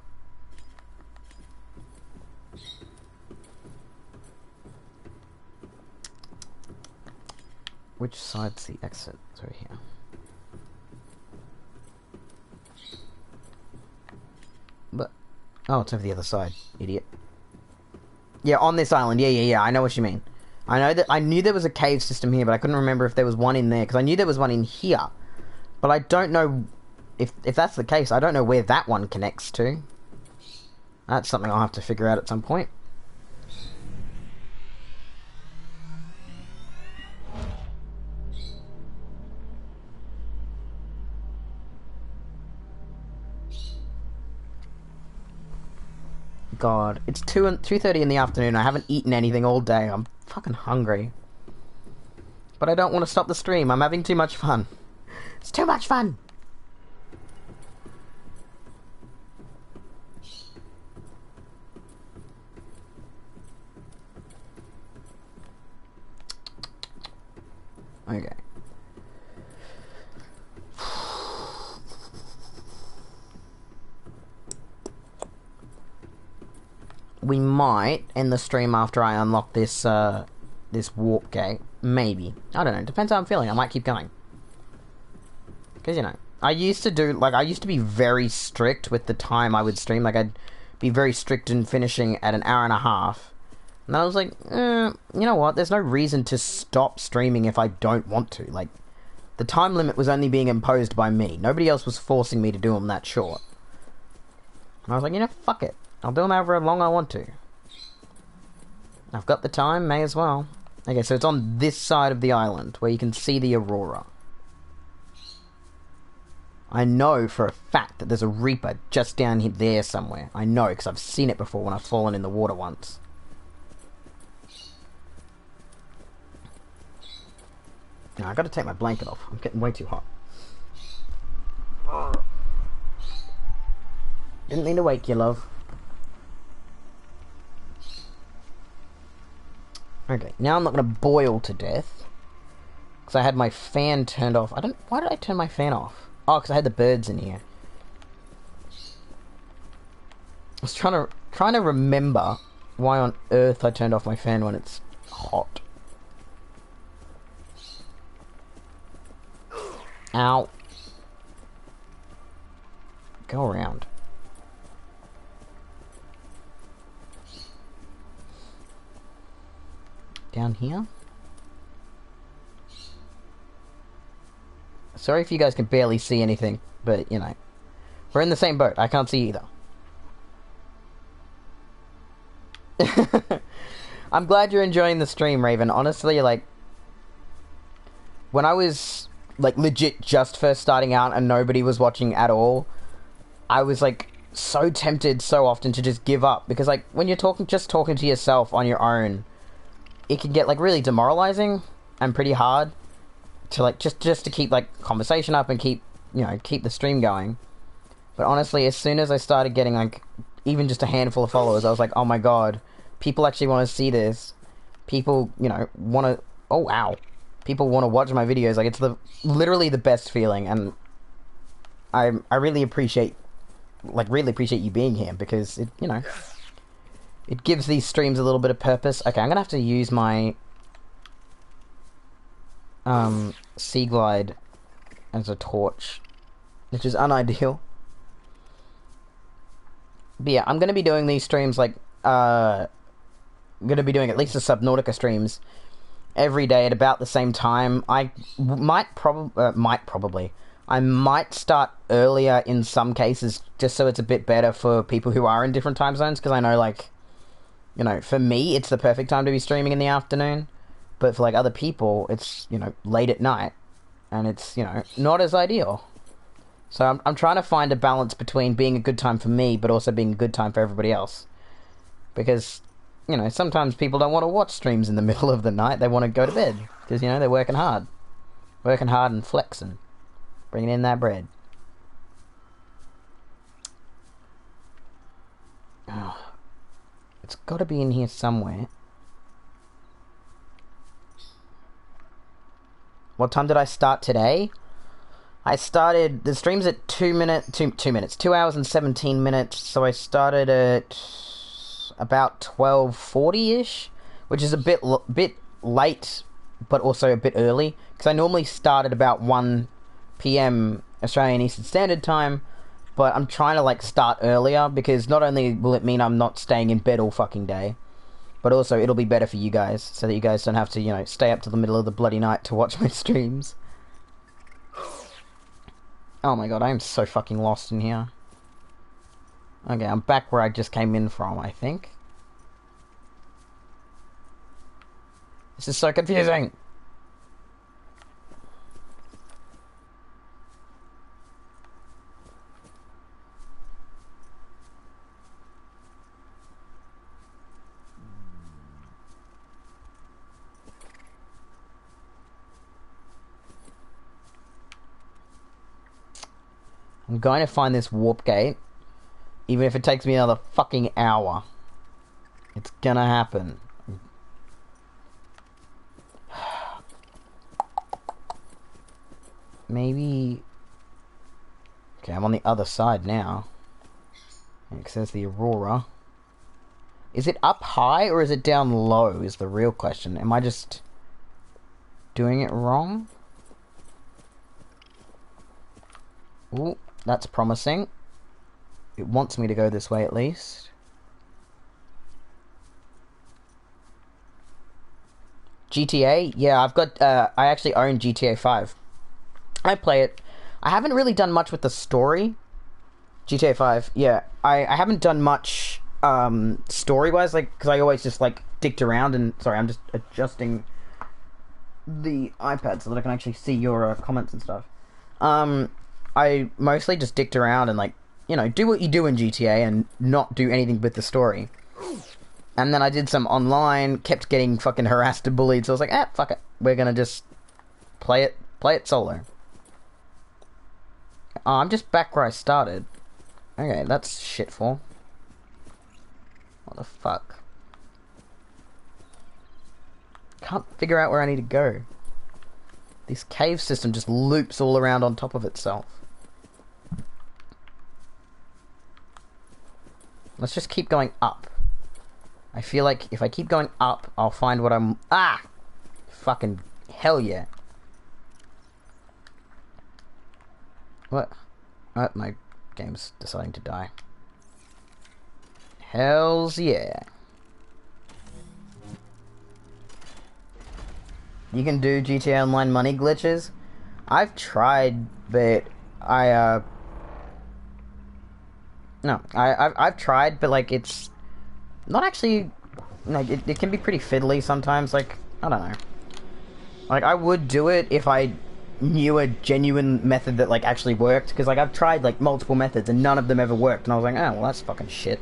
Which side's the exit? Through here. But oh, it's over the other side, idiot. Yeah, on this island. Yeah. I know what you mean. I knew there was a cave system here, but I couldn't remember if there was one in there, because I knew there was one in here. But I don't know if that's the case. I don't know where that one connects to. That's something I'll have to figure out at some point. God, it's 2:30 in the afternoon. I haven't eaten anything all day. I'm fucking hungry. But I don't want to stop the stream. I'm having too much fun. It's too much fun. Okay. We might end the stream after I unlock this this warp gate. Maybe. I don't know. Depends how I'm feeling. I might keep going. Because, you know, I used to be very strict with the time I would stream. Like, I'd be very strict in finishing at an hour and a half. And I was like, you know what? There's no reason to stop streaming if I don't want to. Like, the time limit was only being imposed by me. Nobody else was forcing me to do them that short. And I was like, you know, fuck it. I'll do them however long I want to. I've got the time, may as well. Okay, so it's on this side of the island, where you can see the aurora. I know for a fact that there's a Reaper just down here, there somewhere. I know, because I've seen it before when I've fallen in the water once. Now, I've got to take my blanket off. I'm getting way too hot. Didn't mean to wake you, love. Okay, now I'm not gonna boil to death. Because I had my fan turned off. Why did I turn my fan off? Oh, because I had the birds in here. I was trying to remember why on earth I turned off my fan when it's hot. Ow. Go around. Down here? Sorry if you guys can barely see anything, but, you know. We're in the same boat. I can't see either. I'm glad you're enjoying the stream, Raven. Honestly, like, when I was, like, legit just first starting out and nobody was watching at all, I was, like, so tempted so often to just give up. Because, like, when you're just talking to yourself on your own, it can get, like, really demoralizing and pretty hard to, like, just to keep, like, conversation up and keep the stream going. But honestly, as soon as I started getting, like, even just a handful of followers, I was like, oh my god, people actually want to see this. People, want to... Oh, wow. People want to watch my videos. Like, it's literally the best feeling, and I really appreciate you being here, because it, it gives these streams a little bit of purpose. Okay, I'm gonna have to use my Sea Glide as a torch, which is unideal. But yeah, I'm gonna be doing these streams, like, I'm gonna be doing at least the Subnautica streams every day at about the same time. I might start earlier in some cases, just so it's a bit better for people who are in different time zones, because I know, like, for me, it's the perfect time to be streaming in the afternoon, but for, like, other people, it's, late at night, and it's, not as ideal. So I'm trying to find a balance between being a good time for me, but also being a good time for everybody else. Because, sometimes people don't want to watch streams in the middle of the night, they want to go to bed, because, they're working hard. Working hard and flexing. Bringing in that bread. Oh, it's got to be in here somewhere. What time did I start today? I started... The stream's at 2 hours and 17 minutes, so I started at about 12:40-ish, which is a bit late, but also a bit early, because I normally start at about 1 PM Australian Eastern Standard Time, but I'm trying to, like, start earlier, because not only will it mean I'm not staying in bed all fucking day, but also it'll be better for you guys, so that you guys don't have to, stay up to the middle of the bloody night to watch my streams. Oh my god, I am so fucking lost in here. Okay, I'm back where I just came in from, I think. This is so confusing! I'm going to find this warp gate, even if it takes me another fucking hour. It's gonna happen. Maybe... Okay, I'm on the other side now. It says the Aurora. Is it up high or is it down low is the real question. Am I just doing it wrong? Ooh, that's promising. It wants me to go this way at least. GTA? Yeah, I've got, I actually own GTA 5. I play it. I haven't really done much with the story. GTA 5, yeah. I haven't done much, story-wise, like, because I always just, like, dicked around and... Sorry, I'm just adjusting the iPad so that I can actually see your comments and stuff. I mostly just dicked around and, like, do what you do in GTA and not do anything with the story. And then I did some online, kept getting fucking harassed and bullied, so I was like, fuck it. We're gonna just play it solo. Oh, I'm just back where I started. Okay, that's shitful. What the fuck? Can't figure out where I need to go. This cave system just loops all around on top of itself. Let's just keep going up. I feel like if I keep going up, I'll find what I'm... Ah! Fucking hell yeah. What? Oh, my game's deciding to die. Hells yeah. You can do GTA Online money glitches? I've tried, but No, I've tried, but, like, it's not actually... Like, it can be pretty fiddly sometimes, like, I don't know. Like, I would do it if I knew a genuine method that, like, actually worked, because, like, I've tried, like, multiple methods, and none of them ever worked, and I was like, oh, well, that's fucking shit.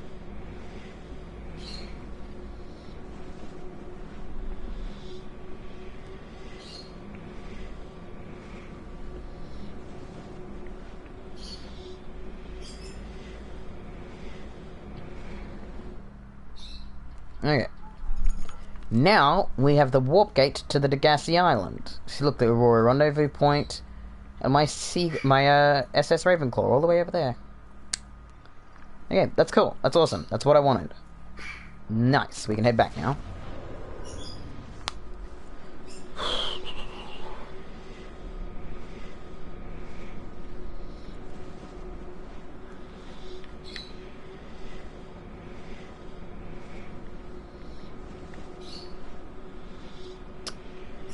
Okay. Now, we have the warp gate to the Degassi Island. See, look, the Aurora Rendezvous Point, and my SS Ravenclaw all the way over there. Okay, that's cool. That's awesome. That's what I wanted. Nice. We can head back now.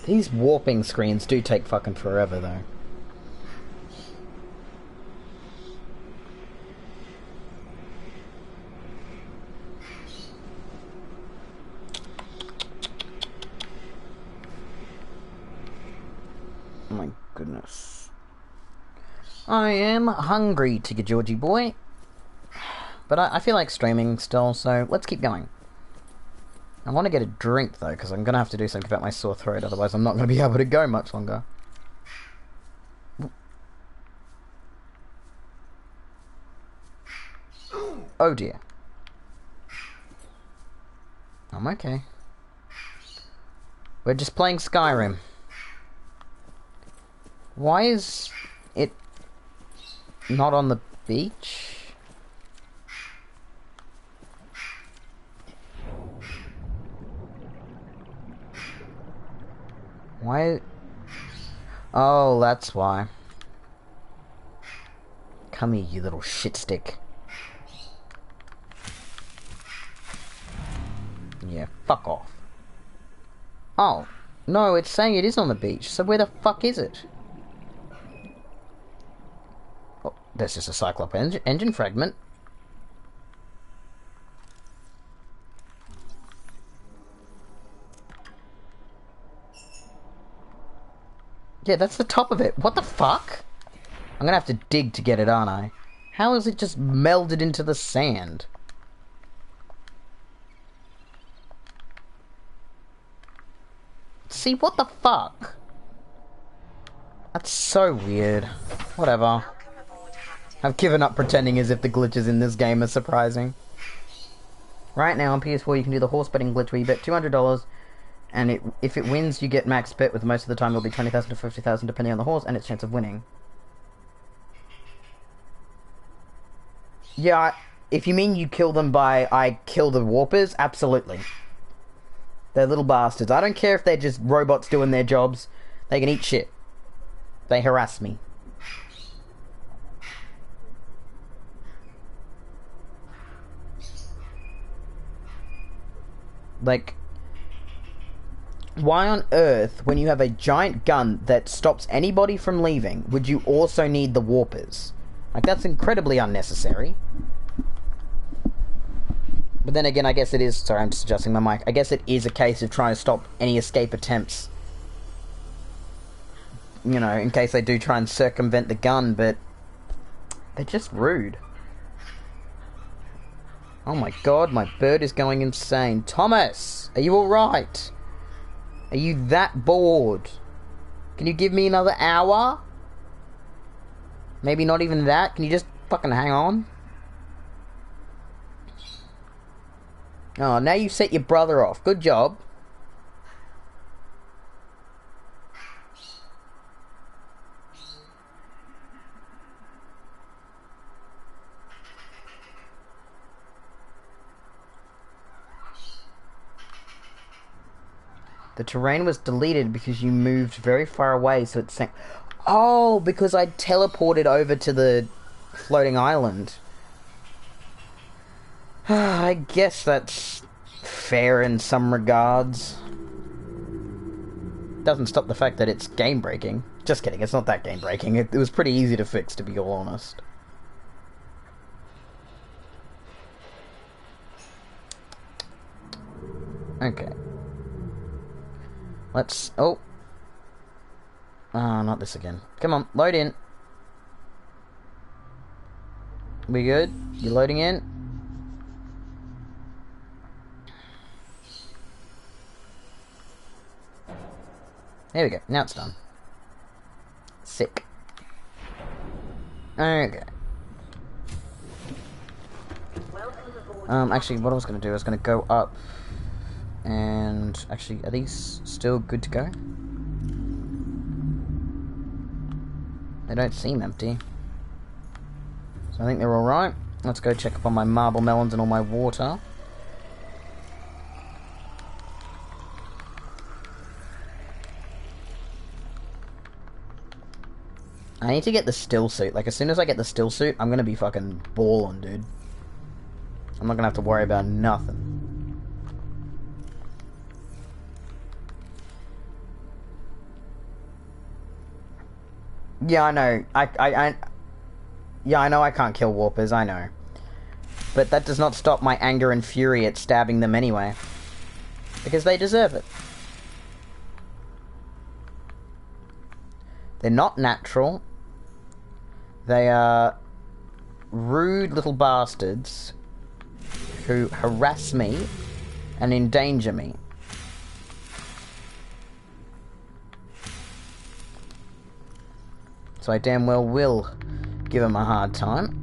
These warping screens do take fucking forever, though. Oh my goodness. I am hungry, Tigger Georgie boy. But I feel like streaming still, so let's keep going. I want to get a drink, though, because I'm going to have to do something about my sore throat, otherwise I'm not going to be able to go much longer. Oh dear. I'm okay. We're just playing Skyrim. Why is it not on the beach? Why? Oh, that's why. Come here, you little shit stick. Yeah, fuck off. Oh, no, it's saying it is on the beach, so where the fuck is it? Oh, there's just a Cyclops engine fragment. Yeah, that's the top of it. What the fuck? I'm gonna have to dig to get it, aren't I? How is it just melded into the sand? See, what the fuck? That's so weird. Whatever. I've given up pretending as if the glitches in this game are surprising. Right now on PS4 you can do the horse betting glitch where you bet $200 and if it wins you get max bet, with most of the time it'll be 20,000 to 50,000 depending on the horse and its chance of winning. Yeah, if you mean you kill them by I kill the warpers, absolutely. They're little bastards. I don't care if they're just robots doing their jobs. They can eat shit. They harass me. Like, why on earth, when you have a giant gun that stops anybody from leaving, would you also need the warpers? Like, that's incredibly unnecessary. But then again, I guess it is... Sorry, I'm just adjusting my mic. I guess it is a case of trying to stop any escape attempts. You know, in case they do try and circumvent the gun, but... they're just rude. Oh my god, my bird is going insane. Thomas! Are you alright? Are you that bored? Can you give me another hour? Maybe not even that? Can you just fucking hang on? Oh, now you set your brother off. Good job. The terrain was deleted because you moved very far away, so it sank. Oh, because I teleported over to the floating island. I guess that's fair in some regards. Doesn't stop the fact that it's game-breaking. Just kidding, it's not that game-breaking. It was pretty easy to fix, to be all honest. Okay. Let's... Oh. Oh, not this again. Come on, load in. We good? You loading in? There we go. Now it's done. Sick. Okay. Actually, what I was going to do, I was going to go up and... Actually, are these still good to go? They don't seem empty. So I think they're alright. Let's go check up on my marble melons and all my water. I need to get the still suit. Like, as soon as I get the still suit, I'm gonna be fucking ballin', dude. I'm not gonna have to worry about nothing. Yeah, I know. Yeah, I know I can't kill warpers, I know. But that does not stop my anger and fury at stabbing them anyway. Because they deserve it. They're not natural. They are rude little bastards who harass me and endanger me. So I damn well will give them a hard time.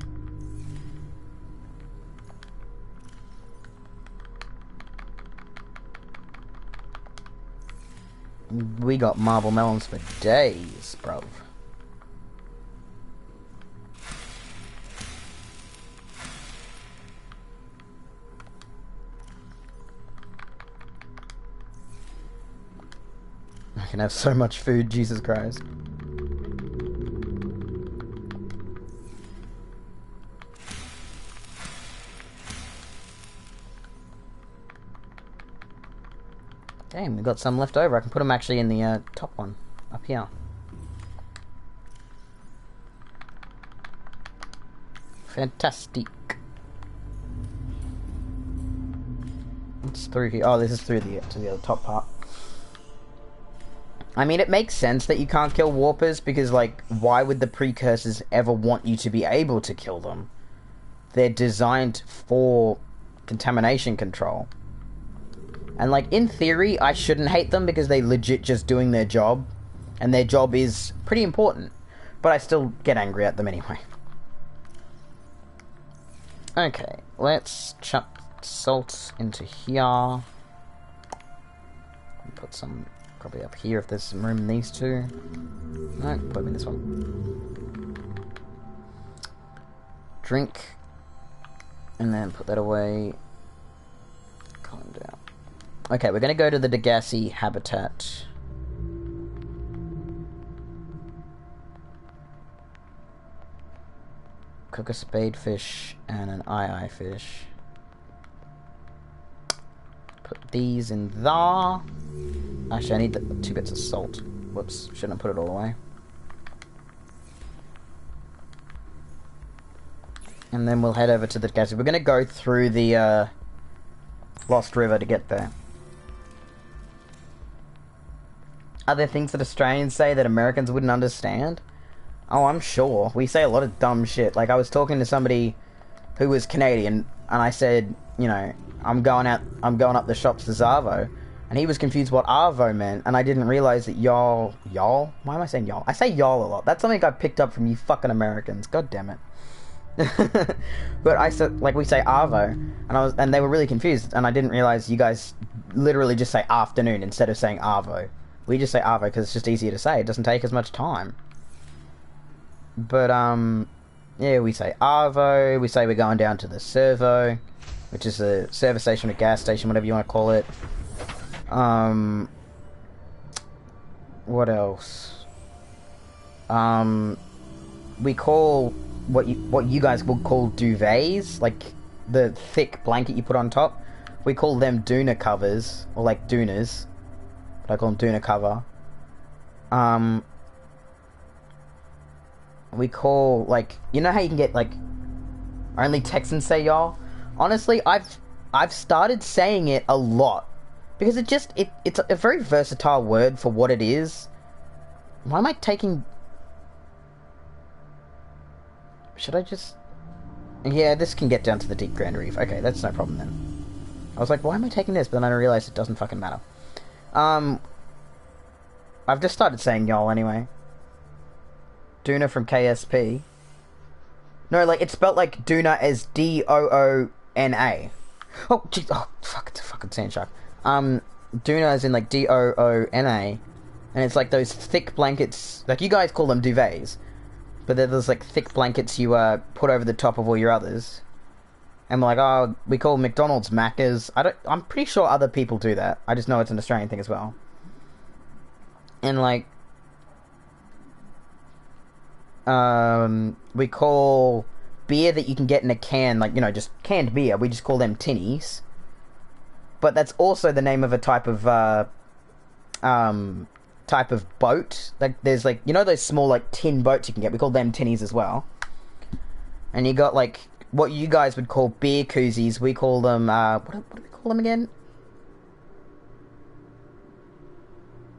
We got marble melons for days, bruv. I can have so much food, Jesus Christ. Damn, we got some left over. I can put them actually in the top one, up here. Fantastic. What's through here? Oh, this is through to the other top part. I mean, it makes sense that you can't kill warpers, because, like, why would the precursors ever want you to be able to kill them? They're designed for contamination control. And, like, in theory, I shouldn't hate them because they legit just doing their job. And their job is pretty important. But I still get angry at them anyway. Okay, let's chuck salt into here. Put some probably up here if there's some room in these two. No, put them in this one. Drink. And then put that away. Calm down. Okay, we're going to go to the Degassi habitat. Cook a spadefish and an eye fish. Put these in there. Actually, I need 2 bits of salt. Whoops, shouldn't have put it all away. And then we'll head over to the Degassi. We're going to go through the Lost River to get there. Are there things that Australians say that Americans wouldn't understand? Oh, I'm sure. We say a lot of dumb shit. Like, I was talking to somebody who was Canadian, and I said, you know, I'm going up the shops to Zavo, and he was confused what Arvo meant, and I didn't realise that y'all? Why am I saying y'all? I say y'all a lot. That's something I picked up from you fucking Americans. God damn it. But I said, like, we say Arvo, and they were really confused, and I didn't realise you guys literally just say afternoon instead of saying Arvo. We just say Arvo because it's just easier to say. It doesn't take as much time. But, yeah, we say Arvo. We say we're going down to the servo, which is a service station, a gas station, whatever you want to call it. What else? We call what you guys would call duvets, like the thick blanket you put on top. We call them doona covers, or like doonas. But I call them doona cover. We call, like, you know how you can get, like, only Texans say y'all? Honestly, I've started saying it a lot. Because it's a very versatile word for what it is. Why am I taking... Should I just... Yeah, this can get down to the deep Grand Reef. Okay, that's no problem then. I was like, why am I taking this? But then I realized it doesn't fucking matter. I've just started saying y'all anyway. Doona from KSP. No, like, it's spelled like Doona as D-O-O-N-A. Oh, jeez. Oh, fuck, it's a fucking sand shark. Doona as in, like, D-O-O-N-A. And it's like those thick blankets. Like, you guys call them duvets. But they're those, like, thick blankets you, put over the top of all your others. And we're like, oh, we call McDonald's Maccas. I'm pretty sure other people do that. I just know it's an Australian thing as well. And, like... we call beer that you can get in a can, like, you know, just canned beer, we just call them tinnies. But that's also the name of a type of boat. Like, there's, like, you know those small, like, tin boats you can get? We call them tinnies as well. And you got, like, what you guys would call beer koozies, we call them, what do we call them again?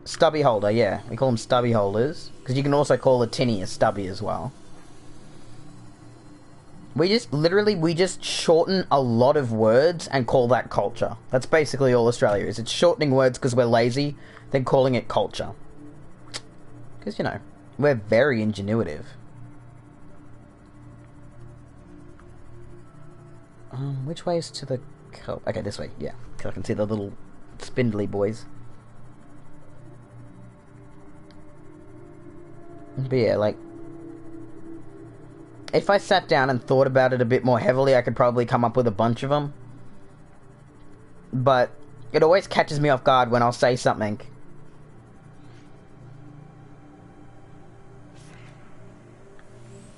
Stubby holder, yeah. We call them stubby holders. Because you can also call a tinny a stubby as well. We just shorten a lot of words and call that culture. That's basically all Australia is. It's shortening words because we're lazy, then calling it culture. Because, you know, we're very ingenuitive. Which way is to the... Okay, this way, yeah. Because I can see the little spindly boys. But yeah, like... If I sat down and thought about it a bit more heavily, I could probably come up with a bunch of them. But it always catches me off guard when I'll say something.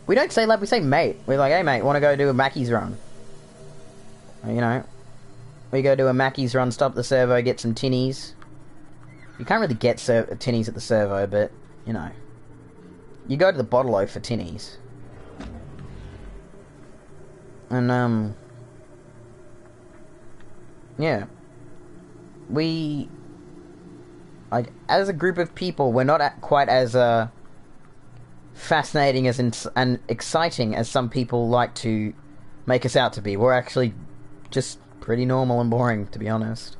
We don't say lad, we say mate. We're like, hey mate, wanna go do a Mackey's run? You know, we go do a Mackey's run, stop the servo, get some tinnies. You can't really get tinnies at the servo, but, you know. You go to the bottle-o for tinnies. And, yeah. We, like, as a group of people, we're not quite as, fascinating as and exciting as some people like to make us out to be. We're actually just pretty normal and boring, to be honest.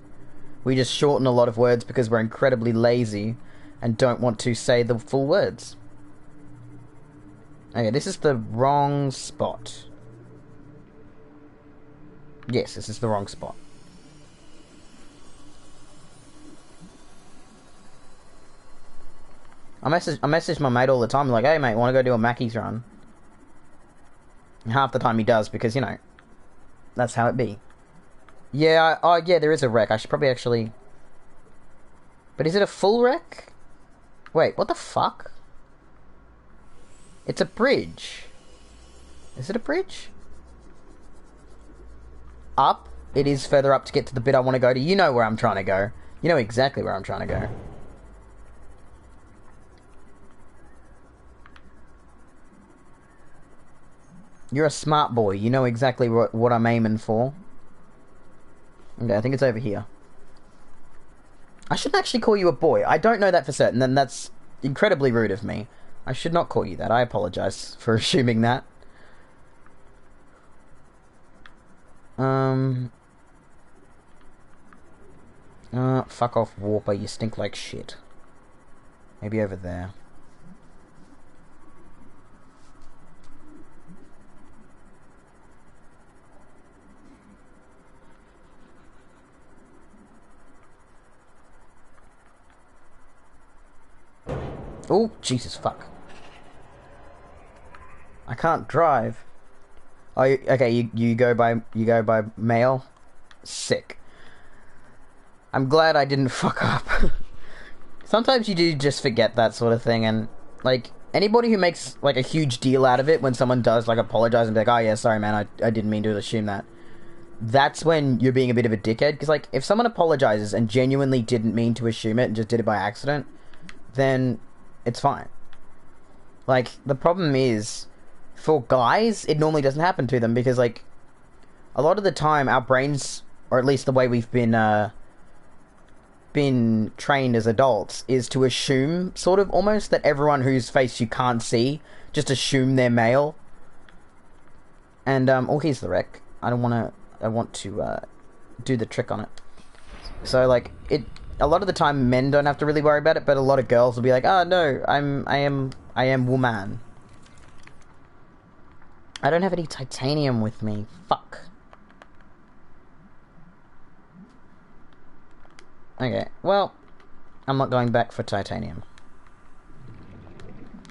We just shorten a lot of words because we're incredibly lazy and don't want to say the full words. Okay, this is the wrong spot. Yes, this is the wrong spot. I message my mate all the time, like, hey mate, wanna go do a Mackey's run? And half the time he does, because, you know, that's how it be. Yeah, oh yeah, there is a wreck. I should probably actually... But is it a full wreck? Wait, what the fuck? It's a bridge. Is it a bridge? Up? It is further up to get to the bit I want to go to. You know where I'm trying to go. You know exactly where I'm trying to go. You're a smart boy. You know exactly what I'm aiming for. Okay, I think it's over here. I shouldn't actually call you a boy. I don't know that for certain, and that's incredibly rude of me. I should not call you that. I apologize for assuming that. Fuck off, Warper. You stink like shit. Maybe over there. Oh, Jesus, fuck. I can't drive. Oh, okay, you go by mail? Sick. I'm glad I didn't fuck up. Sometimes you do just forget that sort of thing, and, like, anybody who makes, like, a huge deal out of it when someone does, like, apologize and be like, oh, yeah, sorry, man, I didn't mean to assume that. That's when you're being a bit of a dickhead, because, like, if someone apologizes and genuinely didn't mean to assume it and just did it by accident, then it's fine. Like, the problem is, for guys, it normally doesn't happen to them, because, like, a lot of the time, our brains, or at least the way we've been trained as adults, is to assume, sort of, almost, that everyone whose face you can't see, just assume they're male. And, oh, here's the wreck. I want to do the trick on it. So, like, a lot of the time, men don't have to really worry about it, but a lot of girls will be like, oh, no, I am woman. I don't have any titanium with me. Fuck. Okay, well, I'm not going back for titanium.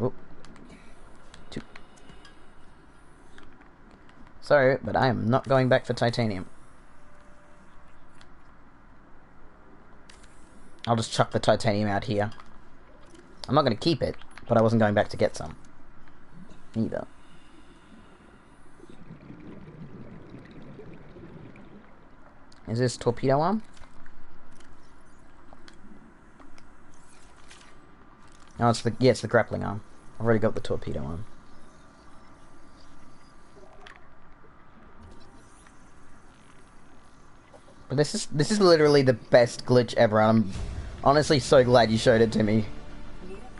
Oop. Two. Sorry, but I am not going back for titanium. I'll just chuck the titanium out here. I'm not going to keep it, but I wasn't going back to get some. Either. Is this torpedo arm? No, it's the grappling arm. I've already got the torpedo arm. But this is literally the best glitch ever. I'm honestly so glad you showed it to me,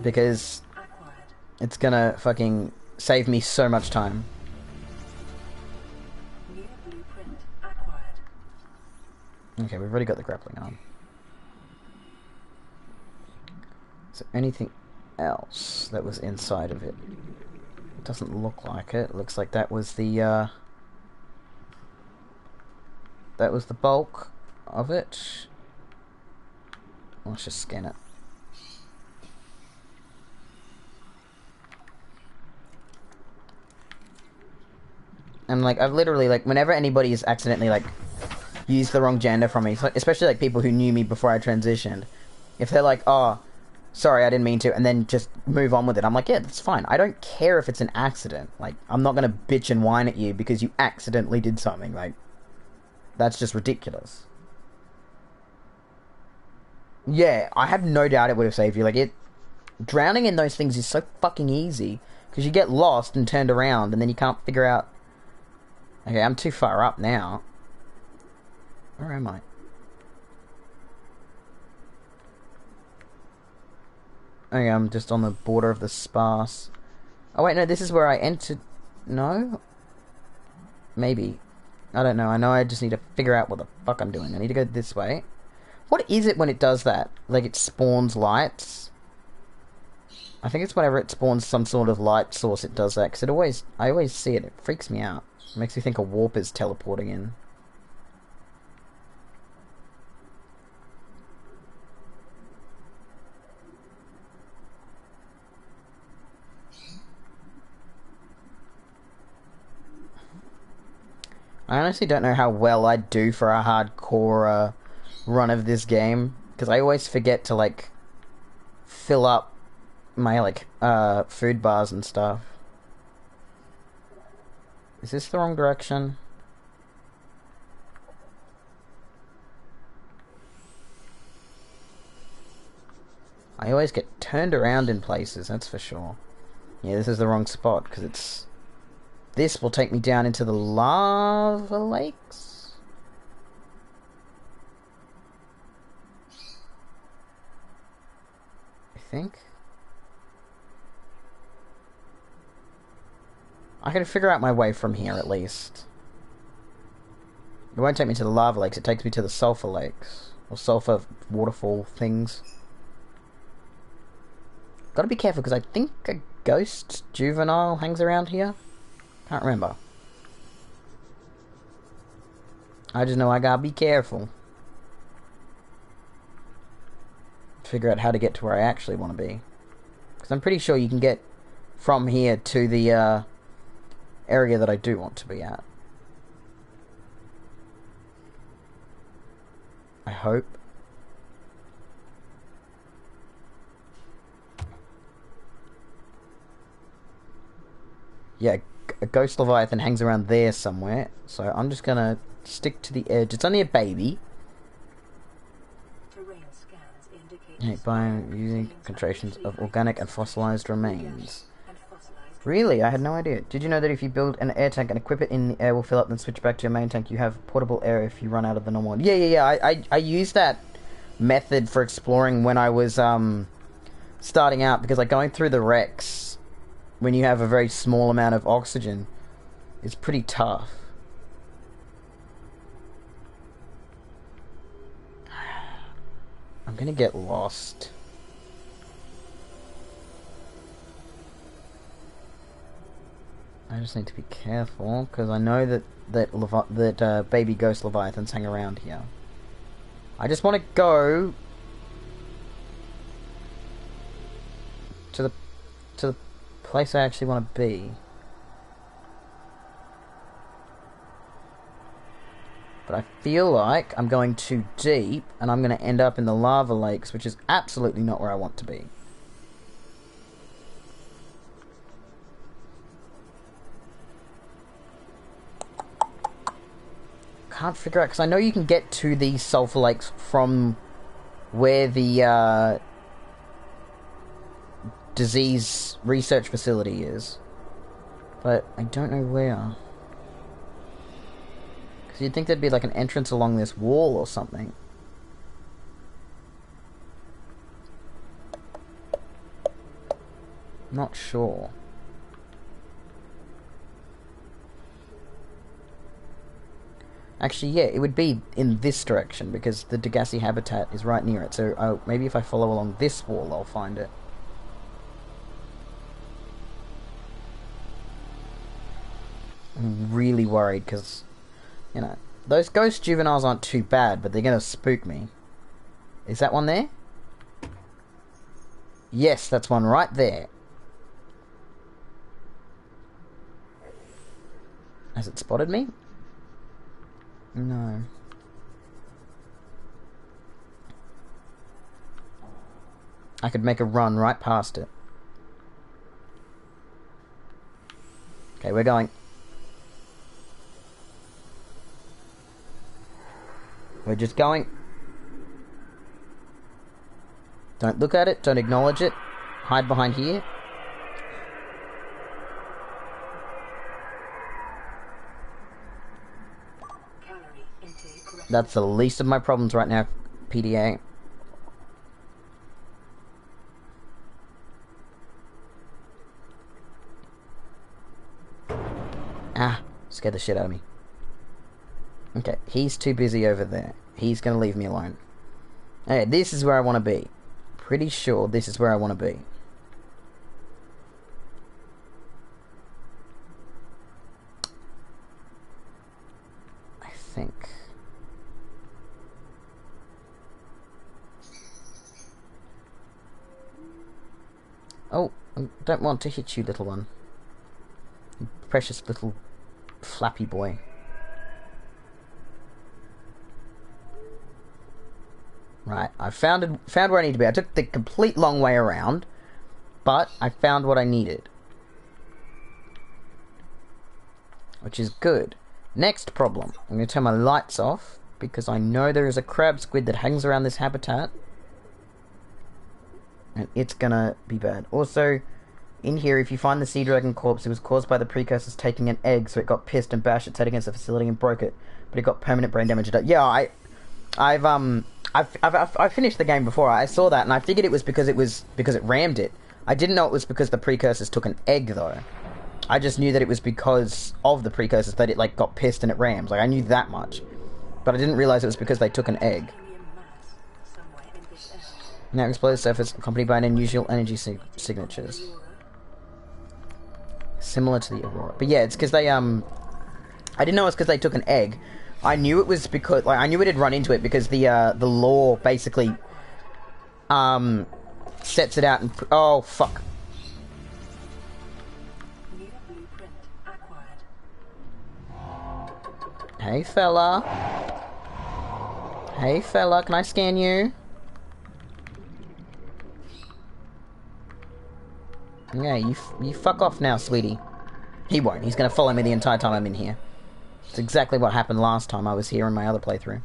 because it's gonna fucking save me so much time. New blueprint acquired. Okay, we've already got the grappling arm. Is there anything else that was inside of it? It doesn't look like it. It looks like that was the bulk of it. Let's just scan it. And, like, I've literally, like, whenever anybody's accidentally, like, used the wrong gender from me, especially, like, people who knew me before I transitioned, if they're like, oh, sorry, I didn't mean to, and then just move on with it, I'm like, yeah, that's fine. I don't care if it's an accident. Like, I'm not gonna bitch and whine at you because you accidentally did something. Like, that's just ridiculous. Yeah, I have no doubt it would have saved you. Like, drowning in those things is so fucking easy, because you get lost and turned around, and then you can't figure out... Okay, I'm too far up now. Where am I? Okay, I'm just on the border of the sparse. Oh wait, no, this is where I entered... No? Maybe. I don't know. I know I just need to figure out what the fuck I'm doing. I need to go this way. What is it when it does that? Like, it spawns lights? I think it's whenever it spawns some sort of light source it does that, because I always see it. It freaks me out. It makes me think a warp is teleporting in. I honestly don't know how well I'd do for a hardcore run of this game, because I always forget to, like, fill up my, like, food bars and stuff. Is this the wrong direction? I always get turned around in places, that's for sure. Yeah, this is the wrong spot, because it's... This will take me down into the lava lakes? I think. I can figure out my way from here, at least. It won't take me to the lava lakes, it takes me to the sulfur lakes. Or sulfur waterfall things. Gotta be careful, because I think a ghost juvenile hangs around here. Can't remember. I just know I gotta be careful. Figure out how to get to where I actually want to be. Because I'm pretty sure you can get from here to the area that I do want to be at. I hope. yeah, a ghost Leviathan hangs around there somewhere. So I'm just gonna stick to the edge. It's only a baby. Terrain scans indicate Hey, by using concentrations of organic and fossilized remains. and fossilized. Really? I had no idea. Did you know that if you build an air tank and equip it in the air will fill up, then switch back to your main tank, you have portable air if you run out of the normal one? Yeah. I used that method for exploring when I was starting out, because like going through the wrecks when you have a very small amount of oxygen is pretty tough. I'm gonna get lost. I just need to be careful, because I know that baby ghost Leviathans hang around here. I just want to go to the place I actually want to be. But I feel like I'm going too deep, and I'm going to end up in the lava lakes, which is absolutely not where I want to be. Can't figure out, because I know you can get to these sulfur lakes from where the disease research facility is, but I don't know where. Because you'd think there'd be like an entrance along this wall or something. Not sure. Actually, yeah, it would be in this direction, because the Degassi habitat is right near it. So maybe if I follow along this wall, I'll find it. I'm really worried, because, you know, those ghost juveniles aren't too bad, but they're going to spook me. Is that one there? Yes, that's one right there. Has it spotted me? No. I could make a run right past it. Okay, we're going. We're just going. Don't look at it, don't acknowledge it. Hide behind here. That's the least of my problems right now, PDA. Ah, scared the shit out of me. Okay, he's too busy over there. He's gonna leave me alone. Okay, this is where I want to be. Pretty sure this is where I want to be. I think. Oh, I don't want to hit you, little one. You precious little flappy boy. Right, I found where I need to be. I took the complete long way around, but I found what I needed. Which is good. Next problem. I'm going to turn my lights off, because I know there is a crab squid that hangs around this habitat. And it's gonna be bad. Also, in here, if you find the sea dragon corpse, it was caused by the precursors taking an egg, so it got pissed and bashed its head against the facility and broke it. But it got permanent brain damage. Yeah, I've finished the game before. I saw that, and I figured it was because it rammed it. I didn't know it was because the precursors took an egg, though. I just knew that it was because of the precursors that it like got pissed and it rams. Like, I knew that much, but I didn't realize it was because they took an egg. Now exploded surface accompanied by an unusual energy signatures. Similar to the Aurora. But yeah, it's because they, I didn't know it's because they took an egg. I knew it was because, like, I knew it had run into it because the lore basically, sets it out and, oh, fuck. Hey, fella. Hey, fella, can I scan you? Yeah, you fuck off now, sweetie. He won't. He's going to follow me the entire time I'm in here. It's exactly what happened last time I was here in my other playthrough.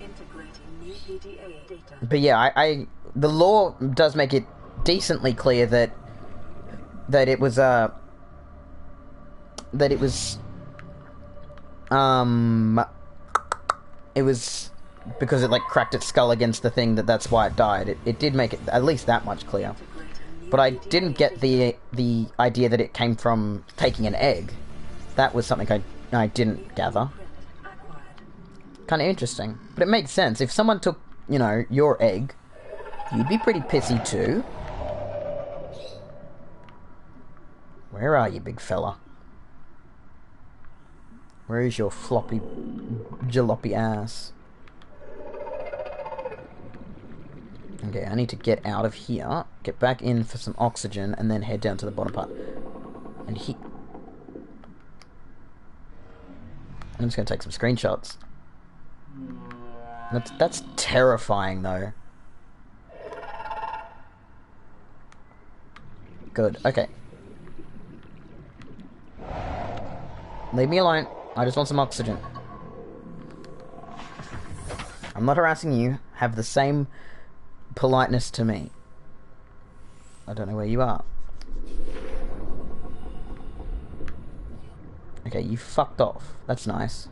Integrating new PDA data. But yeah, the law does make it decently clear that it was it was because it like cracked its skull against the thing that's why it died. It did make it at least that much clear. But I didn't get the idea that it came from taking an egg. That was something I didn't gather. Kind of interesting. But it makes sense. If someone took, you know, your egg, you'd be pretty pissy too. Where are you, big fella? Where is your floppy, jalopy ass? Okay, I need to get out of here, get back in for some oxygen, and then head down to the bottom part. And I'm just gonna take some screenshots. That's terrifying, though. Good. Okay. Leave me alone. I just want some oxygen. I'm not harassing you. Have the same politeness to me. I don't know where you are. Okay, you fucked off. That's nice.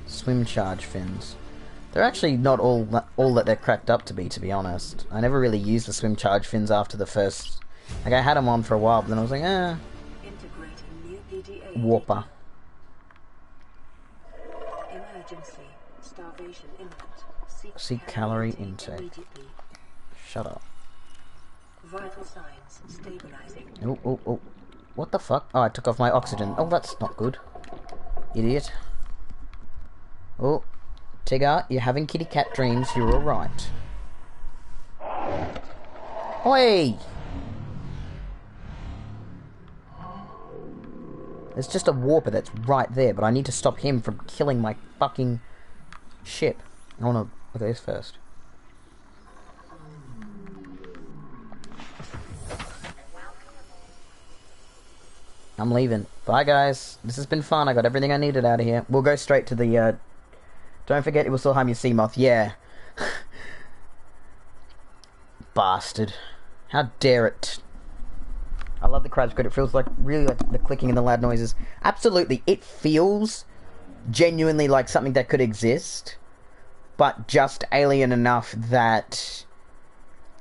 Swim charge fins. They're actually not all that they're cracked up to be honest. I never really used the swim charge fins after the first... Like, I had them on for a while, but then I was like, Integrating new PDA Warper. Emergency. Starvation imminent. Seek calorie intake. Immediately. Shut up. Vital signs stabilizing. Oh. What the fuck? Oh, I took off my oxygen. Oh, that's not good. Idiot. Oh. Tigger, you're having kitty cat dreams. You're alright. Oi! There's just a warper that's right there, but I need to stop him from killing my fucking ship. I wanna look at this first. I'm leaving. Bye, guys. This has been fun. I got everything I needed out of here. We'll go straight to the, Don't forget it will still harm your sea moth. Yeah. Bastard. How dare it. I love the crab squid. It feels like, really like the clicking and the loud noises. Absolutely. It feels genuinely like something that could exist, but just alien enough that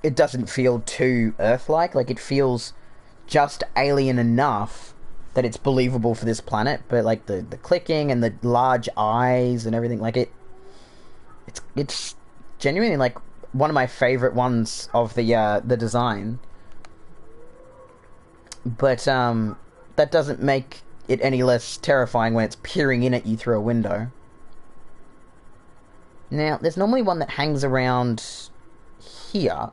it doesn't feel too Earth-like. Like, it feels just alien enough that it's believable for this planet, but like the clicking and the large eyes and everything, like it's genuinely like one of my favorite ones of the design. But that doesn't make it any less terrifying when it's peering in at you through a window. Now, there's normally one that hangs around here.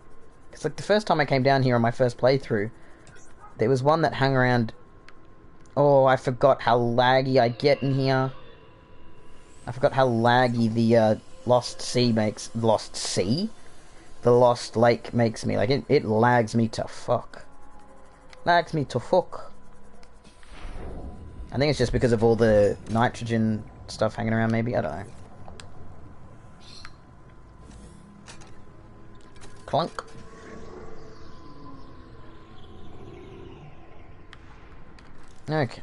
It's like the first time I came down here on my first playthrough, there was one that hung around... Oh, I forgot how laggy I get in here. I forgot how laggy the Lost Sea makes... Lost Sea? The Lost Lake makes me. Like, it lags me to fuck. Lags me to fuck. I think it's just because of all the nitrogen stuff hanging around, maybe? I don't know. Clunk. Okay.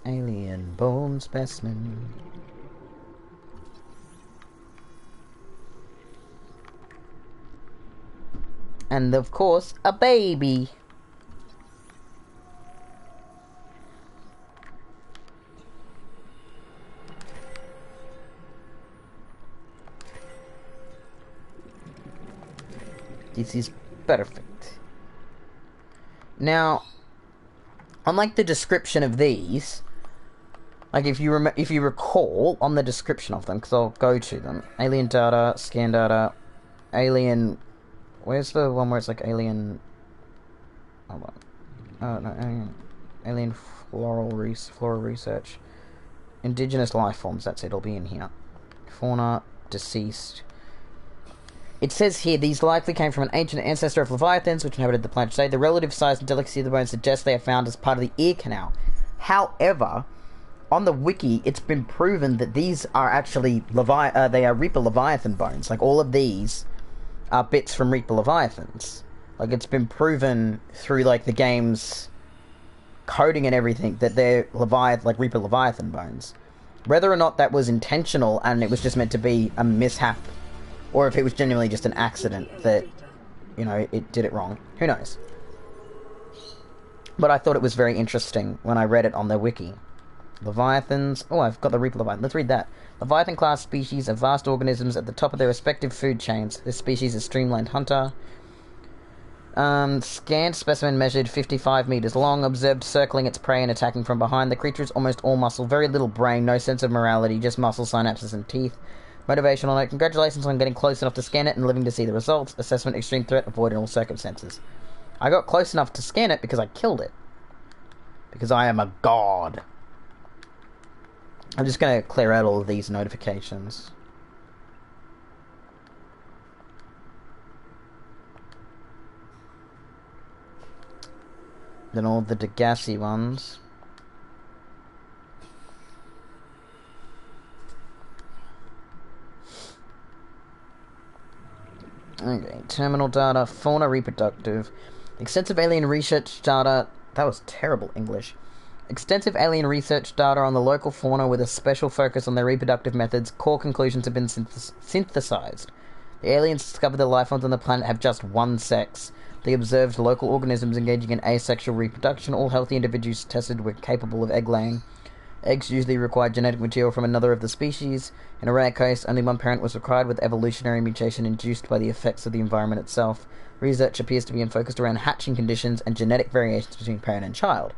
Alien bone specimen. And of course, a baby. This is perfect. Now, unlike the description of these, like if you recall on the description of them, because I'll go to them. Alien data, scan data, alien. Where's the one where it's like alien? Hold on. Oh no, alien. Alien floral research. Indigenous life forms, that's it, it'll be in here. Fauna, deceased. It says here, these likely came from an ancient ancestor of Leviathans, which inhabited the planet today. The relative size and delicacy of the bones suggest they are found as part of the ear canal. However, on the wiki, it's been proven that these are actually they are Reaper Leviathan bones. Like, all of these are bits from Reaper Leviathans. Like, it's been proven through, like, the game's coding and everything that they're Reaper Leviathan bones. Whether or not that was intentional and it was just meant to be a mishap, or if it was genuinely just an accident that, you know, it did it wrong. Who knows? But I thought it was very interesting when I read it on their wiki. Leviathans. Oh, I've got the Reaper Leviathan. Let's read that. Leviathan class species are vast organisms at the top of their respective food chains. This species is streamlined hunter. Scanned specimen measured 55 meters long, observed circling its prey and attacking from behind. The creature is almost all muscle, very little brain, no sense of morality, just muscle, synapses, and teeth. Motivational note: congratulations on getting close enough to scan it and living to see the results. Assessment: extreme threat, avoid in all circumstances. I got close enough to scan it because I killed it. Because I am a god. I'm just going to clear out all of these notifications. Then all the Degassi ones. Okay, terminal data, fauna reproductive. Extensive alien research data. That was terrible English. Extensive alien research data on the local fauna with a special focus on their reproductive methods. Core conclusions have been synthesized. The aliens discovered the life forms on the planet have just one sex. They observed local organisms engaging in asexual reproduction. All healthy individuals tested were capable of egg laying. Eggs usually require genetic material from another of the species. In a rare case, only one parent was required, with evolutionary mutation induced by the effects of the environment itself. Research appears to be focused around hatching conditions and genetic variations between parent and child.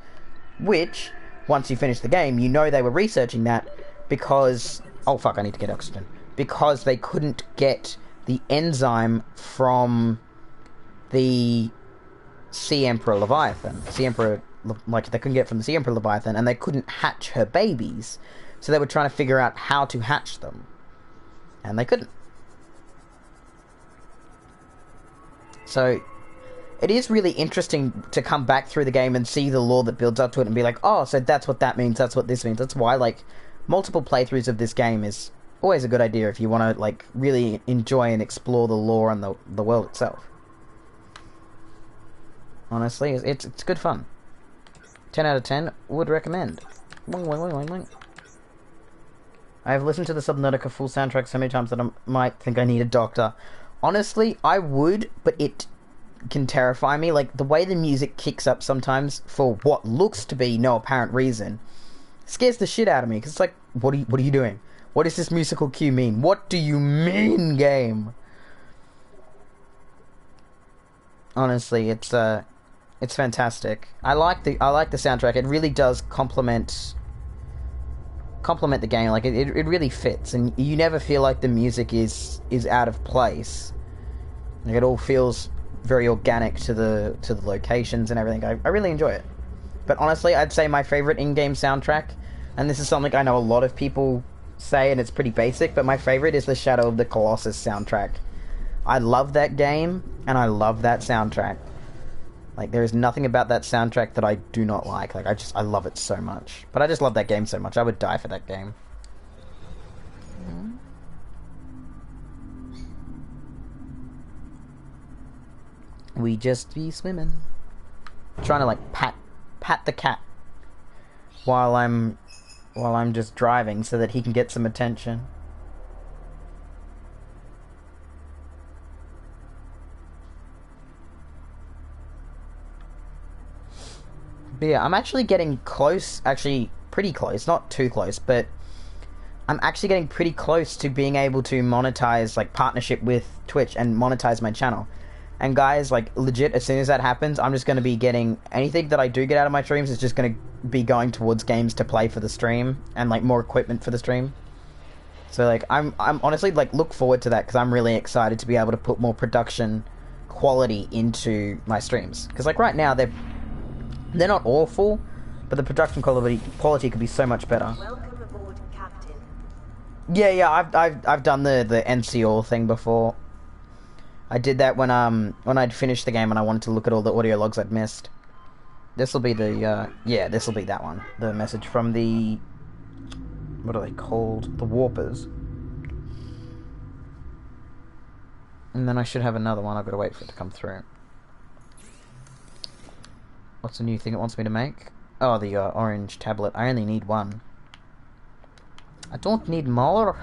Which, once you finish the game, you know they were researching that because... Oh fuck, I need to get oxygen. Because they couldn't get the enzyme from the Sea Emperor Leviathan. Sea Emperor... Like, they couldn't get it from the Sea Emperor Leviathan, and they couldn't hatch her babies. So they were trying to figure out how to hatch them. And they couldn't. So, it is really interesting to come back through the game and see the lore that builds up to it and be like, oh, so that's what that means, that's what this means. That's why, like, multiple playthroughs of this game is always a good idea if you want to, like, really enjoy and explore the lore and the world itself. Honestly, it's good fun. 10 out of 10, would recommend. I have listened to the Subnautica full soundtrack so many times that I might think I need a doctor. Honestly, I would, but it can terrify me. Like, the way the music kicks up sometimes for what looks to be no apparent reason scares the shit out of me. Because it's like, what are you doing? What does this musical cue mean? What do you mean, game? Honestly, it's fantastic. I like the soundtrack. It really does complement the game. Like, it really fits, and you never feel like the music is out of place. Like, it all feels very organic to the locations and everything. I really enjoy it. But honestly, I'd say my favorite in-game soundtrack, and this is something I know a lot of people say, and it's pretty basic, but my favorite is the Shadow of the Colossus soundtrack. I love that game, and I love that soundtrack. Like, there is nothing about that soundtrack that I do not like. Like, I love it so much. But I just love that game so much. I would die for that game. We just be swimming. Trying to, like, pat the cat while I'm just driving so that he can get some attention. But yeah, I'm actually getting close, actually pretty close, not too close, but I'm actually getting pretty close to being able to monetize, like, partnership with Twitch and monetize my channel. And guys, like, legit, as soon as that happens, I'm just going to be getting, anything that I do get out of my streams is just going to be going towards games to play for the stream, and, like, more equipment for the stream. So, like, I'm honestly, like, look forward to that, because I'm really excited to be able to put more production quality into my streams. Because, like, right now, they're not awful, but the production quality could be so much better. Welcome aboard, Captain. Yeah, I've done the NCO thing before. I did that when I'd finished the game and I wanted to look at all the audio logs I'd missed. This will be the this will be that one. The message from the, what are they called? The Warpers. And then I should have another one. I've got to wait for it to come through. What's the new thing it wants me to make? Oh, the orange tablet. I only need one. I don't need more.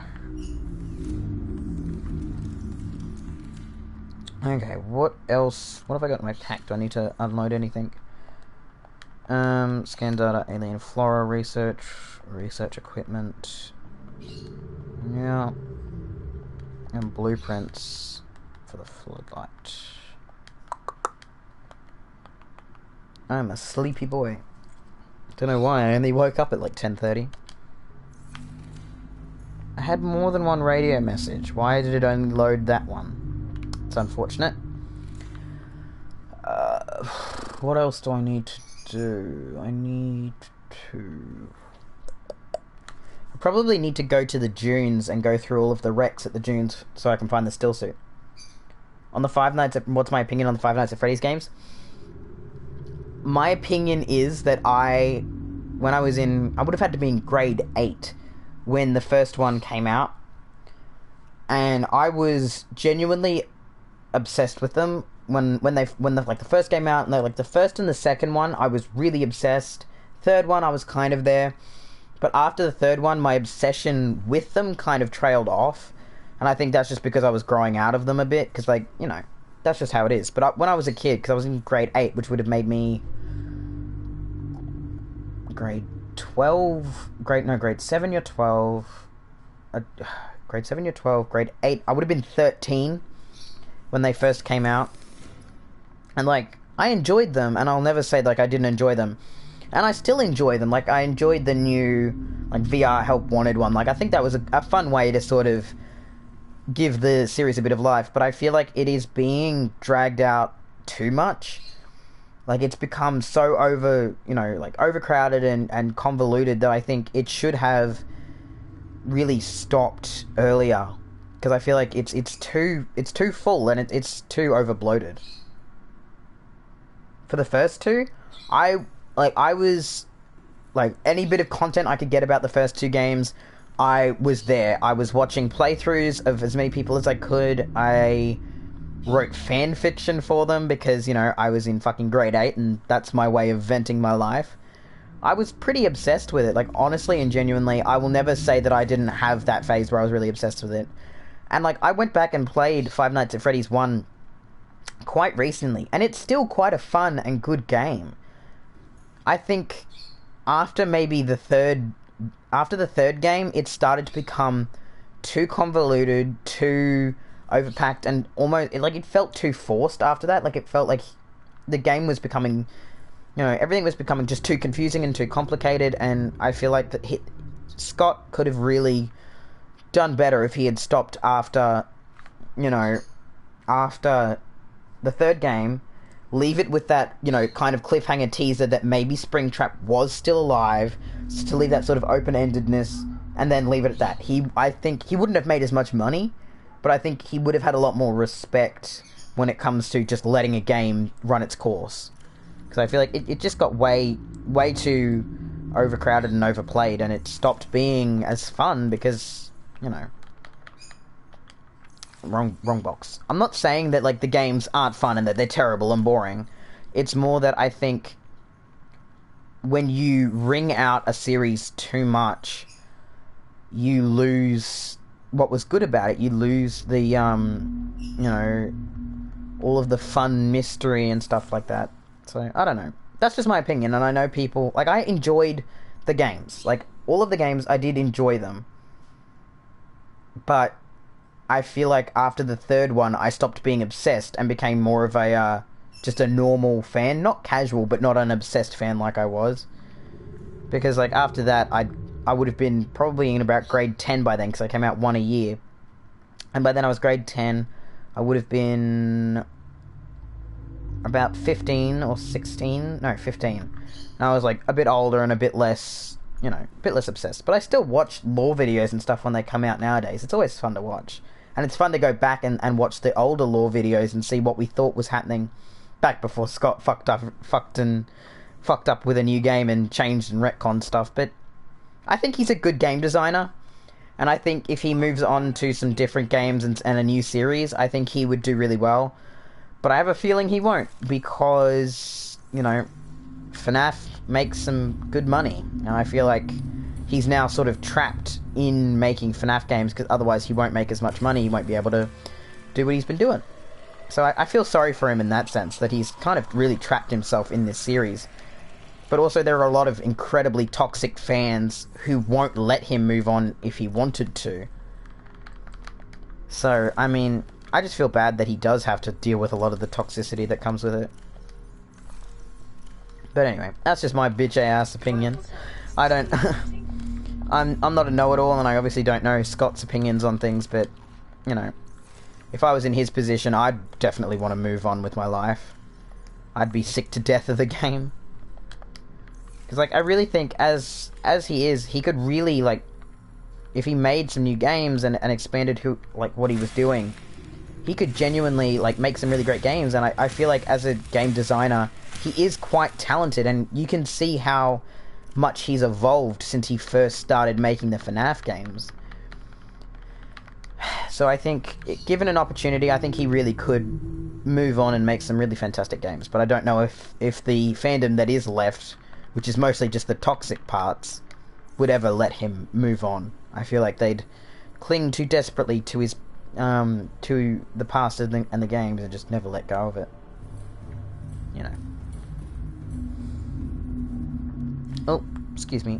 Okay, what else? What have I got in my pack? Do I need to unload anything? Scan data, alien flora research equipment. Yeah. And blueprints for the floodlight. I'm a sleepy boy. Don't know why, I only woke up at like 10:30. I had more than one radio message. Why did it only load that one? It's unfortunate. What else do I need to do? I probably need to go to the dunes and go through all of the wrecks at the dunes so I can find the still suit. On the what's my opinion on the Five Nights at Freddy's games? My opinion is that I would have had to be in grade 8 when the first one came out, and I was genuinely obsessed with them when the first came out, and like the first and the second one I was really obsessed. Third one I was kind of there, but after the third one my obsession with them kind of trailed off, and I think that's just because I was growing out of them a bit, because like, you know, that's just how it is. But when I was a kid, because I was in grade 8, which would have made me grade 7 or 12, grade 7 or 12, grade 8, I would have been 13 when they first came out. And like, I enjoyed them, and I'll never say like I didn't enjoy them, and I still enjoy them. Like, I enjoyed the new like VR Help Wanted one. Like, I think that was a fun way to sort of give the series a bit of life, but I feel like it is being dragged out too much. Like, it's become so overcrowded and convoluted that I think it should have really stopped earlier, because I feel like it's too full, and it's too overbloated. For the first two, I was like, any bit of content I could get about the first two games, I was there. I was watching playthroughs of as many people as I could. I wrote fan fiction for them because, you know, I was in fucking grade 8 and that's my way of venting my life. I was pretty obsessed with it. Like, honestly and genuinely, I will never say that I didn't have that phase where I was really obsessed with it. And like, I went back and played Five Nights at Freddy's 1 quite recently, and it's still quite a fun and good game. I think after the third game, it started to become too convoluted, too overpacked, and almost it felt too forced after that. Like, it felt like the game was becoming, you know, everything was becoming just too confusing and too complicated, and I feel like that Scott could have really done better if he had stopped after the third game, leave it with that, you know, kind of cliffhanger teaser that maybe Springtrap was still alive, to leave that sort of open-endedness, and then leave it at that. I think he wouldn't have made as much money, but I think he would have had a lot more respect when it comes to just letting a game run its course. Because I feel like it just got way too overcrowded and overplayed, and it stopped being as fun because, you know... Wrong box. I'm not saying that, like, the games aren't fun and that they're terrible and boring. It's more that I think when you wring out a series too much, you lose what was good about it. You lose the, you know, all of the fun mystery and stuff like that. So, I don't know. That's just my opinion, and I know people... Like, I enjoyed the games. Like, all of the games, I did enjoy them. But I feel like after the third one, I stopped being obsessed and became more of a, just a normal fan. Not casual, but not an obsessed fan like I was. Because, like, after that, I would have been probably in about grade 10 by then, because I came out one a year. And by then I was grade 10. I would have been about 15 or 16. No, 15. And I was like a bit older and a bit less, you know, a bit less obsessed. But I still watch lore videos and stuff when they come out nowadays. It's always fun to watch. And it's fun to go back and watch the older lore videos and see what we thought was happening back before Scott fucked up with a new game and changed and retconned stuff. But I think he's a good game designer. And I think if he moves on to some different games and a new series, I think he would do really well. But I have a feeling he won't, because, you know, FNAF makes some good money. And I feel like he's now sort of trapped in making FNAF games, because otherwise he won't make as much money, he won't be able to do what he's been doing. So I feel sorry for him in that sense, that he's kind of really trapped himself in this series. But also there are a lot of incredibly toxic fans who won't let him move on if he wanted to. So, I mean, I just feel bad that he does have to deal with a lot of the toxicity that comes with it. But anyway, that's just my bitch-ass opinion. I don't... I'm not a know-it-all, and I obviously don't know Scott's opinions on things, but, you know, if I was in his position, I'd definitely want to move on with my life. I'd be sick to death of the game. Because, like, I really think, as he is, he could really, like, if he made some new games and expanded what he was doing, he could genuinely, like, make some really great games. And I feel like, as a game designer, he is quite talented, and you can see how much he's evolved since he first started making the FNAF games. So I think, given an opportunity, I think he really could move on and make some really fantastic games. But I don't know if the fandom that is left, which is mostly just the toxic parts, would ever let him move on. I feel like they'd cling too desperately to his to the past and the games and just never let go of it. You know. Oh, excuse me.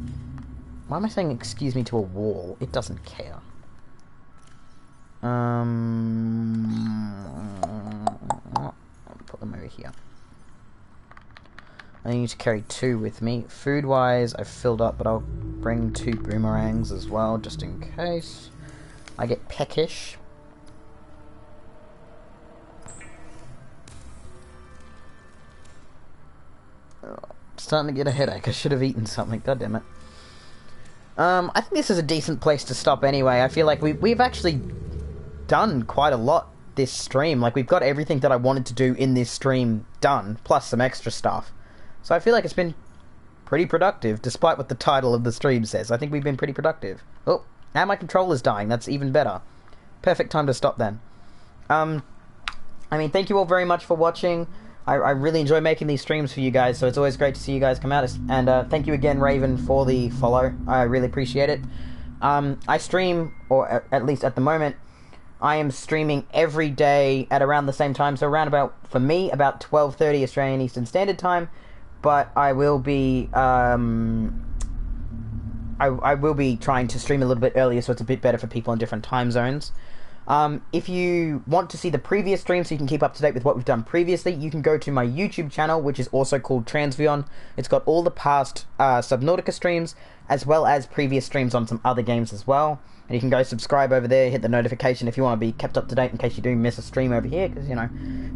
Why am I saying excuse me to a wall? It doesn't care. I'll put them over here. I need to carry 2 with me. Food-wise, I've filled up, but I'll bring 2 boomerangs as well, just in case I get peckish. Starting to get a headache. I should have eaten something. God damn it. I think this is a decent place to stop anyway. I feel like we've actually done quite a lot this stream. Like, we've got everything that I wanted to do in this stream done, plus some extra stuff. So I feel like it's been pretty productive, despite what the title of the stream says. I think we've been pretty productive. Oh, now my controller's dying. That's even better. Perfect time to stop then. I mean, thank you all very much for watching. I really enjoy making these streams for you guys, so it's always great to see you guys come out. And thank you again, Raven, for the follow. I really appreciate it. I stream, or at least at the moment, I am streaming every day at around the same time. So around about, for me, about 12:30 Australian Eastern Standard Time. But I will be, I will be trying to stream a little bit earlier, so it's a bit better for people in different time zones. If you want to see the previous streams so you can keep up to date with what we've done previously, you can go to my YouTube channel, which is also called Transvion. It's got all the past Subnautica streams, as well as previous streams on some other games as well. And you can go subscribe over there, hit the notification if you want to be kept up to date in case you do miss a stream over here, because, you know,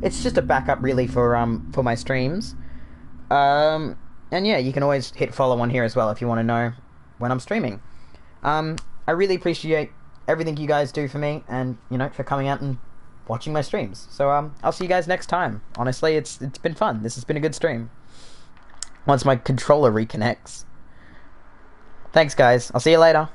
it's just a backup really for my streams. And yeah, you can always hit follow on here as well if you want to know when I'm streaming. I really appreciate everything you guys do for me, and, you know, for coming out and watching my streams. So I'll see you guys next time. Honestly, it's been fun. This has been a good stream. Once my controller reconnects. Thanks, guys. I'll see you later.